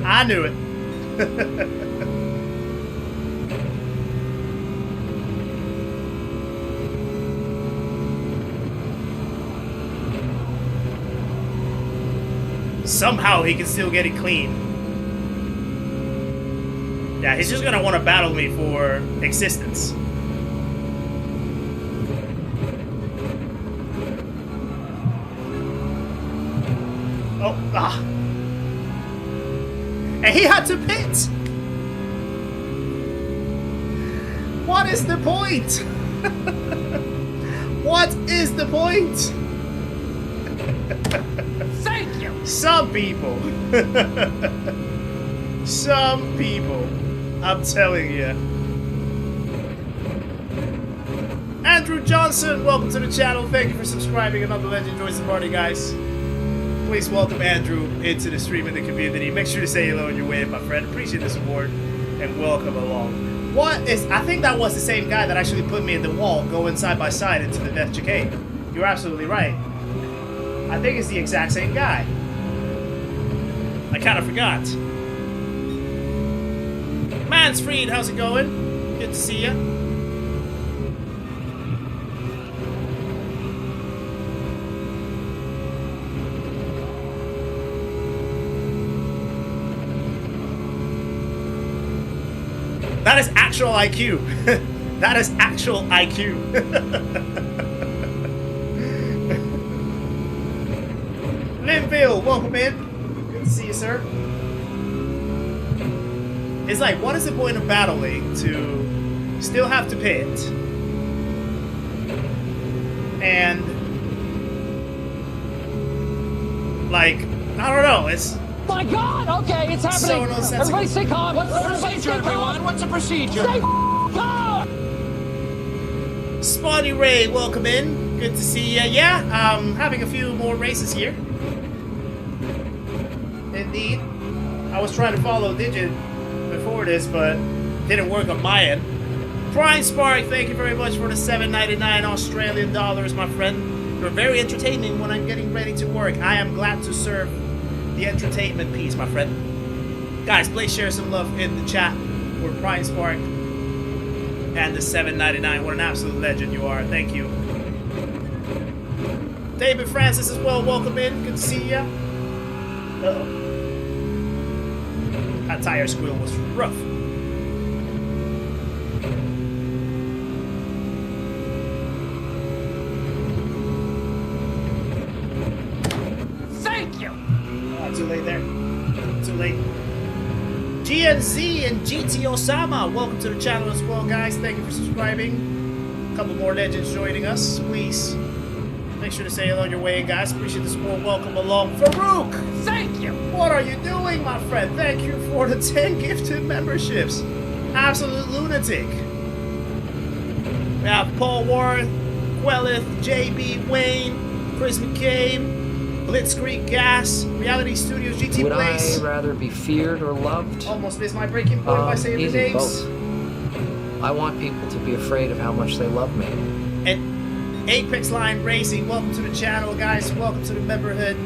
I knew it. Somehow he can still get it clean. Yeah, he's just gonna want to battle me for existence. Oh, ah. And he had to pit! What is the point? What is the point? Thank you. Some people. Some people. I'm telling you. Andrew Johnson, welcome to the channel. Thank you for subscribing. Another legend joins the party, guys. Please welcome Andrew into the stream in the community. Make sure to say hello on your way, my friend. Appreciate the support and welcome along. What is? I think that was the same guy that actually put me in the wall, going side by side into the death chicane. You're absolutely right. I think it's the exact same guy. I kind of forgot. Mansfried, how's it going? Good to see ya. That is actual IQ. That is actual IQ. Linville, welcome in. Good to see you, sir. It's like, what is the point of battling to still have to pit? And like, I don't know, it's My God! Okay, it's happening. So Everybody stay calm. What's the procedure, everyone? What's the procedure? Stay calm! Spawny Ray, welcome in. Good to see ya. Yeah, having a few more races here. Indeed. I was trying to follow Digit before this, but didn't work on my end. Prime Spark, thank you very much for the $7.99 Australian dollars, my friend. You're very entertaining when I'm getting ready to work. I am glad to serve the entertainment piece, my friend. Guys, please share some love in the chat for Prime Spark and the $7.99. What an absolute legend you are. Thank you. David Francis as well, welcome in. Good to see ya. Uh-oh. That tire squeal was rough. Thank you! Too late there. Too late. GNZ and GT Osama, welcome to the channel as well, guys. Thank you for subscribing. A couple more legends joining us. Please make sure to say hello on your way, guys. Appreciate the support. Welcome along. Farouk! Thank you! What are you doing, my friend? Thank you for the 10 gifted memberships. Absolute lunatic. We have Paul Ward, Quellith, JB, Wayne, Chris McCabe, Blitzkrieg Gas, Reality Studios, GT Would Blaze. I rather be feared or loved? Almost missed my breaking point by saying the easy, names. both. I want people to be afraid of how much they love me. And Apex Line Racing, welcome to the channel, guys. Welcome to the memberhood.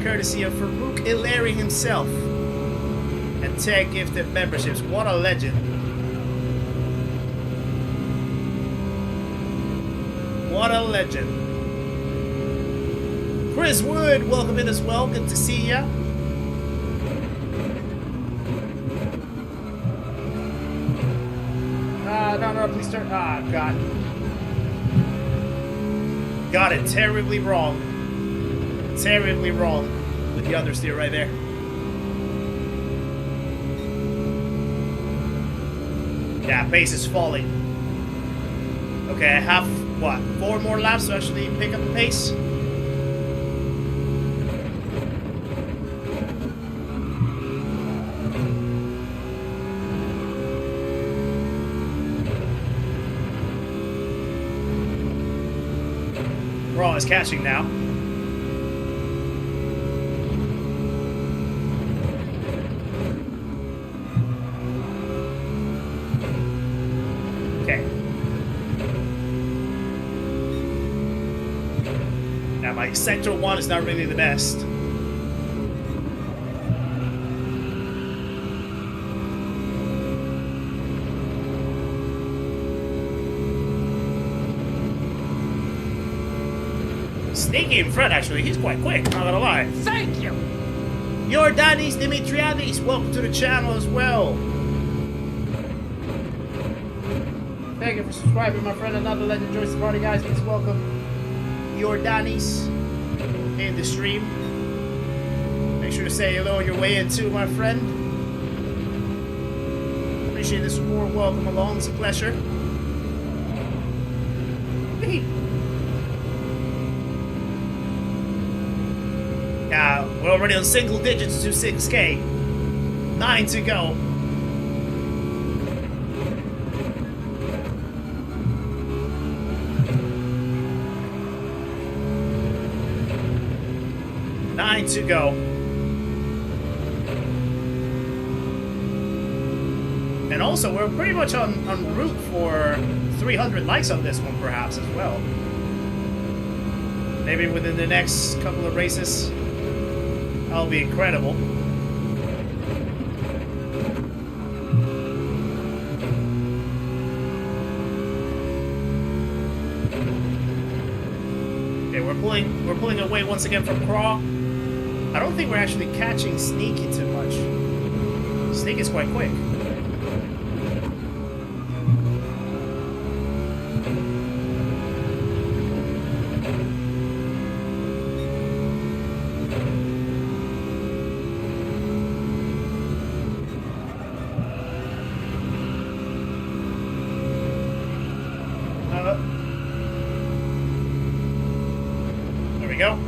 Courtesy of Farouk Ilari himself. And 10 gifted memberships. What a legend. What a legend. Chris Wood, welcome in as well. Good to see ya. No, please turn. Ah, God. Got it terribly wrong. Terribly wrong with the understeer right there. Yeah, pace is falling. Okay, I have, what, 4 more laps to actually pick up the pace? Raw is catching now. Okay, Like, Sector 1 is not really the best. Sneaky in front, actually. He's quite quick, not gonna lie. Thank you! Jordanis Dimitriadis, welcome to the channel as well. Thank you for subscribing, my friend. Another legend joins the party, guys. Please welcome Jordanis in the stream. Make sure to say hello on your way in too, my friend. Appreciate the support. Welcome along. It's a pleasure. Yeah, we're already on single digits to 6K. 9 to go. To go. And also, we're pretty much on route for 300 likes on this one, perhaps, as well. Maybe within the next couple of races. That'll be incredible. Okay, we're pulling away once again from Craw. I don't think we're actually catching Sneaky too much. Sneaky is quite quick. There we go.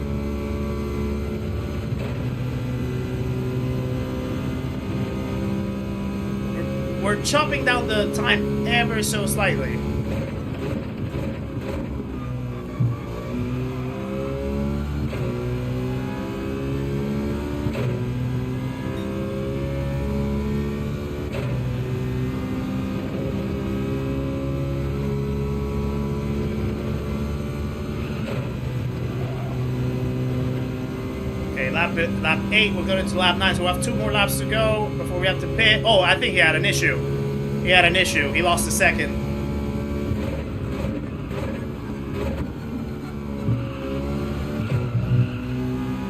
We're chopping down the time ever so slightly. Okay, lap 8, we're going into lap 9, so we'll have 2 more laps to go before we have to pit. Oh, I think he had an issue. He had an issue. He lost a second.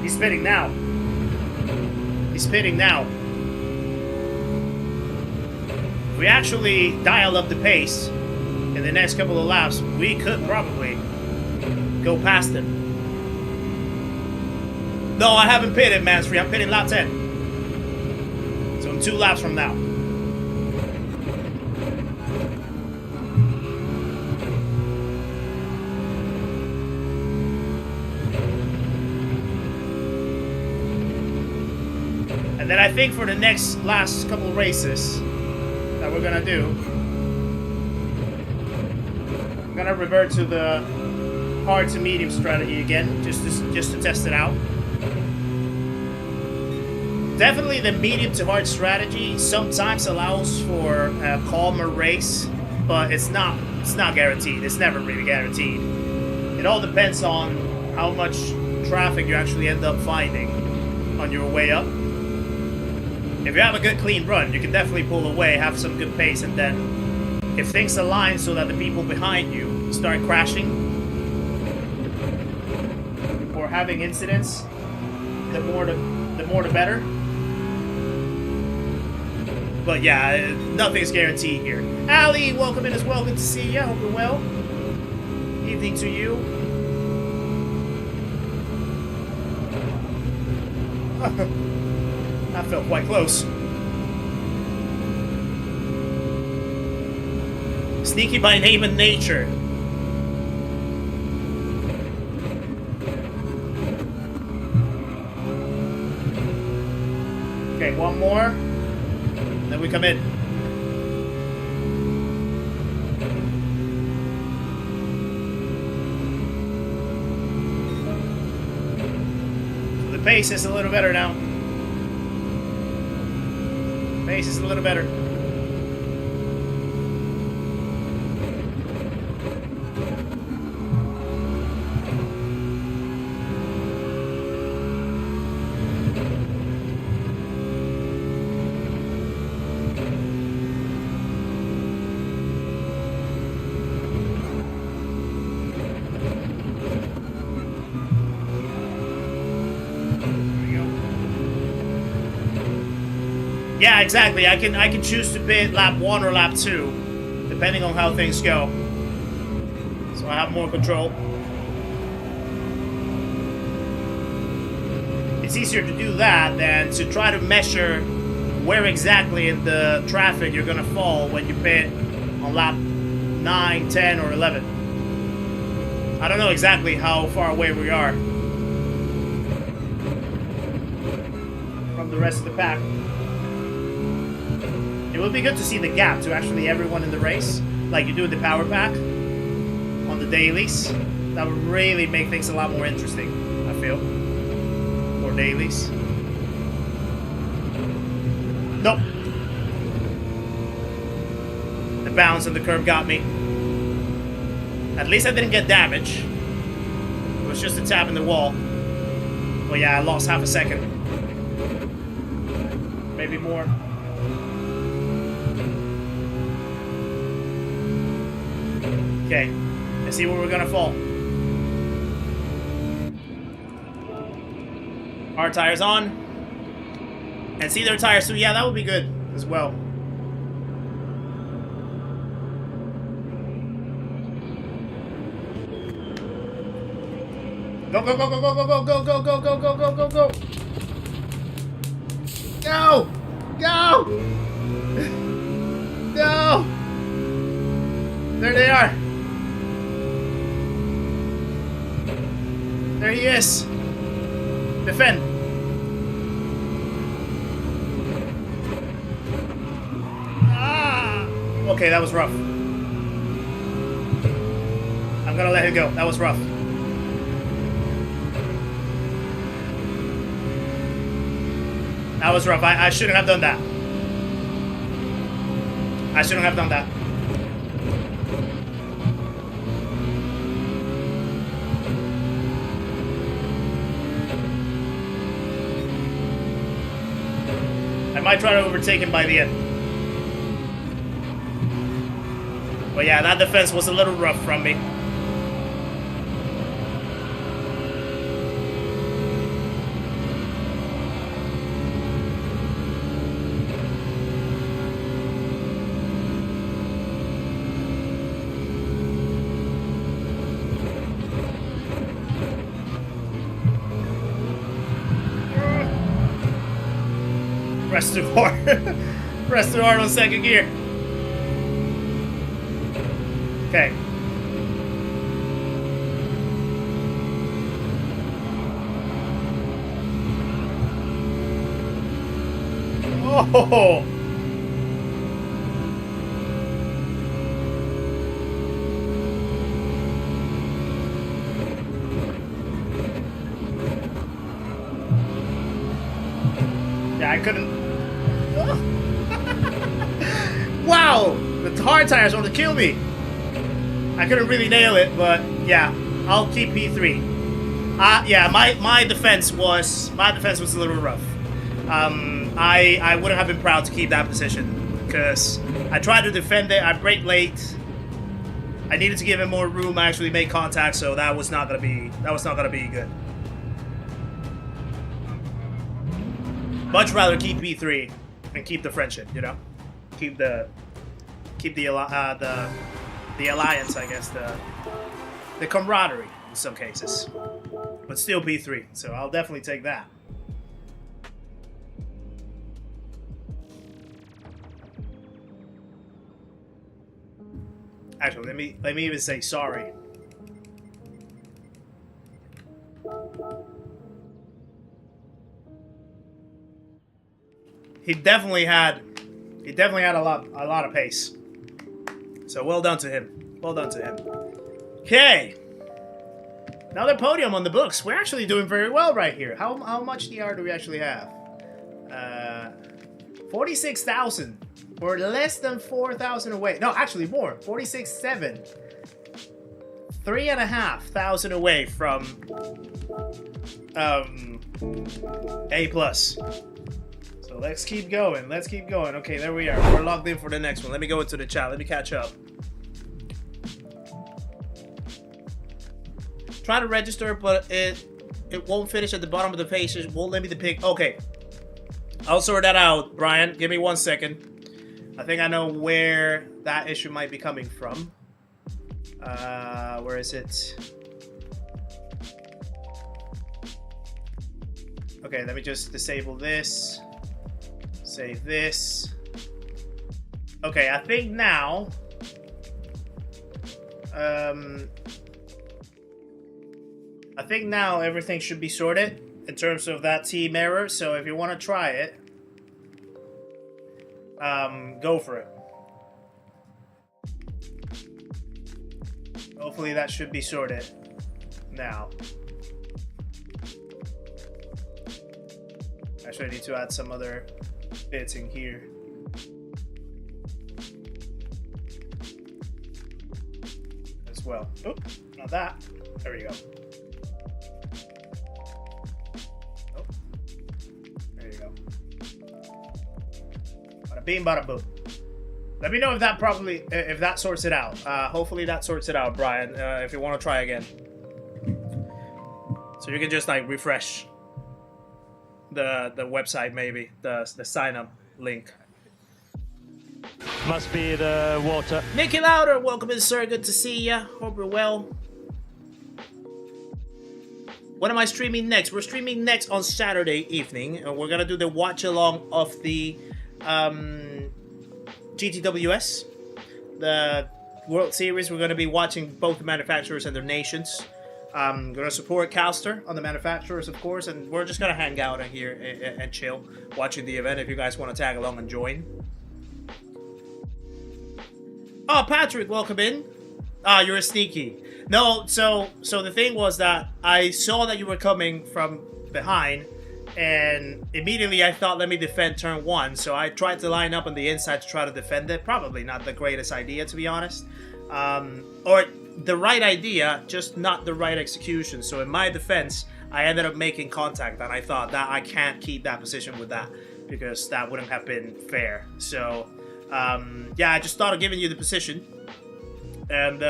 He's pitting now. He's pitting now. If we actually dial up the pace in the next couple of laps, we could probably go past him. No, I haven't pitted, Mansfree. I'm pitting lap 10. So I'm 2 laps from now. And then I think for the last couple of races that we're gonna do, I'm gonna revert to the hard to medium strategy again, just to test it out. Definitely the medium to hard strategy sometimes allows for a calmer race, but it's not guaranteed. It's never really guaranteed. It all depends on how much traffic you actually end up finding on your way up. If you have a good clean run, you can definitely pull away, have some good pace, and then if things align so that the people behind you start crashing or having incidents, the more the better. But yeah, nothing's guaranteed here. Ali, welcome in as well. Good to see you. Hope you're well. Evening to you. That felt quite close. Sneaky by name and nature. Okay, one more. Then we come in. So the pace is a little better now. Pace is a little better. Yeah, exactly. I can choose to pit lap 1 or lap 2, depending on how things go. So I have more control. It's easier to do that than to try to measure where exactly in the traffic you're gonna fall when you pit on lap 9, 10, or 11. I don't know exactly how far away we are from the rest of the pack. It would be good to see the gap to actually everyone in the race, like you do with the power pack on the dailies. That would really make things a lot more interesting, I feel, for dailies. Nope. The bounce and the curve got me. At least I didn't get damage. It was just a tap in the wall. Well, yeah, I lost half a second. Maybe more. Okay, let's see where we're gonna fall. Hard tires on. And see their tires too. Yeah, that would be good as well. Go, go, go, go, go, go, go, go, go, go, go, go, go, go, go. Go! Go! Go! There they are. There he is. Defend. Ah! Okay, that was rough. I'm gonna let it go. That was rough. That was rough. I shouldn't have done that. I shouldn't have done that. I might try to overtake him by the end. But yeah, that defense was a little rough from me. Press too hard. Press too hard on second gear. Okay. Oh! Yeah, I couldn't. Wow! The hard tires want to kill me. I couldn't really nail it, but yeah, I'll keep P3. Yeah, my defense was a little rough. I wouldn't have been proud to keep that position because I tried to defend it. I braked late. I needed to give him more room. I actually made contact, so that was not gonna be good. Much rather keep P3 and keep the friendship, you know, keep the alliance, I guess, the camaraderie in some cases, but still P3. So I'll definitely take that. Actually, let me even say sorry. He definitely had a lot of pace. So well done to him. Well done to him. Okay. Another podium on the books. We're actually doing very well right here. How much DR do we actually have? 46,000. We're less than 4,000 away. No, actually more. 46,700. 3,500 away from A+. So let's keep going. Let's keep going. Okay, there we are. We're logged in for the next one. Let me go into the chat. Let me catch up. Try to register, but it won't finish at the bottom of the page. It won't let me to pick. Okay. I'll sort that out, Brian. Give me 1 second. I think I know where that issue might be coming from. Where is it? Okay, let me just disable this. Save this. Okay, I think now... I think now everything should be sorted in terms of that team error. So if you want to try it, go for it. Hopefully that should be sorted now. Actually, I need to add some other bits in here. As well. Oop, not that. There we go. Oh, there you go. Bada bing, bada boom. Let me know if that sorts it out. Hopefully that sorts it out, Brian. If you want to try again, so you can just like refresh the website, maybe the sign up link. Must be the water. Nicky Louder, welcome in, sir. Good to see ya. Hope you're well. What am I streaming next? We're streaming next on Saturday evening, and we're gonna do the watch along of the GTWS, the World Series. We're gonna be watching both the manufacturers and their nations. Gonna support Calster on the manufacturers, of course, and we're just gonna hang out in here and chill, watching the event. If you guys want to tag along and join. Oh, Patrick, welcome in. Ah, you're a sneaky. No, so the thing was that I saw that you were coming from behind, and immediately I thought, let me defend turn 1. So I tried to line up on the inside to try to defend it. Probably not the greatest idea, to be honest. Or the right idea, just not the right execution. So in my defense, I ended up making contact, and I thought that I can't keep that position with that, because that wouldn't have been fair. So yeah, I just thought of giving you the position, and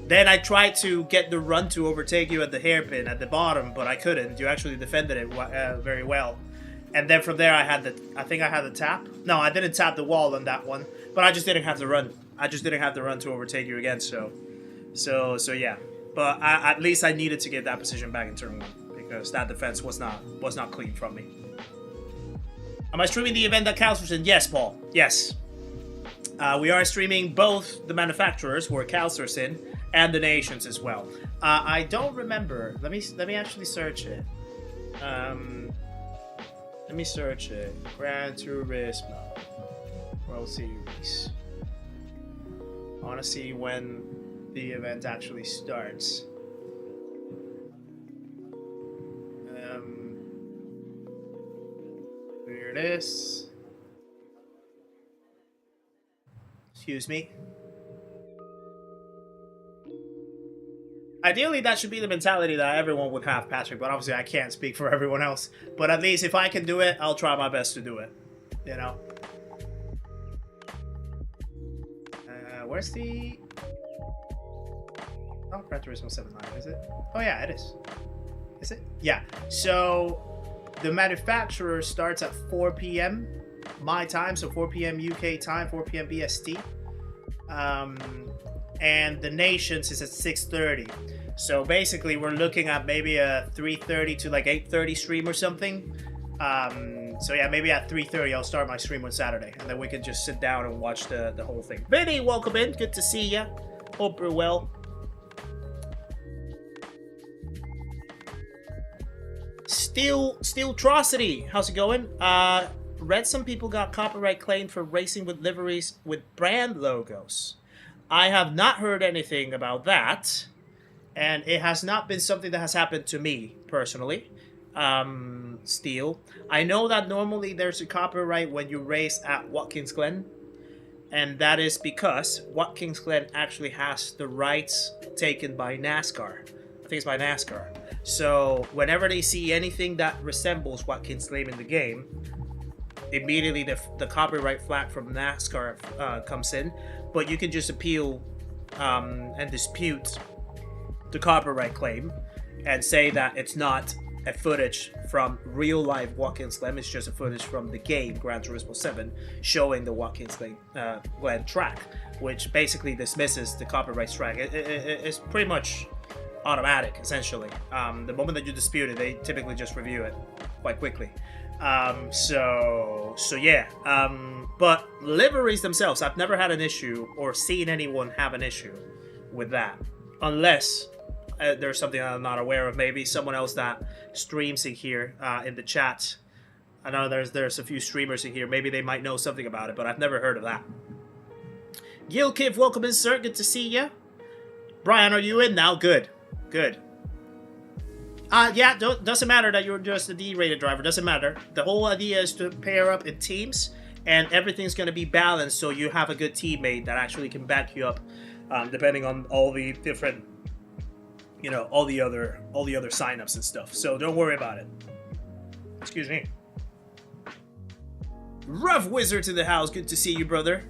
then I tried to get the run to overtake you at the hairpin at the bottom, but I couldn't. You actually defended it very well, and then from there I think I had the tap. No, I didn't tap the wall on that one, but I just didn't have the run. I just didn't have the run to overtake you again. So yeah. But at least I needed to get that position back in turn 1, because that defense was not clean from me. Am I streaming the event that Calster's? Yes, Paul. Yes. We are streaming both the manufacturers, where Calster's in, and the nations as well. I don't remember. Let me actually search it. Let me search it. Gran Turismo World Series. I want to see when the event actually starts. Here it is. Excuse me. Ideally, that should be the mentality that everyone would have, Patrick, but obviously I can't speak for everyone else. But at least if I can do it, I'll try my best to do it. You know? Where's the... Oh, Gran Turismo 7.9, is it? Oh yeah, it is. Is it? Yeah. So, the manufacturer starts at 4 p.m. my time, so 4 p.m. UK time, 4 p.m. BST. And the nations is at 6:30. So basically we're looking at maybe a 3:30 to like 8:30 stream or something. So yeah, maybe at 3:30 I'll start my stream on Saturday, and then we can just sit down and watch the whole thing. Vinny, welcome in. Good to see ya. Hope you're well. Steeltrocity, how's it going? Read some people got copyright claimed for racing with liveries with brand logos. I have not heard anything about that, and it has not been something that has happened to me personally. Steel. I know that normally there's a copyright when you race at Watkins Glen, and that is because Watkins Glen actually has the rights taken by NASCAR. I think it's by NASCAR. So whenever they see anything that resembles Watkins Glen in the game, immediately the copyright flag from NASCAR comes in. But you can just appeal and dispute the copyright claim and say that it's not a footage from real live Watkins Glen. It's just a footage from the game Gran Turismo 7 showing the Watkins Glen track, which basically dismisses the copyright strike. It's pretty much automatic, essentially. The moment that you dispute it, they typically just review it quite quickly. So yeah. But liveries themselves, I've never had an issue or seen anyone have an issue with that, unless there's something I'm not aware of. Maybe someone else that streams in here in the chat. I know there's a few streamers in here. Maybe they might know something about it, but I've never heard of that. Gil Kiv, welcome in, sir. Good to see you. Brian, are you in now? Good. Good. Yeah, doesn't matter that you're just a D-rated driver. Doesn't matter. The whole idea is to pair up in teams, and everything's going to be balanced so you have a good teammate that actually can back you up, depending on all the different, you know, all the other signups and stuff. So don't worry about it. Excuse me. Rough Wizards in the house. Good to see you, brother.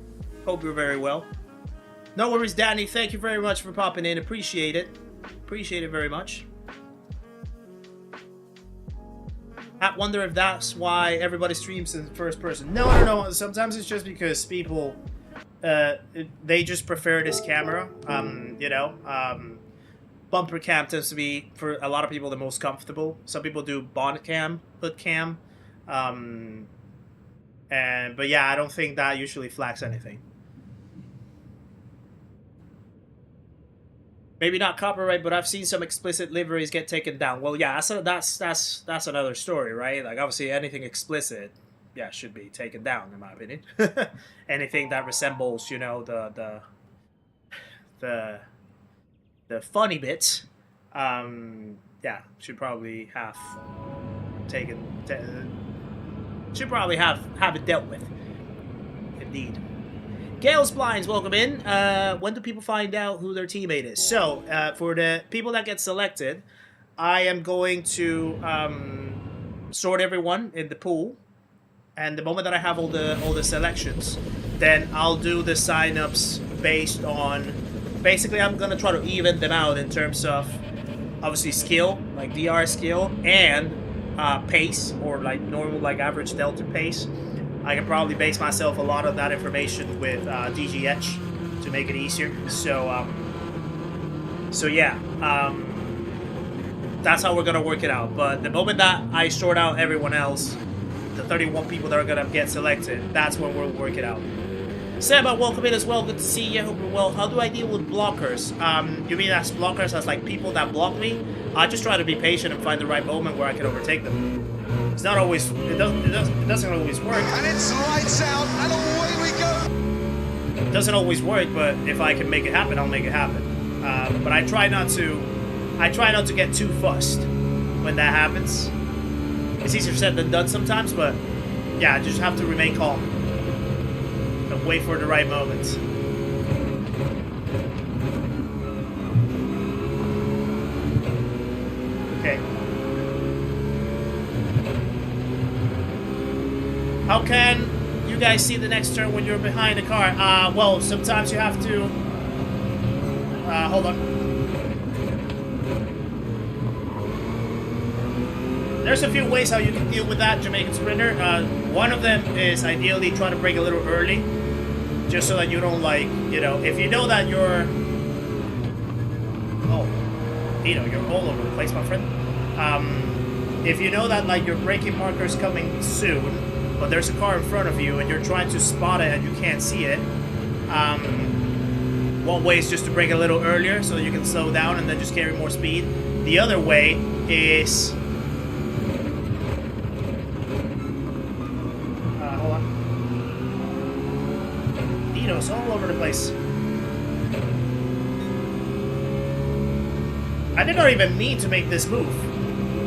Hope you're very well. No worries, Danny. Thank you very much for popping in. Appreciate it. Appreciate it very much. I wonder if that's why everybody streams in first person. No. Sometimes it's just because people, they just prefer this camera. You know, bumper cam tends to be, for a lot of people, the most comfortable. Some people do bonnet cam, hood cam. But yeah, I don't think that usually flags anything. Maybe not copyright, but I've seen some explicit liveries get taken down. Well, yeah, that's another story, right? Like, obviously, anything explicit, yeah, should be taken down, in my opinion. Anything that resembles, you know, the funny bits, yeah, should probably have should probably have it dealt with. Indeed. Gales Blinds, welcome in. When do people find out who their teammate is? So, for the people that get selected, I am going to sort everyone in the pool, and the moment that I have all the selections, then I'll do the signups based on. Basically, I'm gonna try to even them out in terms of obviously skill, like DR skill, and pace, or like normal, like average delta pace. I can probably base myself a lot of that information with DGH to make it easier. So yeah, that's how we're gonna work it out. But the moment that I sort out everyone else, the 31 people that are gonna get selected, that's when we'll work it out. Seba, welcome in as well. Good to see you. Hope you're well. How do I deal with blockers? You mean as blockers as like people that block me? I just try to be patient and find the right moment where I can overtake them. It's not always. It doesn't always work. And it's lights out, and away we go. It doesn't always work, but if I can make it happen, I'll make it happen. But I try not to get too fussed when that happens. It's easier said than done sometimes, but yeah, I just have to remain calm and wait for the right moment. Okay. How can you guys see the next turn when you're behind the car? Well, sometimes you have to... hold on. There's a few ways how you can deal with that, Jamaican Sprinter. One of them is ideally try to brake a little early, just so that you don't, like, you know, if you know that you're... Oh, you know, you're all over the place, my friend. If you know that, like, your braking marker is coming soon, but there's a car in front of you and you're trying to spot it and you can't see it, one way is just to brake a little earlier so that you can slow down and then just carry more speed. The other way is... hold on. Dino's all over the place. I did not even mean to make this move,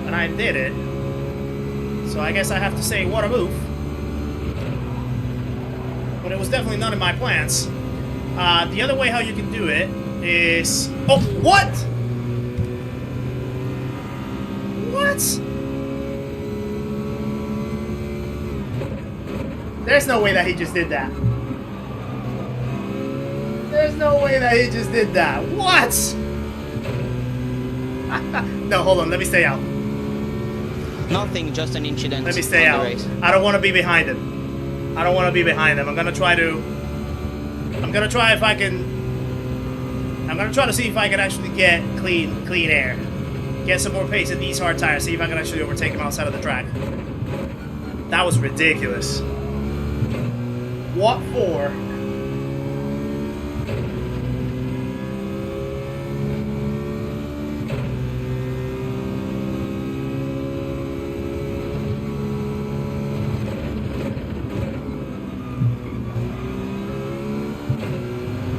and I did it. So I guess I have to say, what a move. But it was definitely none of my plans. The other way how you can do it is... Oh, what? What? There's no way that he just did that. There's no way that he just did that. What? No, hold on. Let me stay out. Nothing, just an incident. Let me stay on the out. race. I don't want to be behind him. I don't want to be behind him. I'm gonna try to see if I can actually get clean air. Get some more pace in these hard tires. See if I can actually overtake him outside of the track. That was ridiculous. What for?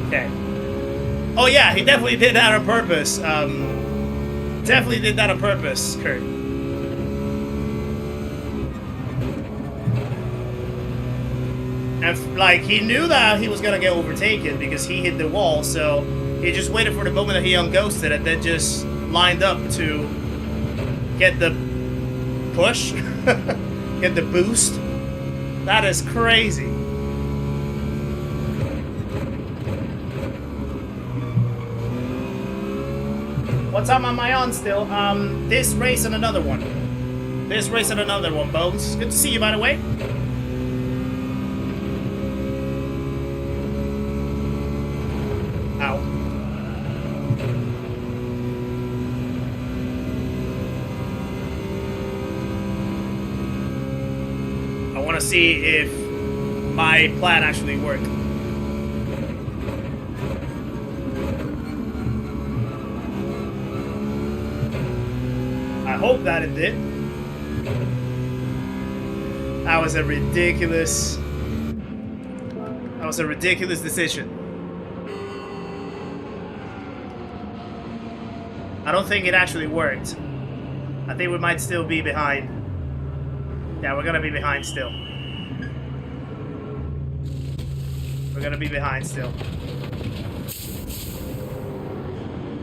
Okay. Oh yeah, he definitely did that on purpose. Definitely did that on purpose, Kurt. And like, he knew that he was gonna get overtaken because he hit the wall, so he just waited for the moment that he unghosted and then just lined up to get the push, get the boost. That is crazy. What time am I on still? This race and another one. This race and another one, Bones. Good to see you, by the way. Ow. I want to see if my plan actually worked. I hope that it did. That was a ridiculous decision. I don't think it actually worked. I think we might still be behind. Yeah, we're gonna be behind still. We're gonna be behind still.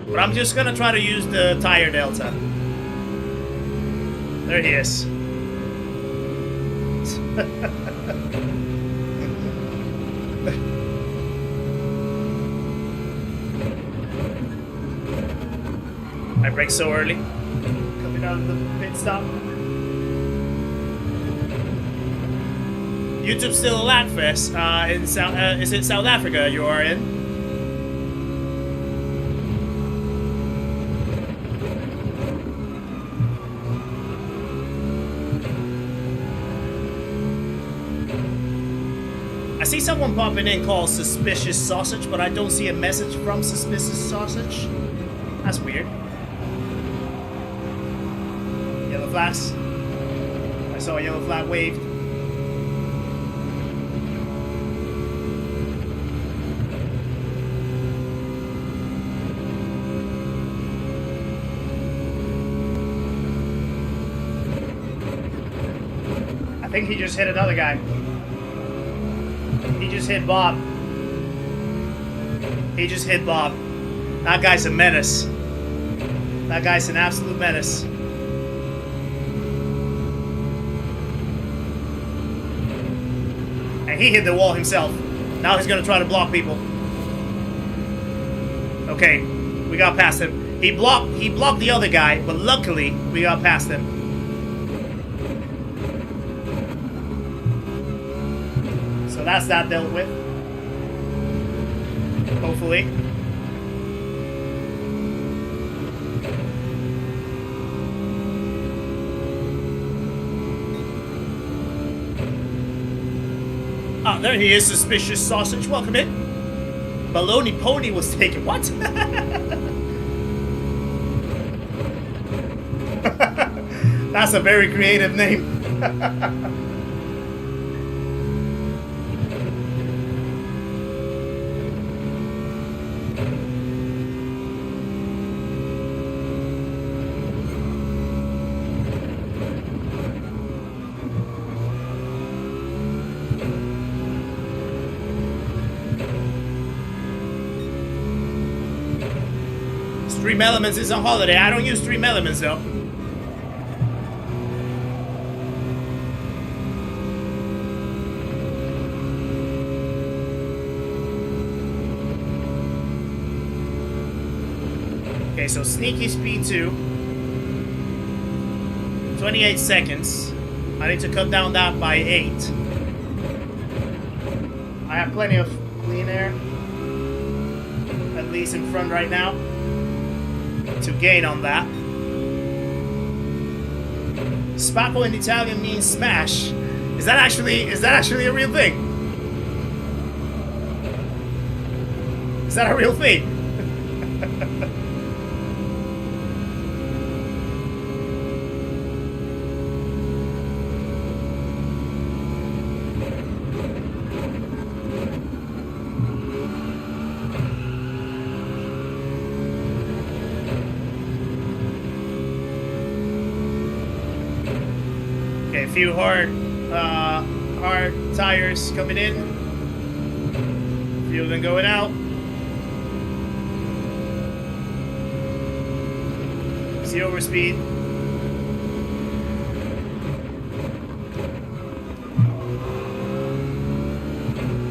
But I'm just gonna try to use the tire delta. There he is. I brake so early. Coming out of the pit stop. YouTube's still a lag fest. Is it South Africa you are in? I see someone popping in called Suspicious Sausage, but I don't see a message from Suspicious Sausage. That's weird. Yellow flags. I saw a yellow flag waved. I think he just hit another guy. He just hit Bob. He just hit Bob. That guy's a menace. That guy's an absolute menace. And he hit the wall himself. Now he's gonna try to block people. Okay, we got past him. He blocked the other guy, but luckily we got past him. So that's that dealt with. Hopefully. Ah, there he is, Suspicious Sausage. Welcome in. Baloney Pony was taken. What? That's a very creative name. Stream Elements is on holiday. I don't use Stream Elements though. Okay, so sneaky speed 2. 28 seconds. I need to cut down that by 8. I have plenty of clean air, at least in front right now, to gain on that. Spacco in Italian means smash. Is that actually a real thing? Is that a real thing? Okay, a few hard tires coming in. A few of them going out. See overspeed.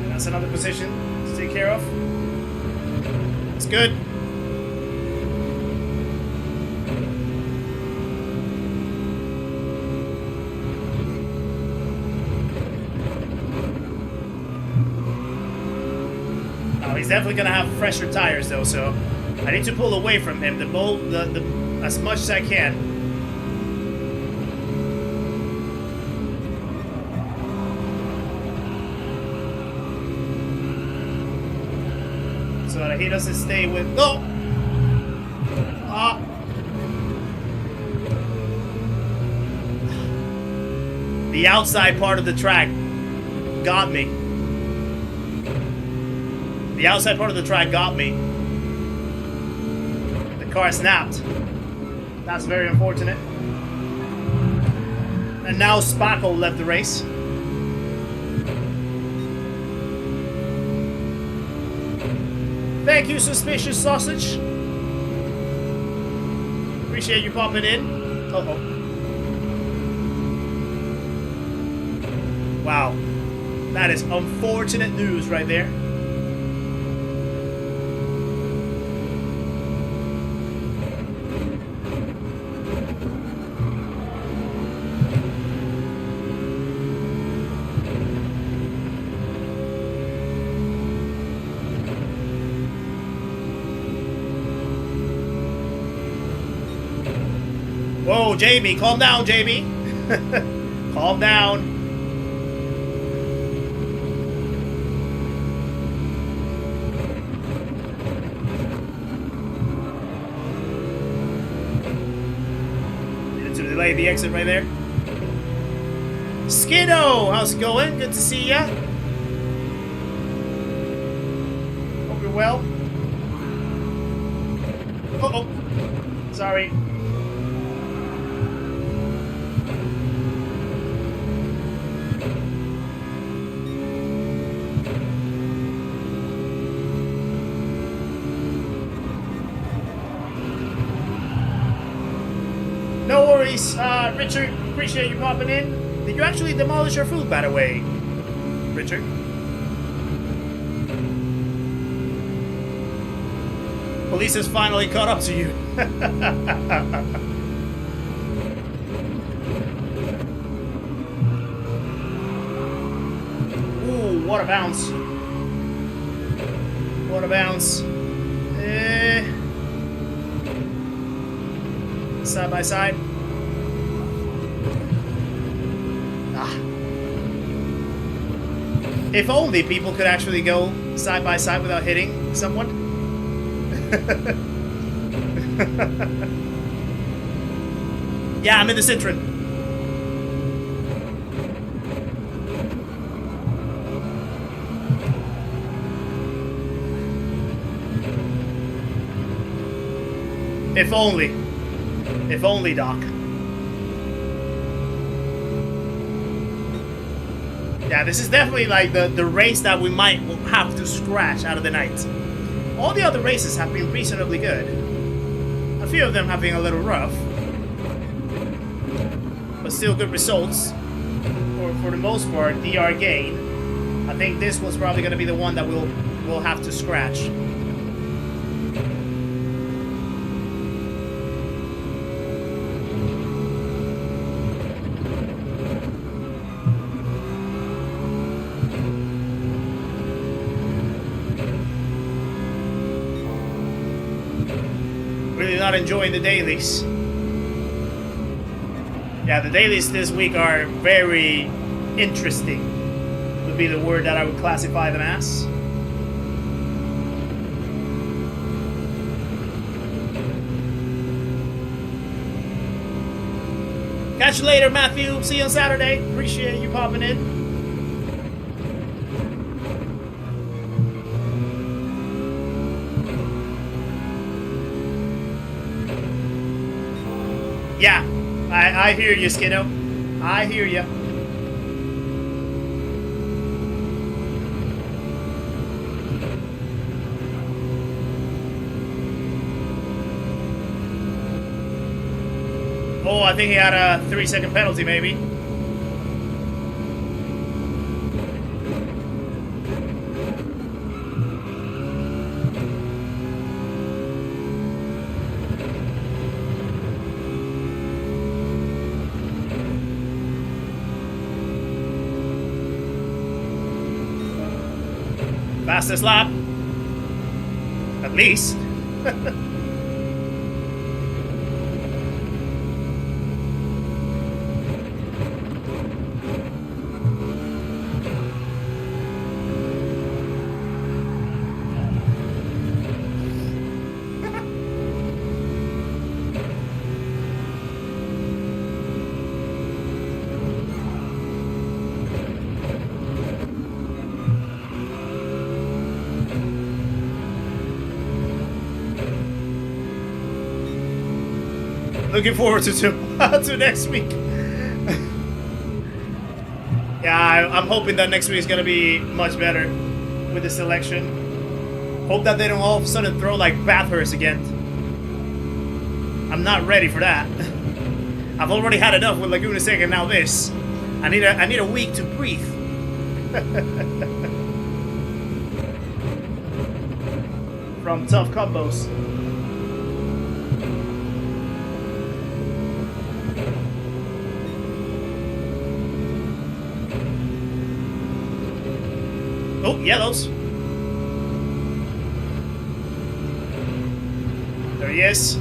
And that's another position to take care of. It's good. He's definitely gonna have fresher tires though, so I need to pull away from him as much as I can. So that he doesn't stay with the outside part of the track got me. The outside part of the track got me. The car snapped. That's very unfortunate. And now Spacco left the race. Thank you, Suspicious Sausage. Appreciate you popping in. Uh-oh. Wow. That is unfortunate news right there. Whoa, Jamie, calm down, Jamie. Calm down. Needed to delay the exit right there. Skiddo, how's it going? Good to see ya. Hope you're well. Uh-oh. Sorry. No worries, Richard. Appreciate you popping in. Did you actually demolish your food, by the way, Richard? Police has finally caught up to you. Ooh, what a bounce. What a bounce. Side by side. If only people could actually go side by side without hitting someone. Yeah, I'm in the Citroen. If only. If only, Doc. Yeah, this is definitely like the race that we might have to scratch out of the night. All the other races have been reasonably good. A few of them have been a little rough. But still good results. For the most part, DR gain. I think this was probably going to be the one that we'll have to scratch. not enjoying the dailies. Yeah, the dailies this week are very interesting, would be the word that I would classify them as. Catch you later, Matthew. See you on Saturday. Appreciate you popping in. Yeah, I hear you, Skiddo. I hear you. Oh, I think he had a 3-second penalty, maybe. Fastest lap. At least. Looking forward to next week. Yeah, I'm hoping that next week is gonna be much better with the selection. Hope that they don't all of a sudden throw like Bathurst again. I'm not ready for that. I've already had enough with Laguna Seca, now this. I need a week to breathe. From tough combos. Oh, yellows. There he is.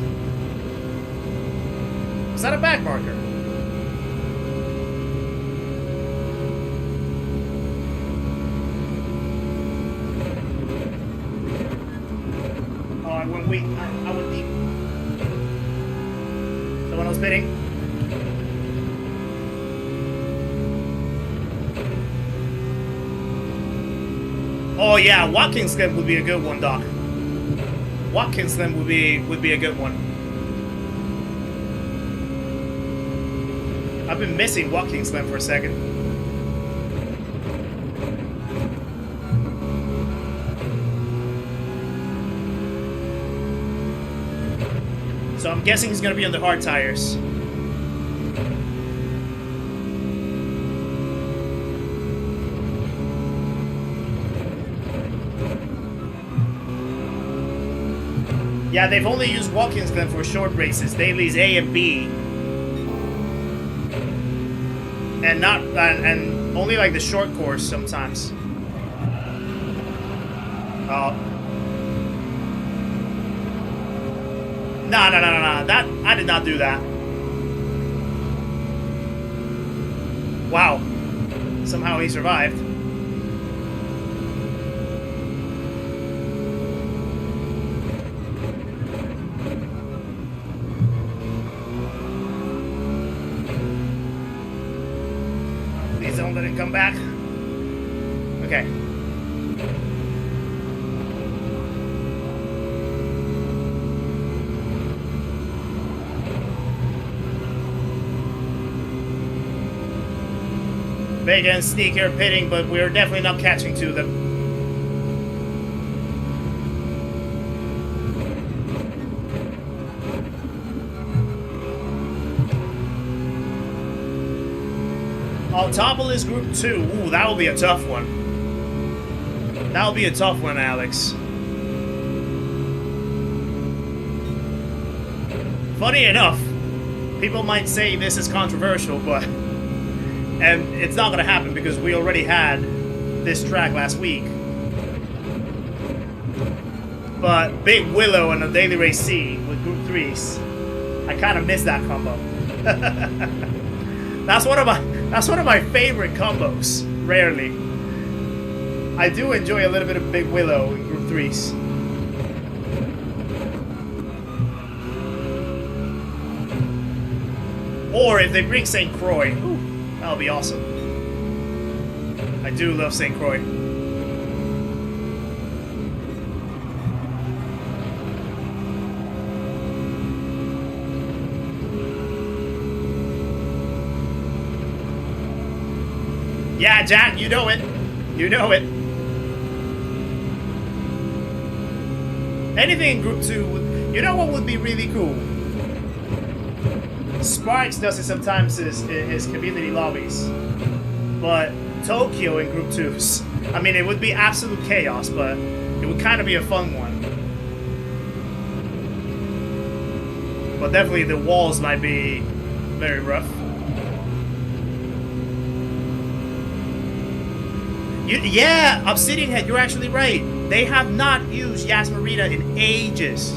Is that a back marker? Oh, I went weak. I went deep. Someone else bidding. Oh yeah, Watkins Glen would be a good one, Doc. Watkins Glen would be a good one. I've been missing Watkins Glen for a second. So I'm guessing he's gonna be on the hard tires. Yeah, they've only used Watkins Glen for short races, dailies A and B, and only like the short course sometimes. Oh, no! That I did not do that. Wow, somehow he survived. Don't let it come back. Okay. Big and sneaker pitting, but we're definitely not catching to them. Autopolis Group 2. Ooh, that'll be a tough one. That'll be a tough one, Alex. Funny enough, people might say this is controversial, but... And it's not gonna happen because we already had this track last week. But Big Willow and a Daily Race C with Group 3s. I kind of miss that combo. That's one of my favorite combos. Rarely. I do enjoy a little bit of Big Willow in Group 3s. Or if they bring St. Croix, that'll be awesome. I do love St. Croix. Yeah, Jack, you know it. You know it. Anything in Group 2, you know what would be really cool? Sparks does it sometimes his community lobbies. But Tokyo in Group 2s. I mean, it would be absolute chaos, but it would kind of be a fun one. But definitely the walls might be very rough. Yeah, Obsidian Head, you're actually right. They have not used Yas Marina in ages.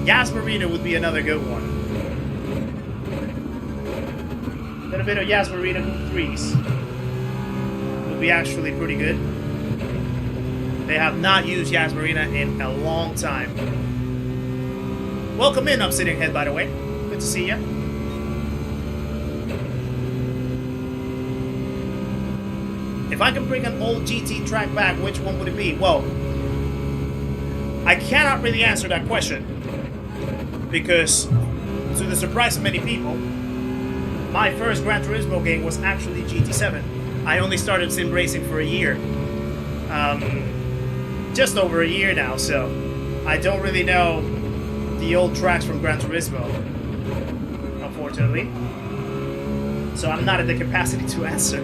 Yas Marina would be another good one. A little bit of Yas Marina 3s would be actually pretty good. They have not used Yas Marina in a long time. Welcome in, Obsidian Head, by the way. Good to see you. If I could bring an old GT track back, which one would it be? Well, I cannot really answer that question because, to the surprise of many people, my first Gran Turismo game was actually GT7. I only started sim racing for a year. Just over a year now, so I don't really know the old tracks from Gran Turismo, unfortunately. So I'm not in the capacity to answer.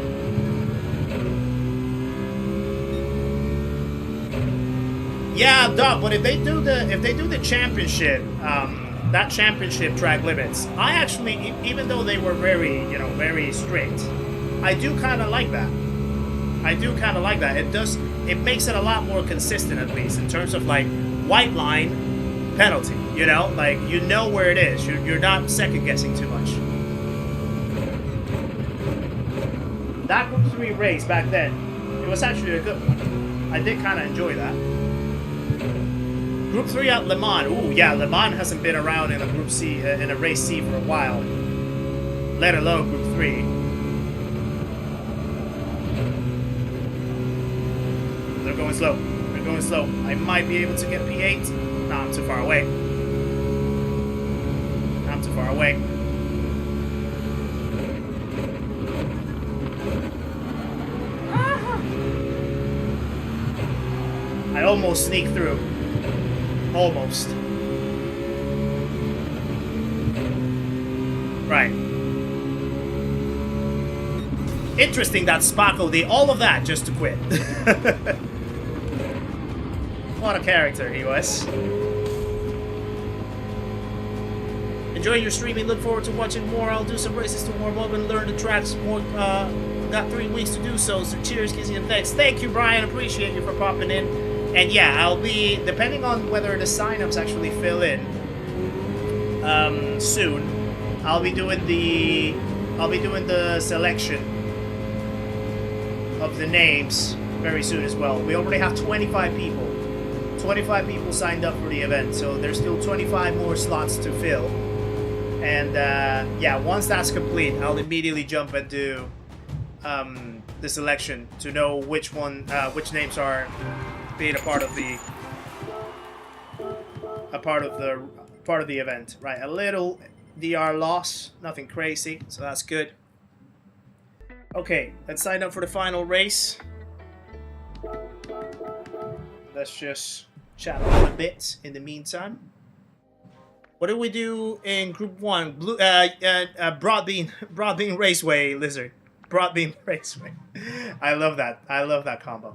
Yeah, Doc, but if they do the championship, that championship track limits, I actually, even though they were very, very strict, I do kind of like that. I do kind of like that. It makes it a lot more consistent, at least in terms of like white line penalty. Like you know where it is. You're not second guessing too much. That Group 3 race back then, it was actually a good one. I did kind of enjoy that. Group 3 at Le Mans. Ooh, yeah, Le Mans hasn't been around in a Group C, in a Race C for a while. Let alone Group 3. They're going slow. They're going slow. I might be able to get P8. No, I'm too far away. I'm too far away. I almost sneaked through. Almost. Right. Interesting that Spaco did all of that just to quit. What a character he was. Enjoy your streaming. Look forward to watching more. I'll do some races to warm up and learn the tracks more. Got 3 weeks to do so. So cheers, Kizzi, and thanks. Thank you, Brian. Appreciate you for popping in. And yeah, I'll be, depending on whether the signups actually fill in soon, I'll be doing the selection of the names very soon as well. We already have 25 people. 25 people signed up for the event, so there's still 25 more slots to fill. And yeah, once that's complete, I'll immediately jump and do the selection to know which names are being a part of the event. Right, a little DR loss, nothing crazy, so that's good. Okay, let's sign up for the final race. Let's just chat a little bit in the meantime. What did we do in Group 1? Blue, Broadbean Raceway, Lizard. Broadbean Raceway. I love that. I love that combo.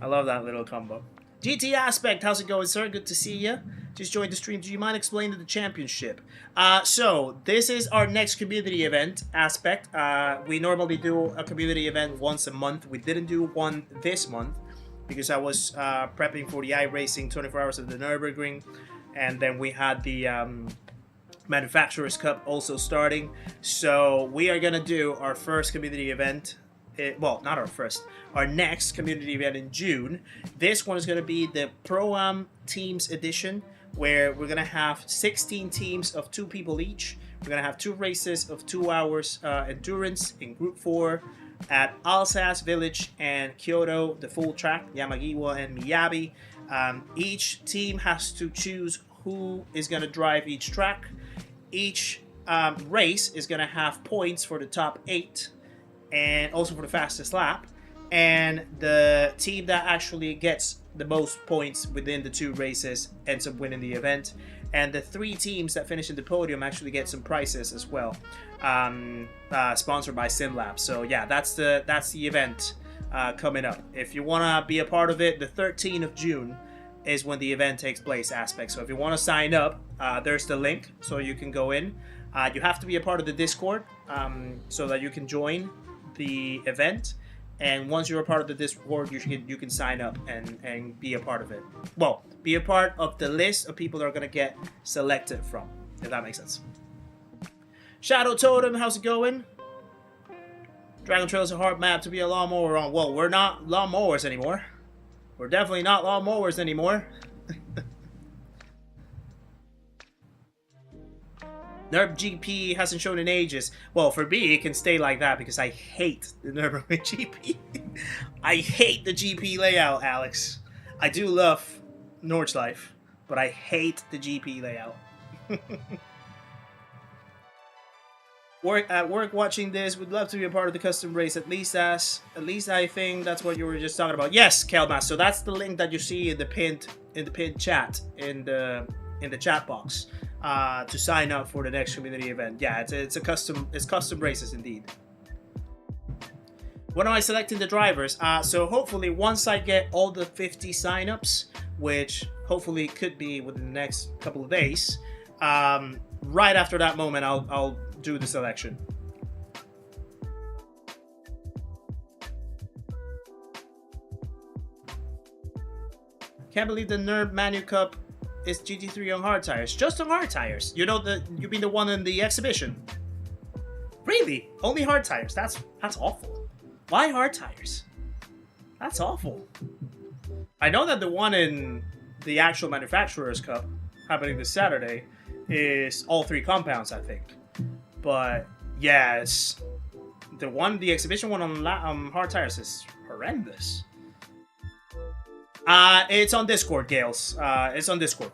I love that little combo. GT Aspect, how's it going, sir? Good to see you. Just joined the stream. Do you mind explaining the championship? So this is our next community event, Aspect. We normally do a community event once a month. We didn't do one this month because I was prepping for the iRacing 24 Hours of the Nürburgring, and then we had the Manufacturers Cup also starting. So we are gonna do our first community event. Well, not our first, our next community event in June. This one is gonna be the Pro-Am Teams Edition, where we're gonna have 16 teams of 2 people each. We're gonna have 2 races of 2 hours endurance in Group 4 at Alsace Village and Kyoto, the full track, Yamagiwa and Miyabi. Each team has to choose who is gonna drive each track. Each race is gonna have points for the top 8 and also for the fastest lap. And the team that actually gets the most points within the 2 races ends up winning the event. And the 3 teams that finish in the podium actually get some prizes as well, sponsored by SimLab. So yeah, that's the event coming up. If you want to be a part of it, the 13th of June is when the event takes place aspect. So if you want to sign up, there's the link so you can go in. You have to be a part of the Discord so that you can join the event. And once you're a part of the Discord, you can sign up and be a part of it. Well, be a part of the list of people that are going to get selected from, if that makes sense. Shadow Totem, how's it going? Dragon Trail is a hard map to be a lawnmower on. Well, we're not lawnmowers anymore. We're definitely not lawnmowers anymore. Nerb GP hasn't shown in ages. Well, for me, it can stay like that because I hate the Nürburgring GP. I hate the GP layout, Alex. I do love Nordschleife, but I hate the GP layout. At work watching this, would love to be a part of the custom race. At least I think that's what you were just talking about. Yes, Kelmas. So that's the link that you see in the pinned chat in the chat box. To sign up for the next community event. Yeah, it's custom races indeed. When am I selecting the drivers? So hopefully once I get all the 50 signups, which hopefully could be within the next couple of days, right after that moment I'll do the selection. Can't believe the Nerd Manu Cup is GT3 on hard tires. Just on hard tires. You know, you mean the one in the exhibition? Really? Only hard tires? That's awful. Why hard tires? That's awful. I know that the one in the actual Manufacturers Cup happening this Saturday is all 3 compounds, I think. But yeah, it's the exhibition one on hard tires is horrendous. It's on Discord, Gales. It's on Discord.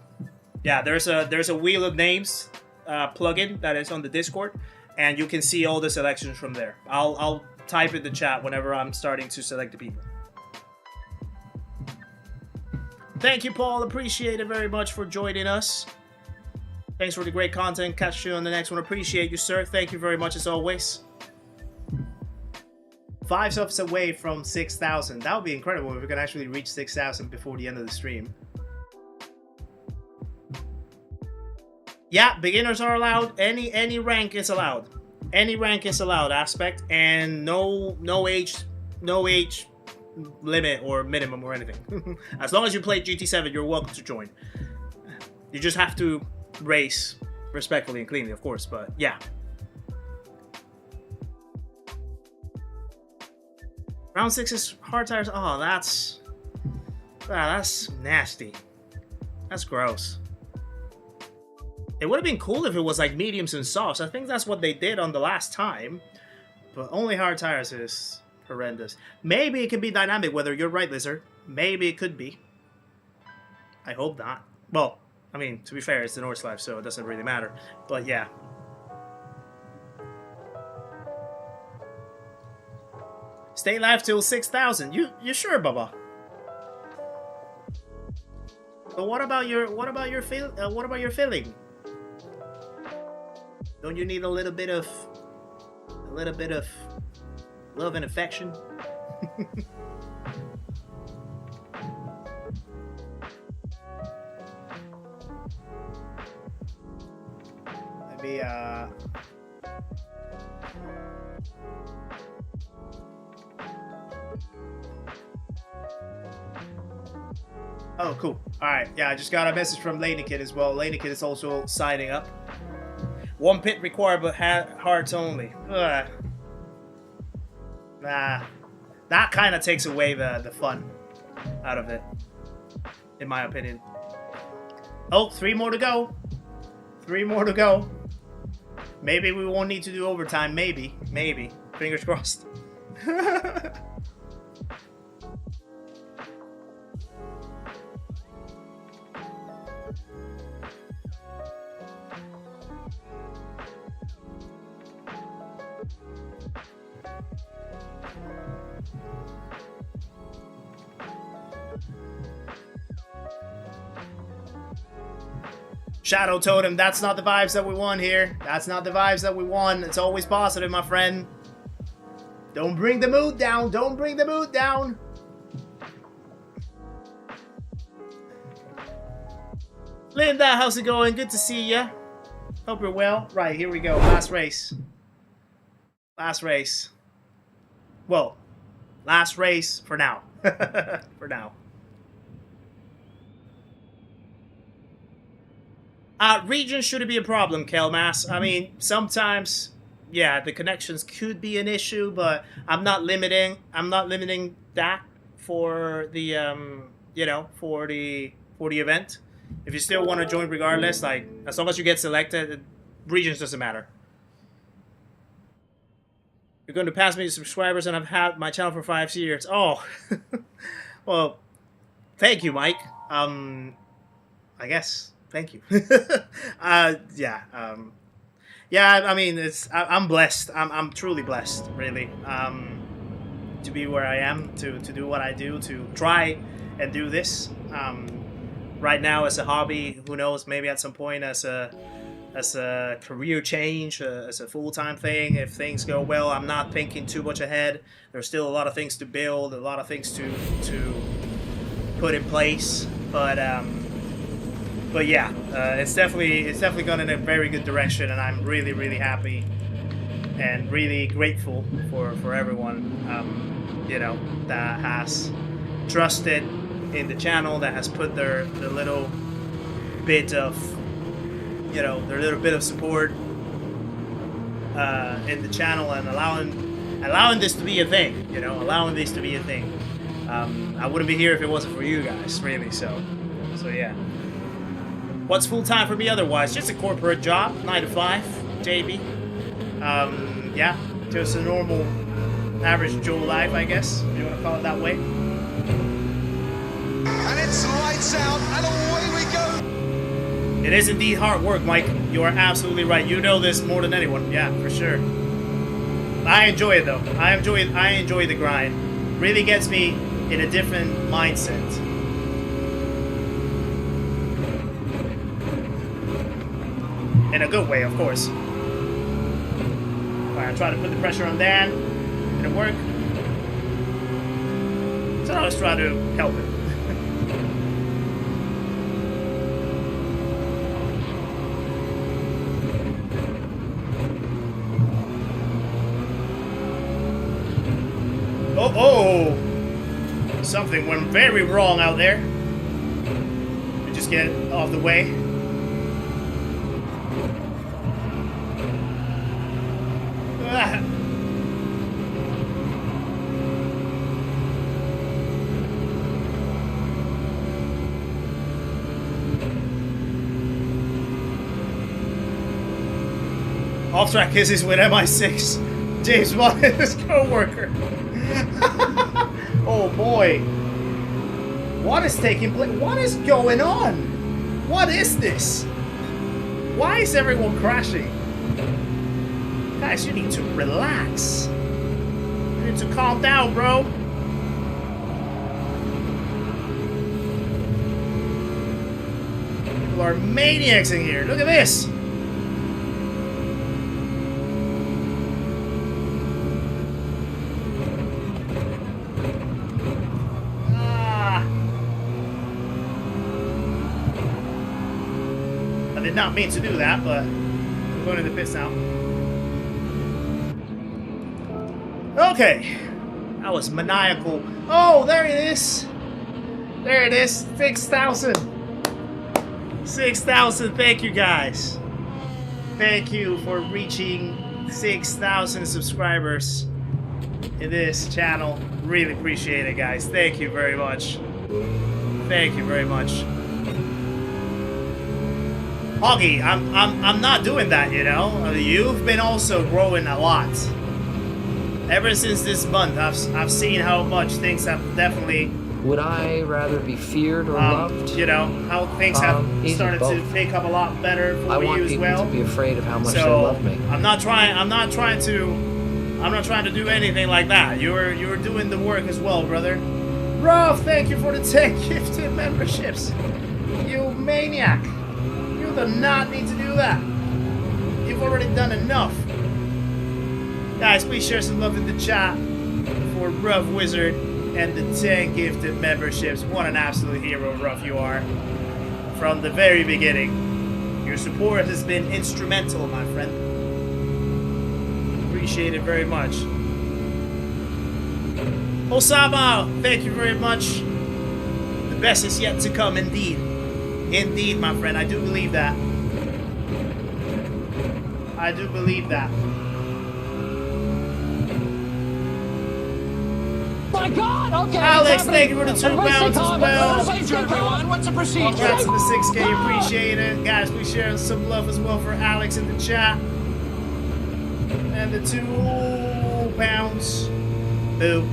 Yeah, there's a Wheel of Names plugin that is on the Discord, and you can see all the selections from there. I'll type in the chat whenever I'm starting to select the people. Thank you, Paul. Appreciate it very much for joining us. Thanks for the great content. Catch you on the next one. Appreciate you, sir. Thank you very much as always. 5 subs away from 6,000. That would be incredible if we can actually reach 6,000 before the end of the stream. Yeah, beginners are allowed. Any rank is allowed. Any rank is allowed. Aspect, and no age limit or minimum or anything. As long as you play GT7, you're welcome to join. You just have to race respectfully and cleanly, of course. But yeah. Round 6 is hard tires. Oh, that's nasty. That's gross. It would have been cool if it was like mediums and softs. I think that's what they did on the last time. But only hard tires is horrendous. Maybe it can be dynamic, whether you're right, Lizard. Maybe it could be. I hope not. Well, I mean, to be fair, it's the Nordschleife, so it doesn't really matter. But yeah. Stay live till 6,000. You sure, Bubba? But what about your feeling? Don't you need a little bit of love and affection? Maybe Oh, cool. Alright, yeah, I just got a message from Lanekid as well. Lanekid is also signing up. 1 pit required, but hearts only. Ugh. Nah. That kind of takes away the fun out of it, in my opinion. Oh, 3 more to go. 3 more to go. Maybe we won't need to do overtime. Maybe. Maybe. Fingers crossed. Shadow Totem, that's not the vibes that we want here. That's not the vibes that we want. It's always positive, my friend. Don't bring the mood down. Don't bring the mood down. Linda, how's it going? Good to see ya. Hope you're well. Right, here we go. Last race. Last race. Well, last race for now. For now. Region shouldn't be a problem, Kelmas. I mean, sometimes, yeah, the connections could be an issue, but I'm not limiting that for the you know, for the event. If you still want to join regardless, like, as long as you get selected, regions doesn't matter. You're going to pass me subscribers, and I've had my channel for 5 years. Oh, well, thank you, Mike. I guess. Thank you. Yeah. Yeah. I mean, I'm blessed. I'm truly blessed, really, to be where I am, to do what I do, to try and do this. Right now, as a hobby, who knows? Maybe at some point, as a career change, as a full-time thing. If things go well, I'm not thinking too much ahead. There's still a lot of things to build, a lot of things to put in place, but yeah, it's definitely gone in a very good direction, and I'm really happy and really grateful for everyone, you know, that has trusted in the channel, that has put their little bit of, you know, their little bit of support in the channel, and allowing this to be a thing, you know, allowing this to be a thing. I wouldn't be here if it wasn't for you guys, really. So yeah. What's full time for me otherwise? Just a corporate job, 9 to 5, JB. Yeah, just a normal, average Joe life, I guess, if you want to call it that way. And it's lights out, and away we go. It is indeed hard work, Mike. You are absolutely right. You know this more than anyone. Yeah, for sure. I enjoy it though. I enjoy the grind. Really gets me in a different mindset. In a good way, of course. Alright, I try to put the pressure on Dan. Did it work? So I'll just try to help it. Oh! Something went very wrong out there. Just get off the way. Off track kisses with MI6. James Bond and his co-worker. Oh boy. What is taking place? What is going on? What is this? Why is everyone crashing? Guys, you need to relax. You need to calm down, bro. People are maniacs in here. Look at this. I did not mean to do that, but I'm going to the pits now. Okay, that was maniacal. Oh, there it is. There it is. 6,000. 6,000. Thank you, guys. Thank you for reaching 6,000 subscribers in this channel. Really appreciate it, guys. Thank you very much. Thank you very much. Hoggy, I'm not doing that, you know. You've been also growing a lot. Ever since this month, I've seen how much things have definitely. Would I rather be feared or loved? You know how things have started to pick up a lot better for you as well. I want people to be afraid of how much they So love me. I'm not trying to do anything like that. You're doing the work as well, brother. Bro, thank you for the 10 gifted memberships. You maniac. You do not need to do that. You've already done enough. Guys, please share some love in the chat for Rough Wizard and the 10 gifted memberships. What an absolute hero, Rough, you are. From the very beginning. Your support has been instrumental, my friend. Appreciate it very much. Osama, thank you very much. The best is yet to come, indeed. Indeed, my friend, I do believe that. I do believe that. My God! Okay. Alex, thank you for the 2 pounds as well. Procedure, everyone. What's the procedure? Congrats on the 6K, appreciate it. Guys, please share some love as well for Alex in the chat. And the 2 pounds. Boo.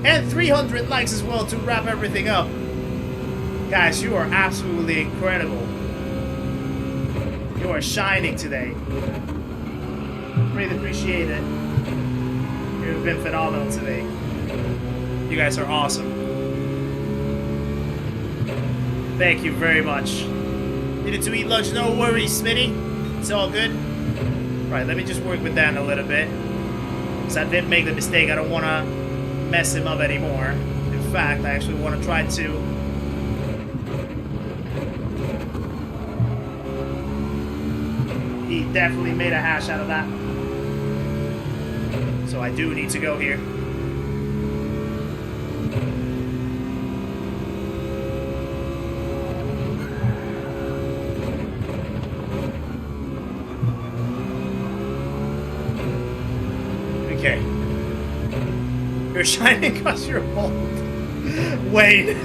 And 300 likes as well to wrap everything up. Guys, you are absolutely incredible. You are shining today. Really appreciate it. You've been phenomenal today. You guys are awesome. Thank you very much. Needed to eat lunch, no worries, Smitty. It's all good. Right, let me just work with Dan a little bit. Because I did make the mistake. I don't want to mess him up anymore. In fact, I actually want to try to... He definitely made a hash out of that. So I do need to go here. Okay. You're shining because you're bald. Wait.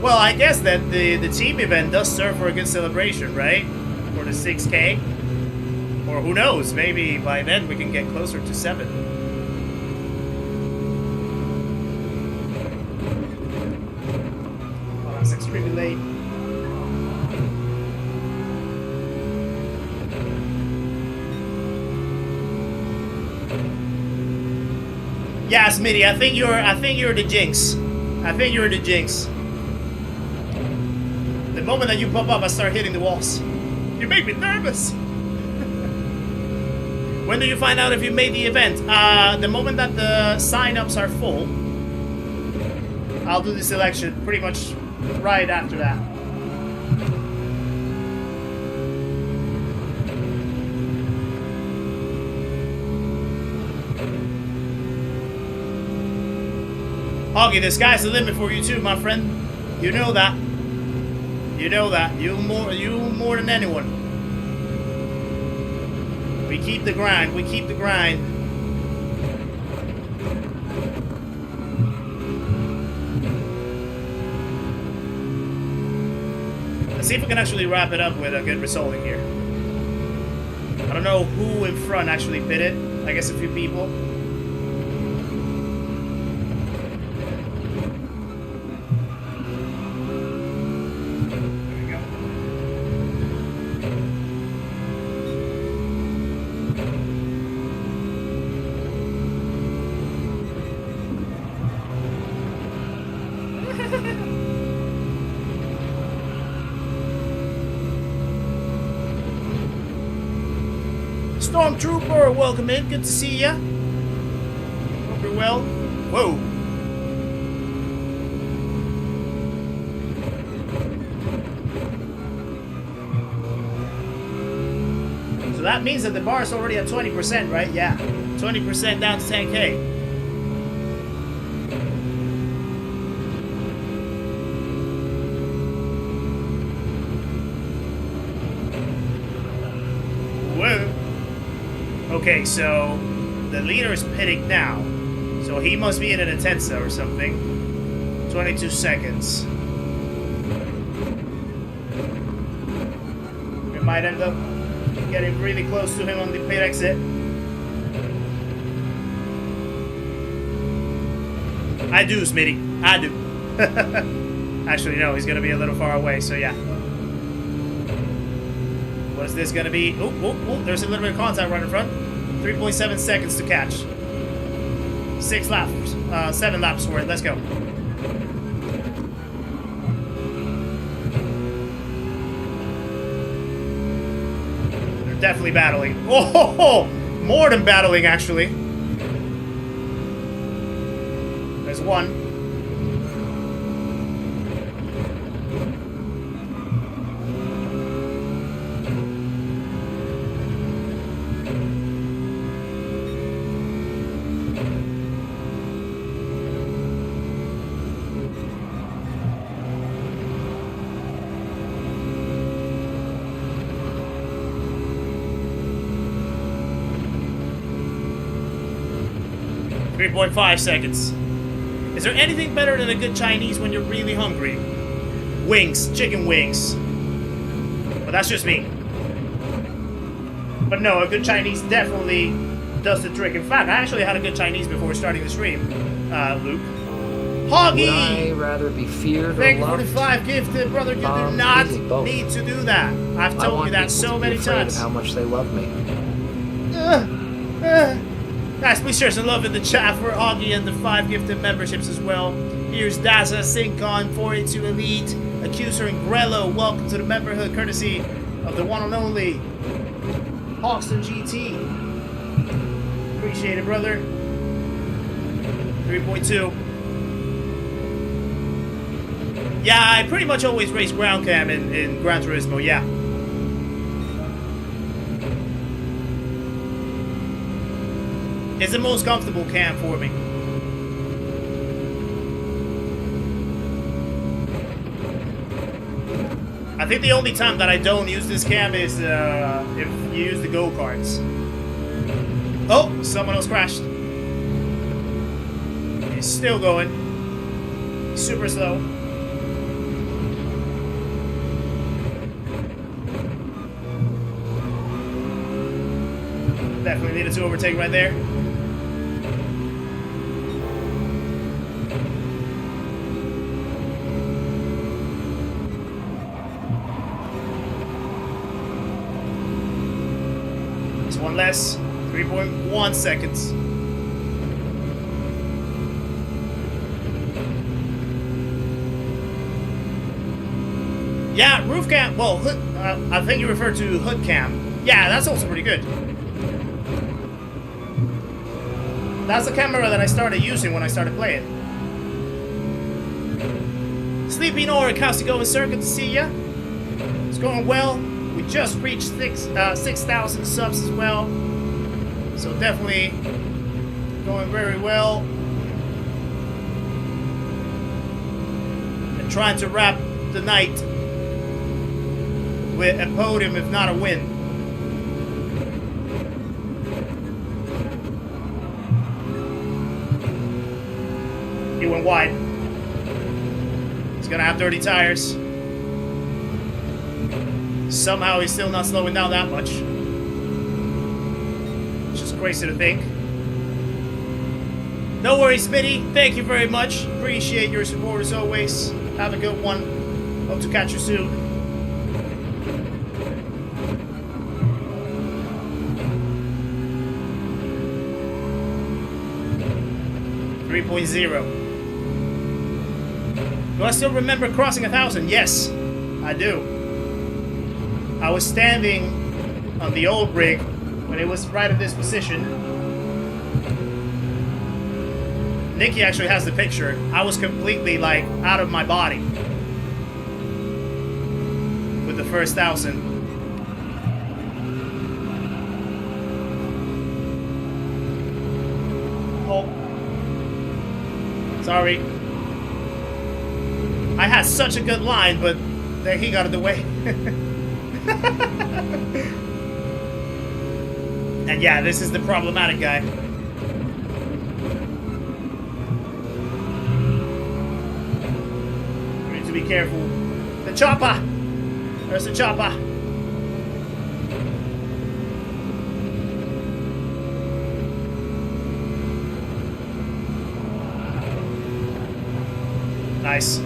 Well, I guess that the team event does serve for a good celebration, right? For the 6K. Or who knows, maybe by then we can get closer to 7. Well, that's extremely late. Yeah, Smitty, I think you're the jinx. I think you're the jinx. The moment that you pop up, I start hitting the walls. You make me nervous. When do you find out if you made the event? The moment that the sign-ups are full, I'll do the selection pretty much right after that. Hoggy, the sky's the limit for you too, my friend. You know that. You know that. You more than anyone. We keep the grind. We keep the grind. Let's see if we can actually wrap it up with a good result in here. I don't know who in front actually bid it. I guess a few people. Stormtrooper, welcome in. Good to see ya. Hope you're well. Whoa. that means that the bar is already at 20%, right? Yeah. 20% down to 10K. Whoa. Okay, so the leader is pitting now. So he must be in an Intensa or something. 22 seconds. We might end up getting really close to him on the pit exit. I do, Smitty. I do. Actually, no, he's going to be a little far away, so yeah. What is this going to be? Oh, there's a little bit of contact right in front. 3.7 seconds to catch. 6 laps. 7 laps for it. Let's go. They're definitely battling. Oh, more than battling, actually. There's one. .5 seconds. Is there anything better than a good Chinese when you're really hungry? Wings, chicken wings. But that's just me. But no, a good Chinese definitely does the trick. In fact, I actually had a good Chinese before starting the stream, Luke. Hoggy! Would I rather be feared or Thank loved? 45 gifted, brother. You do not need to do that. I've told you that so many times. How much they love me. Guys, please share some love in the chat for Augie and the 5 gifted memberships as well. Here's Daza, Syncon, 482 Elite, Accuser, and Grello. Welcome to the memberhood, courtesy of the one and only Hoxton GT. Appreciate it, brother. 3.2. Yeah, I pretty much always race ground cam in Gran Turismo, yeah. It's the most comfortable cam for me. I think the only time that I don't use this cam is if you use the go-karts. Oh, someone else crashed. He's still going. He's super slow. Definitely needed to overtake right there. One less, 3.1 seconds. Yeah, roof cam. Well, hood, I think you referred to hood cam. Yeah, that's also pretty good. That's the camera that I started using when I started playing. Sleepy Nora, how's it going, sir? Good to see ya. It's going well. We just reached 6,000 subs as well, so definitely going very well. And trying to wrap the night with a podium, if not a win. He went wide. He's gonna have dirty tires. Somehow he's still not slowing down that much. It's just crazy to think. No worries, Smitty. Thank you very much. Appreciate your support as always. Have a good one. Hope to catch you soon. .0. Do I still remember crossing 1,000? Yes, I do. I was standing on the old rig when it was right in this position. Nikki actually has the picture. I was completely like out of my body with the first 1,000. Sorry. I had such a good line, but there he got in the way. And yeah, this is the problematic guy. We need to be careful. The chopper! There's the chopper! Nice.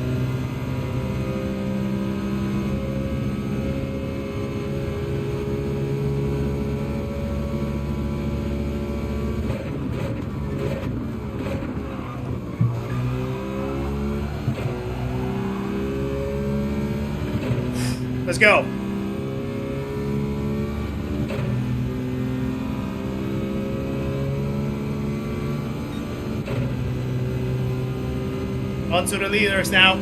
Let's go. On to the leaders now.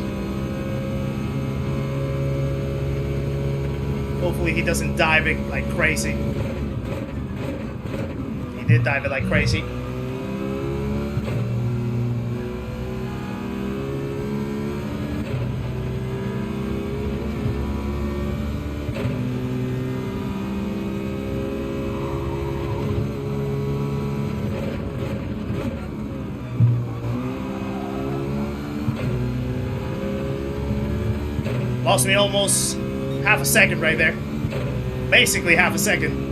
Hopefully he doesn't dive it like crazy. He did dive it like crazy. Lost me almost half a second right there. Basically half a second.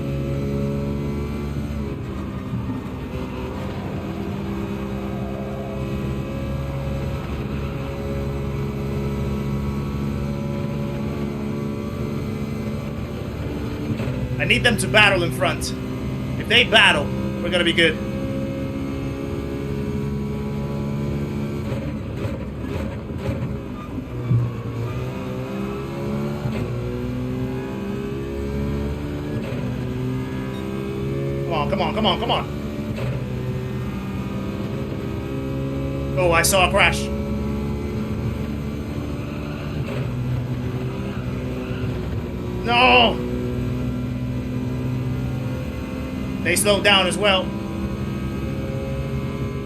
I need them to battle in front. If they battle, we're gonna be good. Come on, come on, come on. Oh, I saw a crash. No! They slowed down as well.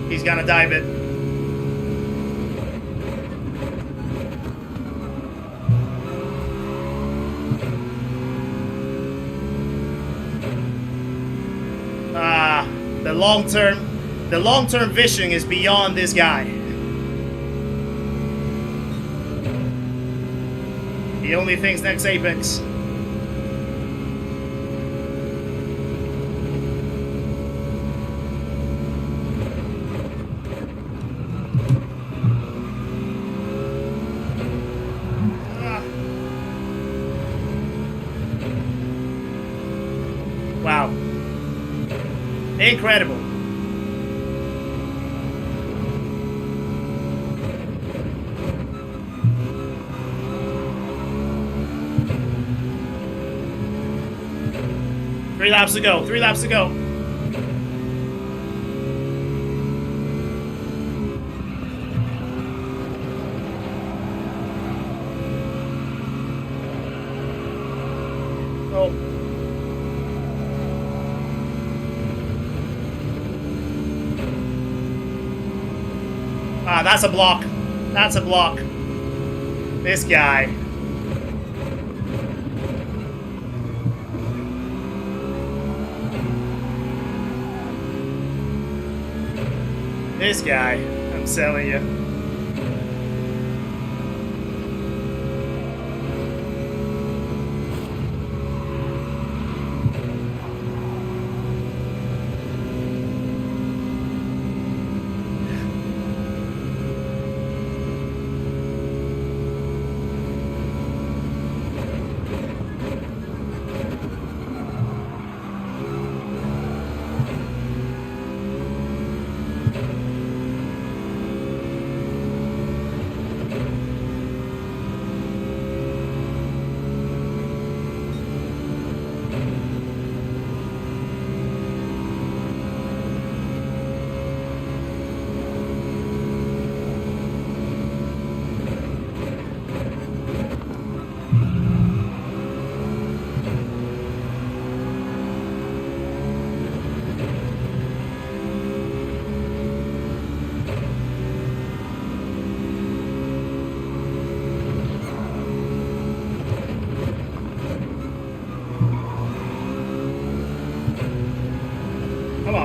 He's gonna dive it. The long-term vision is beyond this guy. He only thinks next Apex. Wow. Incredible. Three laps to go. 3 laps to go. Oh. Ah, that's a block. That's a block. This guy. This guy, I'm telling you.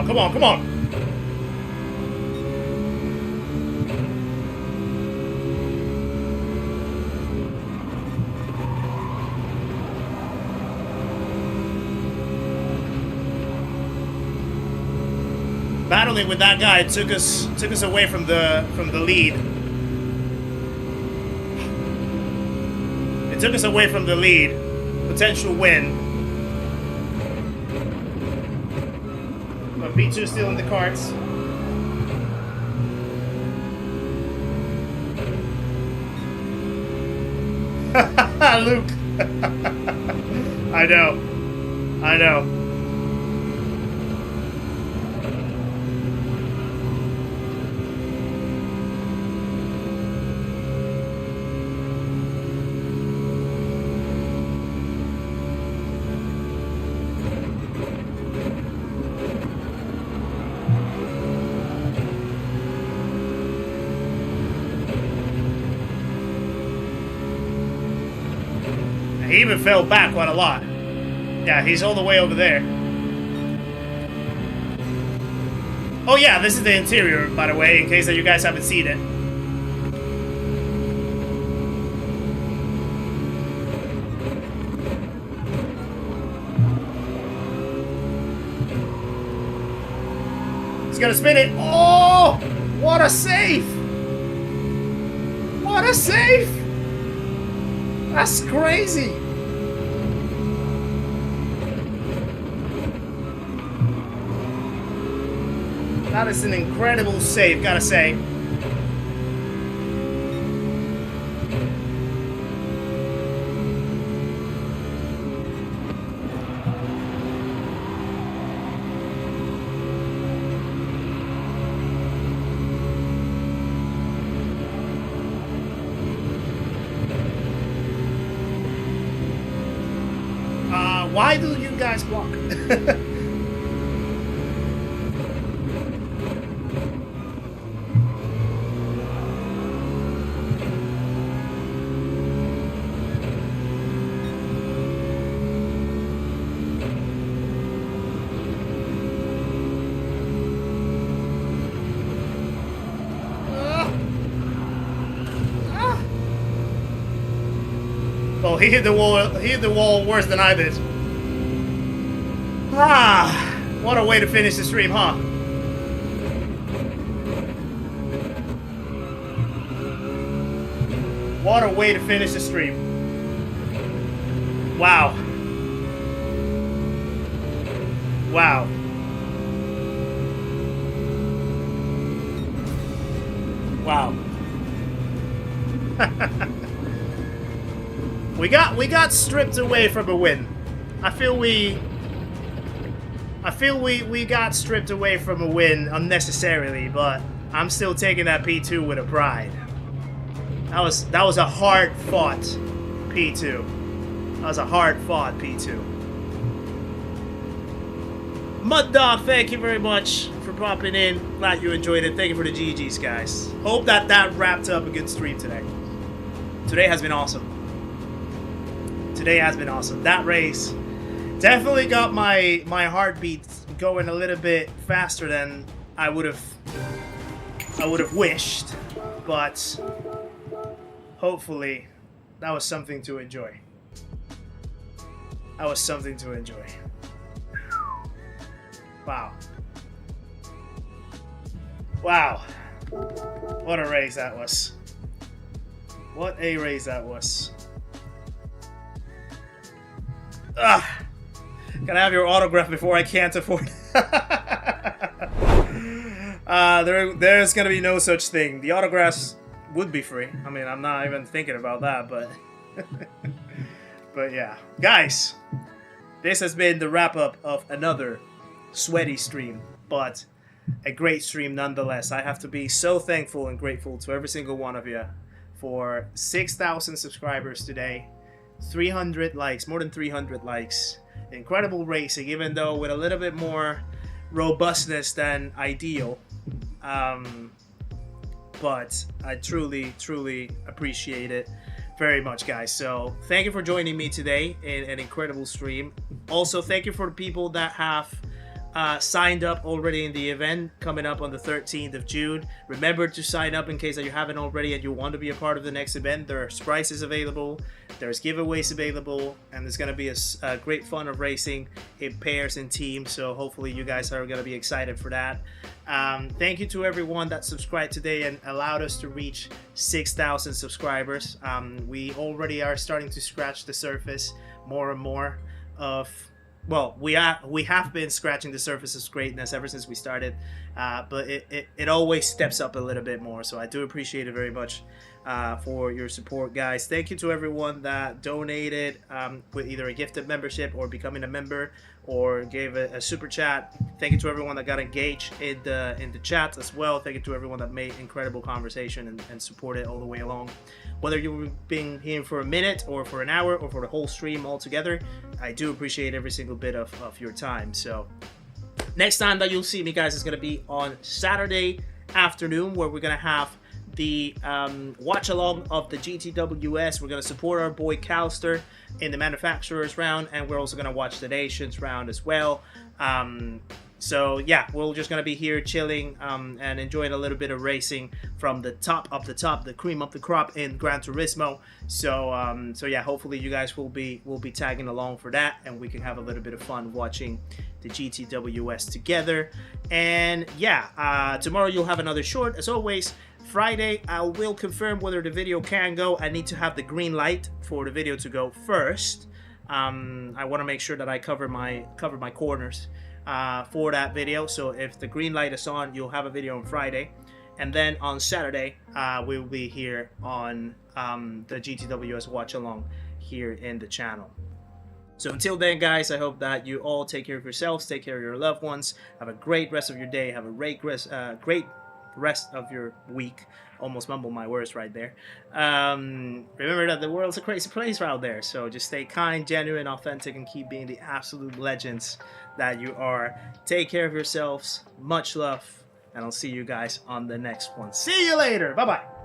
come on, come on. Battling with that guy took us away from the lead. It took us away from the lead. Potential win. But P2 still in the carts. Luke. I know. I know. He even fell back quite a lot. Yeah, he's all the way over there. Oh yeah, this is the interior, by the way, in case that you guys haven't seen it. He's gonna spin it. Oh! What a save! What a save! That's crazy! That is an incredible save, gotta say. Why do you guys block? Oh, he hit the wall. He hit the wall worse than I did. Ah, what a way to finish the stream, huh? What a way to finish the stream. Wow. Wow. Wow. We got stripped away from a win. I feel we got stripped away from a win unnecessarily, but I'm still taking that P2 with a pride. That was a hard-fought P2. That was a hard-fought P2. Mud Dog, thank you very much for popping in. Glad you enjoyed it. Thank you for the GGs, guys. Hope that wrapped up a good stream today. Today has been awesome. Today has been awesome. That race definitely got my heartbeat going a little bit faster than I would have wished, but hopefully that was something to enjoy. That was something to enjoy. Wow. Wow. What a race that was. What a race that was. Ah. Can I have your autograph before I can't afford there's gonna be no such thing. The autographs would be free. I mean, I'm not even thinking about that, but but yeah. Guys, this has been the wrap-up of another sweaty stream, but a great stream nonetheless. I have to be so thankful and grateful to every single one of you for 6,000 subscribers today, 300 likes, more than 300 likes. Incredible racing, even though with a little bit more robustness than ideal. But I truly appreciate it very much, guys. So thank you for joining me today in an incredible stream. Also, thank you for the people that have signed up already in the event coming up on the 13th of June. Remember to sign up in case that you haven't already and you want to be a part of the next event. There's prizes available, there's giveaways available, and there's going to be a great fun of racing in pairs and teams. So hopefully you guys are going to be excited for that. Thank you to everyone that subscribed today and allowed us to reach 6,000 subscribers. We already are starting to scratch the surface more and more of, well, we have been scratching the surface of greatness ever since we started, but it always steps up a little bit more. So I do appreciate it very much for your support, guys. Thank you to everyone that donated with either a gifted membership or becoming a member or gave a super chat. Thank you to everyone that got engaged in the chat as well. Thank you to everyone that made incredible conversation and supported all the way along. Whether you've been here for a minute or for an hour or for the whole stream altogether, I do appreciate every single bit of your time. So next time that you'll see me, guys, is going to be on Saturday afternoon, where we're going to have the watch along of the GTWS. We're going to support our boy Calster in the manufacturers round, and we're also going to watch the nations round as well. So yeah, we're just gonna be here chilling and enjoying a little bit of racing from the top, the cream of the crop in Gran Turismo. So so yeah, hopefully you guys will be tagging along for that, and we can have a little bit of fun watching the GTWS together. And yeah, tomorrow you'll have another short as always. Friday I will confirm whether the video can go. I need to have the green light for the video to go first. I want to make sure that I cover my corners for that video. So if the green light is on, you'll have a video on Friday, and then on Saturday we will be here on the GTWS watch along here in the channel. So until then, guys, I hope that you all take care of yourselves, take care of your loved ones, have a great rest of your day, have a great rest of your week. Almost mumbled my words right there. Remember that the world's a crazy place out there, so just stay kind, genuine, authentic, and keep being the absolute legends that you are. Take care of yourselves, much love, and I'll see you guys on the next one. See you later. Bye bye.